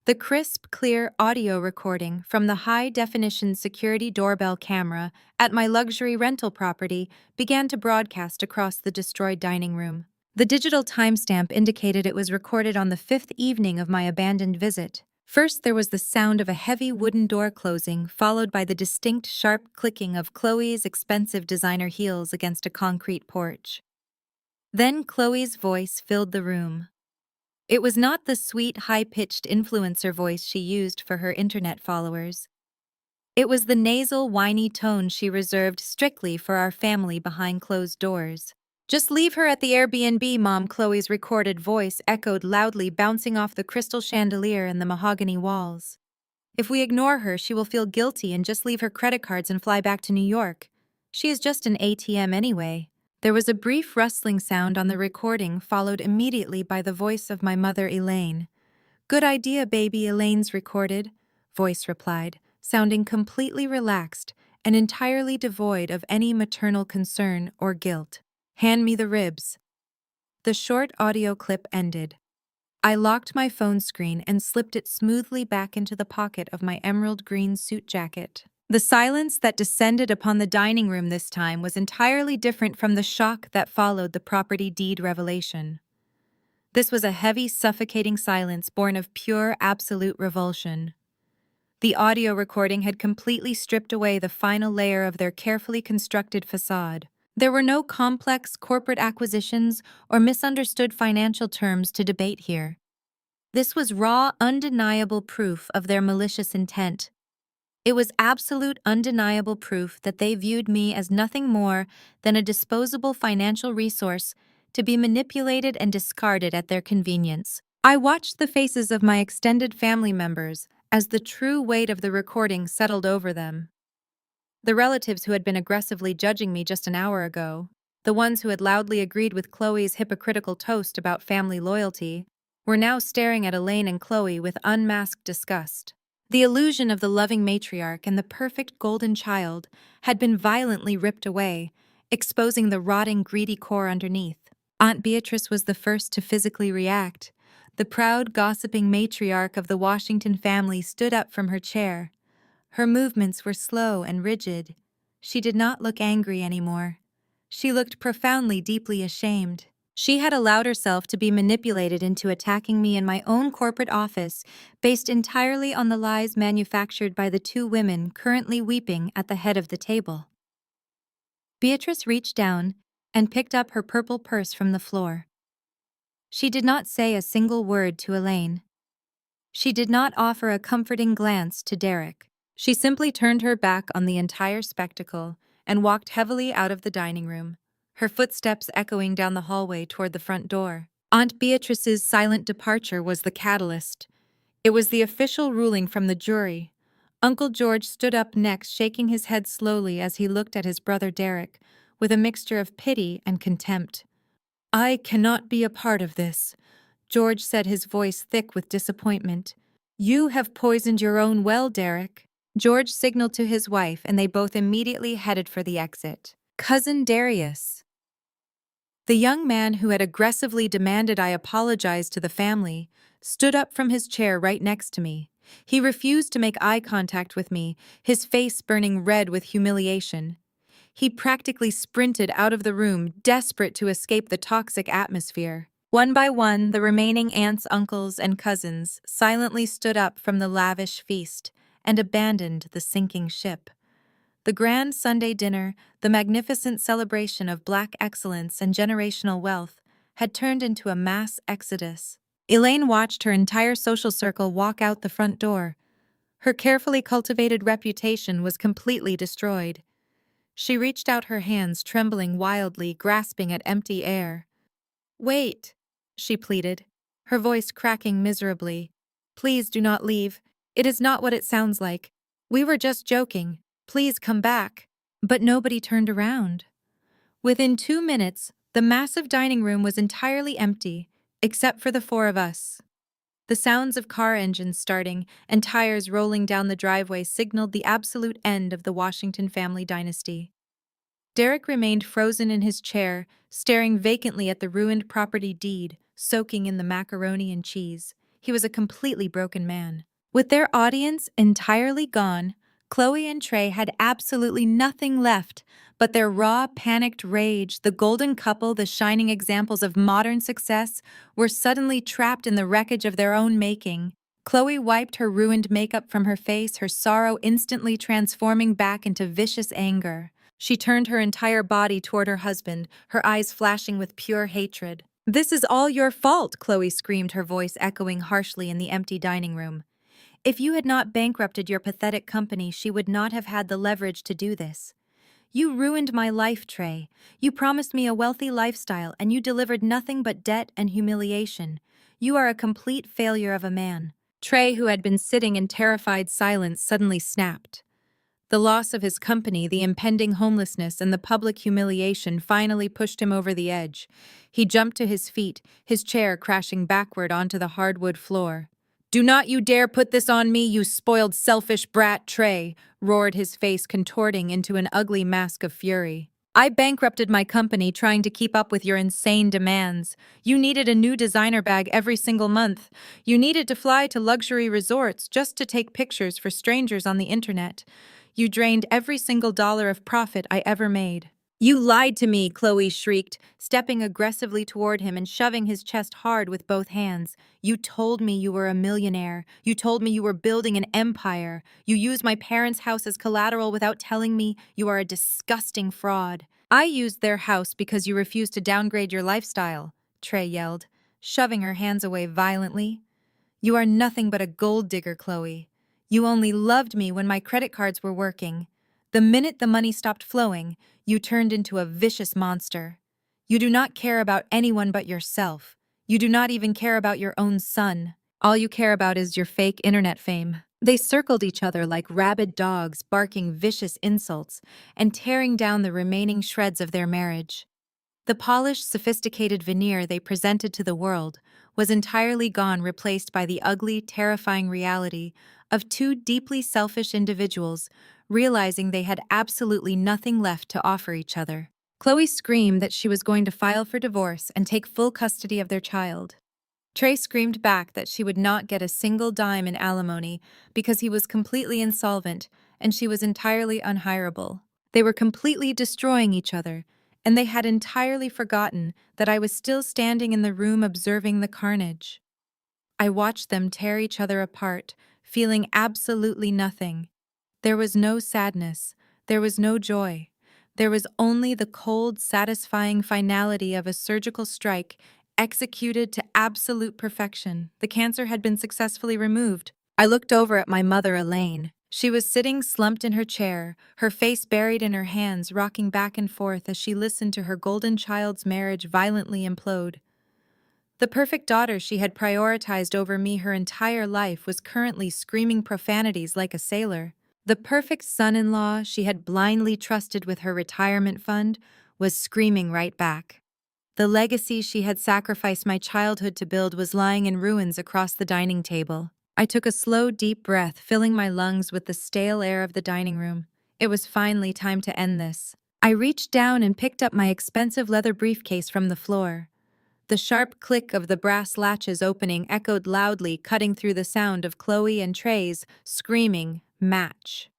[SPEAKER 1] The crisp, clear audio recording from the high-definition security doorbell camera at my luxury rental property began to broadcast across the destroyed dining room. The digital timestamp indicated it was recorded on the 5th evening of my abandoned visit. First, there was the sound of a heavy wooden door closing, followed by the distinct, sharp clicking of Chloe's expensive designer heels against a concrete porch. Then Chloe's voice filled the room. It was not the sweet, high-pitched influencer voice she used for her internet followers. It was the nasal, whiny tone she reserved strictly for our family behind closed doors. "Just leave her at the Airbnb, Mom," Chloe's recorded voice echoed loudly, bouncing off the crystal chandelier and the mahogany walls. "If we ignore her, she will feel guilty and just leave her credit cards and fly back to New York. She is just an ATM anyway." There was a brief rustling sound on the recording, followed immediately by the voice of my mother, Elaine. "Good idea, baby," Elaine's recorded voice replied, sounding completely relaxed and entirely devoid of any maternal concern or guilt. "Hand me the ribs." The short audio clip ended. I locked my phone screen and slipped it smoothly back into the pocket of my emerald green suit jacket. The silence that descended upon the dining room this time was entirely different from the shock that followed the property deed revelation. This was a heavy, suffocating silence born of pure, absolute revulsion. The audio recording had completely stripped away the final layer of their carefully constructed facade. There were no complex corporate acquisitions or misunderstood financial terms to debate here. This was raw, undeniable proof of their malicious intent. It was absolute, undeniable proof that they viewed me as nothing more than a disposable financial resource to be manipulated and discarded at their convenience. I watched the faces of my extended family members as the true weight of the recording settled over them. The relatives who had been aggressively judging me just an hour ago, the ones who had loudly agreed with Chloe's hypocritical toast about family loyalty, were now staring at Elaine and Chloe with unmasked disgust. The illusion of the loving matriarch and the perfect golden child had been violently ripped away, exposing the rotting, greedy core underneath. Aunt Beatrice was the first to physically react. The proud, gossiping matriarch of the Washington family stood up from her chair. Her movements were slow and rigid. She did not look angry anymore. She looked profoundly, deeply ashamed. She had allowed herself to be manipulated into attacking me in my own corporate office, based entirely on the lies manufactured by the two women currently weeping at the head of the table. Beatrice reached down and picked up her purple purse from the floor. She did not say a single word to Elaine. She did not offer a comforting glance to Derek. She simply turned her back on the entire spectacle and walked heavily out of the dining room, her footsteps echoing down the hallway toward the front door. Aunt Beatrice's silent departure was the catalyst. It was the official ruling from the jury. Uncle George stood up next, shaking his head slowly as he looked at his brother Derek, with a mixture of pity and contempt. "I cannot be a part of this," George said, his voice thick with disappointment. "You have poisoned your own well, Derek." George signaled to his wife, and they both immediately headed for the exit. "Cousin Darius." The young man who had aggressively demanded I apologize to the family stood up from his chair right next to me. He refused to make eye contact with me, his face burning red with humiliation. He practically sprinted out of the room, desperate to escape the toxic atmosphere. One by one, the remaining aunts, uncles, and cousins silently stood up from the lavish feast and abandoned the sinking ship. The grand Sunday dinner, the magnificent celebration of Black excellence and generational wealth, had turned into a mass exodus. Elaine watched her entire social circle walk out the front door. Her carefully cultivated reputation was completely destroyed. She reached out her hands, trembling wildly, grasping at empty air. "Wait," she pleaded, her voice cracking miserably. "Please do not leave. It is not what it sounds like. We were just joking. Please come back." But nobody turned around. Within 2 minutes, the massive dining room was entirely empty, except for the four of us. The sounds of car engines starting and tires rolling down the driveway signaled the absolute end of the Washington family dynasty. Derek remained frozen in his chair, staring vacantly at the ruined property deed, soaking in the macaroni and cheese. He was a completely broken man. With their audience entirely gone, Chloe and Trey had absolutely nothing left but their raw, panicked rage. The golden couple, the shining examples of modern success, were suddenly trapped in the wreckage of their own making. Chloe wiped her ruined makeup from her face, her sorrow instantly transforming back into vicious anger. She turned her entire body toward her husband, her eyes flashing with pure hatred. "This is all your fault," Chloe screamed, her voice echoing harshly in the empty dining room. "If you had not bankrupted your pathetic company, she would not have had the leverage to do this. You ruined my life, Trey. You promised me a wealthy lifestyle, and you delivered nothing but debt and humiliation. You are a complete failure of a man." Trey, who had been sitting in terrified silence, suddenly snapped. The loss of his company, the impending homelessness, and the public humiliation finally pushed him over the edge. He jumped to his feet, his chair crashing backward onto the hardwood floor. "Do not you dare put this on me, you spoiled, selfish brat!" Trey roared, his face contorting into an ugly mask of fury. "I bankrupted my company trying to keep up with your insane demands. You needed a new designer bag every single month. You needed to fly to luxury resorts just to take pictures for strangers on the internet. You drained every single dollar of profit I ever made." "You lied to me," Chloe shrieked, stepping aggressively toward him and shoving his chest hard with both hands. "You told me you were a millionaire. You told me you were building an empire. You used my parents' house as collateral without telling me. You are a disgusting fraud." "I used their house because you refused to downgrade your lifestyle," Trey yelled, shoving her hands away violently. You are nothing but a gold digger, Chloe. You only loved me when my credit cards were working. The minute the money stopped flowing, you turned into a vicious monster. You do not care about anyone but yourself. You do not even care about your own son. All you care about is your fake internet fame. They circled each other like rabid dogs, barking vicious insults and tearing down the remaining shreds of their marriage. The polished, sophisticated veneer they presented to the world was entirely gone, replaced by the ugly, terrifying reality of two deeply selfish individuals realizing they had absolutely nothing left to offer each other. Chloe screamed that she was going to file for divorce and take full custody of their child. Trey screamed back that she would not get a single dime in alimony because he was completely insolvent and she was entirely unhireable. They were completely destroying each other, and they had entirely forgotten that I was still standing in the room observing the carnage. I watched them tear each other apart, feeling absolutely nothing. There was no sadness, there was no joy. There was only the cold, satisfying finality of a surgical strike executed to absolute perfection. The cancer had been successfully removed. I looked over at my mother, Elaine. She was sitting slumped in her chair, her face buried in her hands, rocking back and forth as she listened to her golden child's marriage violently implode. The perfect daughter she had prioritized over me her entire life was currently screaming profanities like a sailor. The perfect son-in-law she had blindly trusted with her retirement fund was screaming right back. The legacy she had sacrificed my childhood to build was lying in ruins across the dining table. I took a slow, deep breath, filling my lungs with the stale air of the dining room. It was finally time to end this. I reached down and picked up my expensive leather briefcase from the floor. The sharp click of the brass latches opening echoed loudly, cutting through the sound of Chloe and Trey's screaming match.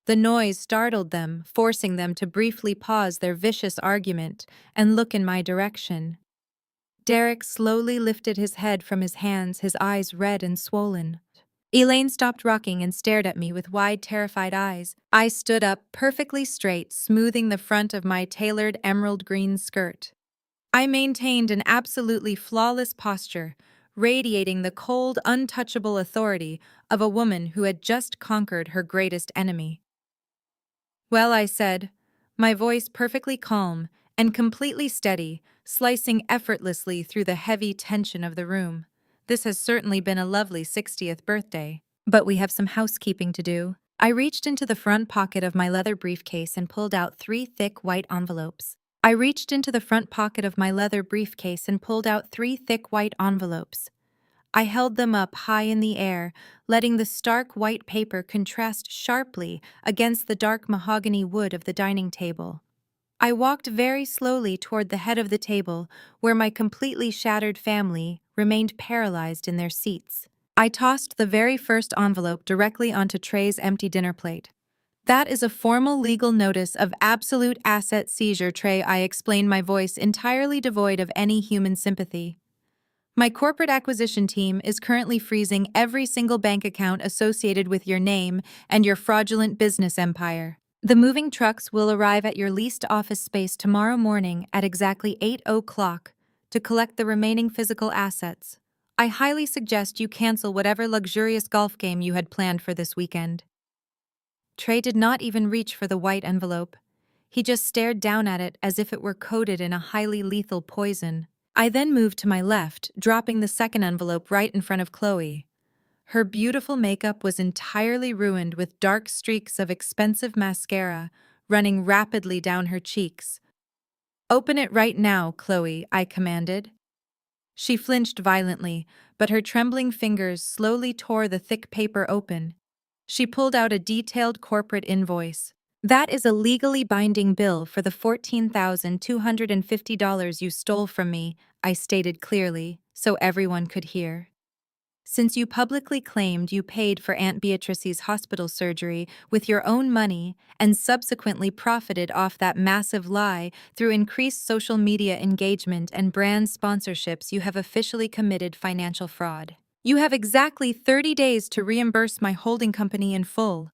[SPEAKER 1] The noise startled them, forcing them to briefly pause their vicious argument and look in my direction. Derek slowly lifted his head from his hands, his eyes red and swollen. Elaine stopped rocking and stared at me with wide, terrified eyes. I stood up, perfectly straight, smoothing the front of my tailored emerald green skirt. I maintained an absolutely flawless posture, radiating the cold, untouchable authority of a woman who had just conquered her greatest enemy. "Well," I said, my voice perfectly calm and completely steady, slicing effortlessly through the heavy tension of the room. "This has certainly been a lovely 60th birthday, but we have some housekeeping to do." I reached into the front pocket of my leather briefcase and pulled out 3 thick white envelopes. I reached into the front pocket of my leather briefcase and pulled out 3 thick white envelopes. I held them up high in the air, letting the stark white paper contrast sharply against the dark mahogany wood of the dining table. I walked very slowly toward the head of the table, where my completely shattered family remained paralyzed in their seats. I tossed the very first envelope directly onto Trey's empty dinner plate. "That is a formal legal notice of absolute asset seizure, Trey," I explained, my voice entirely devoid of any human sympathy. "My corporate acquisition team is currently freezing every single bank account associated with your name and your fraudulent business empire. The moving trucks will arrive at your leased office space tomorrow morning at exactly 8 o'clock to collect the remaining physical assets. I highly suggest you cancel whatever luxurious golf game you had planned for this weekend." Trey did not even reach for the white envelope. He just stared down at it as if it were coated in a highly lethal poison. I then moved to my left, dropping the second envelope right in front of Chloe. Her beautiful makeup was entirely ruined, with dark streaks of expensive mascara running rapidly down her cheeks. "Open it right now, Chloe," I commanded. She flinched violently, but her trembling fingers slowly tore the thick paper open. She pulled out a detailed corporate invoice. "That is a legally binding bill for the $14,250 you stole from me," I stated clearly, so everyone could hear. "Since you publicly claimed you paid for Aunt Beatrice's hospital surgery with your own money and subsequently profited off that massive lie through increased social media engagement and brand sponsorships, you have officially committed financial fraud. You have exactly 30 days to reimburse my holding company in full.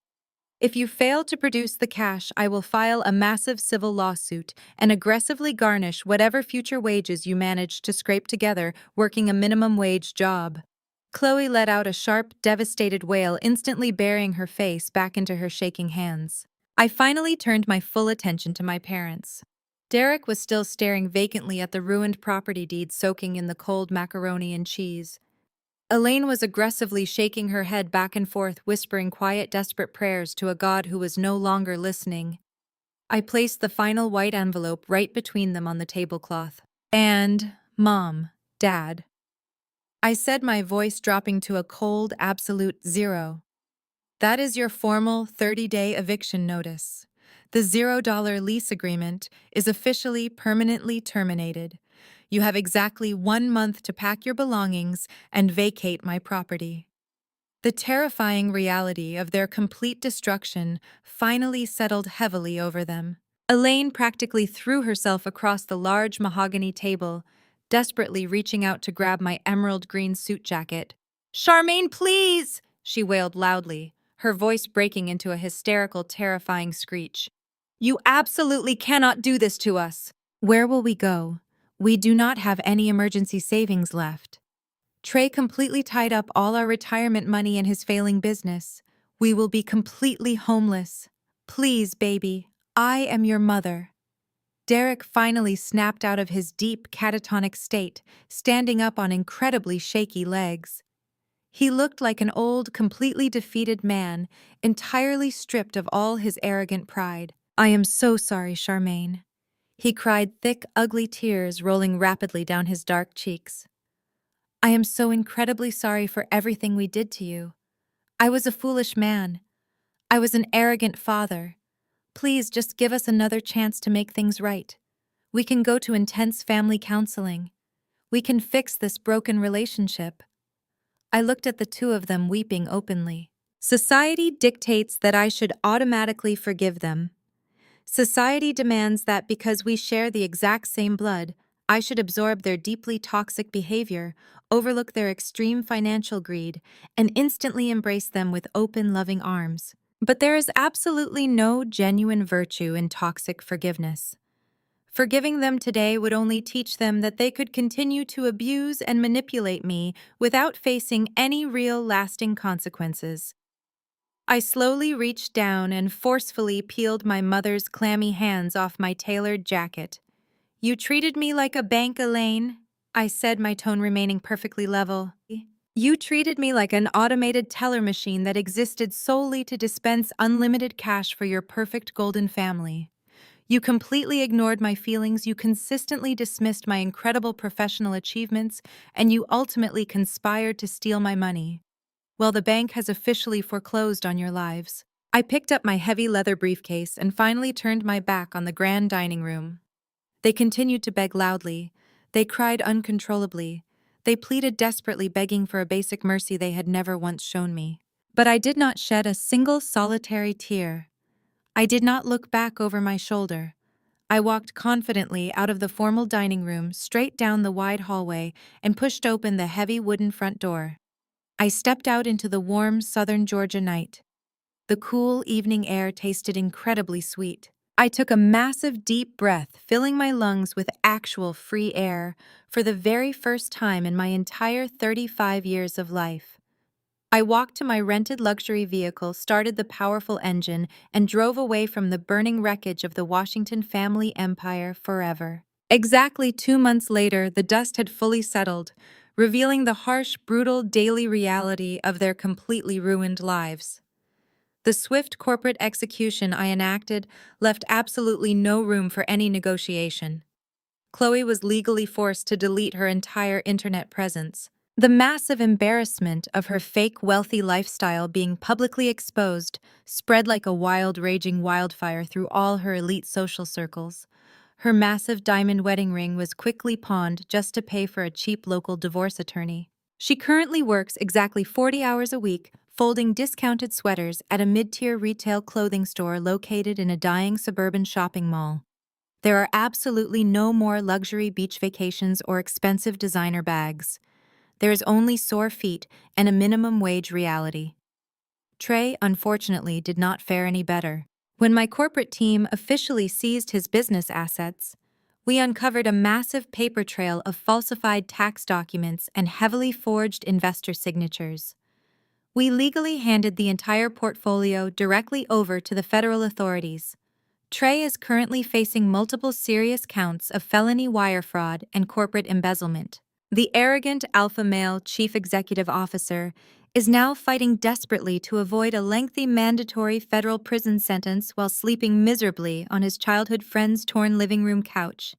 [SPEAKER 1] If you fail to produce the cash, I will file a massive civil lawsuit and aggressively garnish whatever future wages you manage to scrape together working a minimum wage job." Chloe let out a sharp, devastated wail, instantly burying her face back into her shaking hands. I finally turned my full attention to my parents. Derek was still staring vacantly at the ruined property deed soaking in the cold macaroni and cheese. Elaine was aggressively shaking her head back and forth, whispering quiet, desperate prayers to a god who was no longer listening. I placed the final white envelope right between them on the tablecloth. And, Mom, Dad, I said, my voice dropping to a cold, absolute 0. That is your formal 30-day eviction notice. The $0 lease agreement is officially permanently terminated. You have exactly 1 month to pack your belongings and vacate my property. The terrifying reality of their complete destruction finally settled heavily over them. Elaine practically threw herself across the large mahogany table, desperately reaching out to grab my emerald green suit jacket. "Charmaine, please!" she wailed loudly, her voice breaking into a hysterical, terrifying screech. "You absolutely cannot do this to us!" "Where will we go? We do not have any emergency savings left. Trey completely tied up all our retirement money in his failing business. We will be completely homeless. Please, baby, I am your mother." Derek finally snapped out of his deep catatonic state, standing up on incredibly shaky legs. He looked like an old, completely defeated man, entirely stripped of all his arrogant pride. "I am so sorry, Charmaine." He cried, thick, ugly tears rolling rapidly down his dark cheeks. "I am so incredibly sorry for everything we did to you. I was a foolish man. I was an arrogant father. Please just give us another chance to make things right. We can go to intense family counseling. We can fix this broken relationship." I looked at the two of them weeping openly. Society dictates that I should automatically forgive them. Society demands that because we share the exact same blood, I should absorb their deeply toxic behavior, overlook their extreme financial greed, and instantly embrace them with open, loving arms. But there is absolutely no genuine virtue in toxic forgiveness. Forgiving them today would only teach them that they could continue to abuse and manipulate me without facing any real lasting consequences. I slowly reached down and forcefully peeled my mother's clammy hands off my tailored jacket. "You treated me like a bank, Elaine," I said, my tone remaining perfectly level. "You treated me like an automated teller machine that existed solely to dispense unlimited cash for your perfect golden family. You completely ignored my feelings, you consistently dismissed my incredible professional achievements, and you ultimately conspired to steal my money. Well, the bank has officially foreclosed on your lives." I picked up my heavy leather briefcase and finally turned my back on the grand dining room. They continued to beg loudly. They cried uncontrollably. They pleaded desperately, begging for a basic mercy they had never once shown me. But I did not shed a single solitary tear. I did not look back over my shoulder. I walked confidently out of the formal dining room, straight down the wide hallway, and pushed open the heavy wooden front door. I stepped out into the warm southern Georgia night. The cool evening air tasted incredibly sweet. I took a massive deep breath, filling my lungs with actual free air for the very first time in my entire 35 years of life. I walked to my rented luxury vehicle, started the powerful engine, and drove away from the burning wreckage of the Washington family empire forever. Exactly 2 months later, the dust had fully settled, revealing the harsh, brutal daily reality of their completely ruined lives. The swift corporate execution I enacted left absolutely no room for any negotiation. Chloe was legally forced to delete her entire internet presence. The massive embarrassment of her fake wealthy lifestyle being publicly exposed spread like a wild, raging wildfire through all her elite social circles. Her massive diamond wedding ring was quickly pawned just to pay for a cheap local divorce attorney. She currently works exactly 40 hours a week, folding discounted sweaters at a mid-tier retail clothing store located in a dying suburban shopping mall. There are absolutely no more luxury beach vacations or expensive designer bags. There is only sore feet and a minimum wage reality. Trey, unfortunately, did not fare any better. When my corporate team officially seized his business assets, We uncovered a massive paper trail of falsified tax documents and heavily forged investor signatures. We legally handed the entire portfolio directly over to the federal authorities. Trey is currently facing multiple serious counts of felony wire fraud and corporate embezzlement. The arrogant alpha male chief executive officer is now fighting desperately to avoid a lengthy mandatory federal prison sentence while sleeping miserably on his childhood friend's torn living room couch.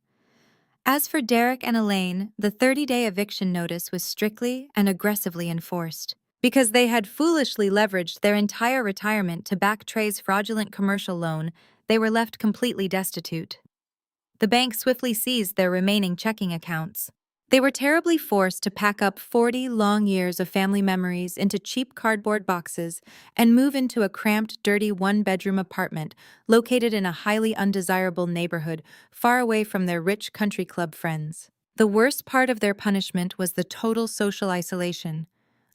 [SPEAKER 1] As for Derek and Elaine, the 30-day eviction notice was strictly and aggressively enforced. Because they had foolishly leveraged their entire retirement to back Trey's fraudulent commercial loan, they were left completely destitute. The bank swiftly seized their remaining checking accounts. They were terribly forced to pack up 40 long years of family memories into cheap cardboard boxes and move into a cramped, dirty one-bedroom apartment located in a highly undesirable neighborhood far away from their rich country club friends. The worst part of their punishment was the total social isolation.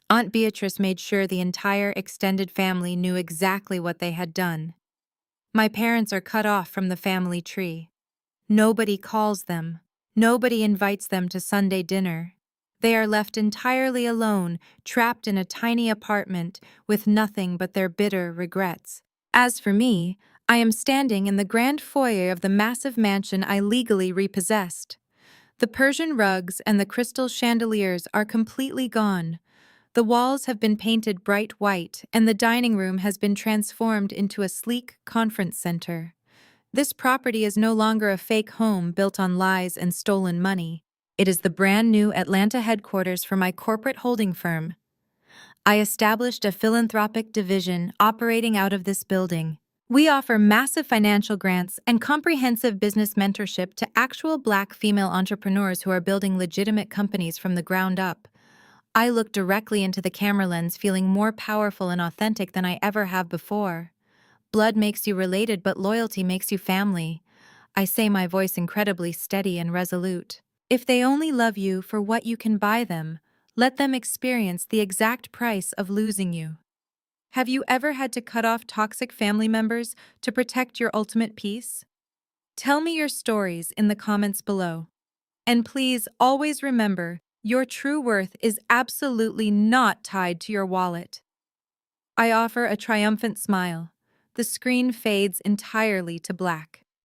[SPEAKER 1] Aunt Beatrice made sure the entire extended family knew exactly what they had done. My parents are cut off from the family tree. Nobody calls them. Nobody invites them to Sunday dinner. They are left entirely alone, trapped in a tiny apartment with nothing but their bitter regrets. As for me, I am standing in the grand foyer of the massive mansion I legally repossessed. The Persian rugs and the crystal chandeliers are completely gone. The walls have been painted bright white, and the dining room has been transformed into a sleek conference center. This property is no longer a fake home built on lies and stolen money. It is the brand new Atlanta headquarters for my corporate holding firm. I established a philanthropic division operating out of this building. We offer massive financial grants and comprehensive business mentorship to actual Black female entrepreneurs who are building legitimate companies from the ground up. I look directly into the camera lens feeling more powerful and authentic than I ever have before. Blood makes you related, but loyalty makes you family. I say, my voice incredibly steady and resolute. If they only love you for what you can buy them, let them experience the exact price of losing you. Have you ever had to cut off toxic family members to protect your ultimate peace? Tell me your stories in the comments below. And please always remember, your true worth is absolutely not tied to your wallet. I offer a triumphant smile. The screen fades entirely to black.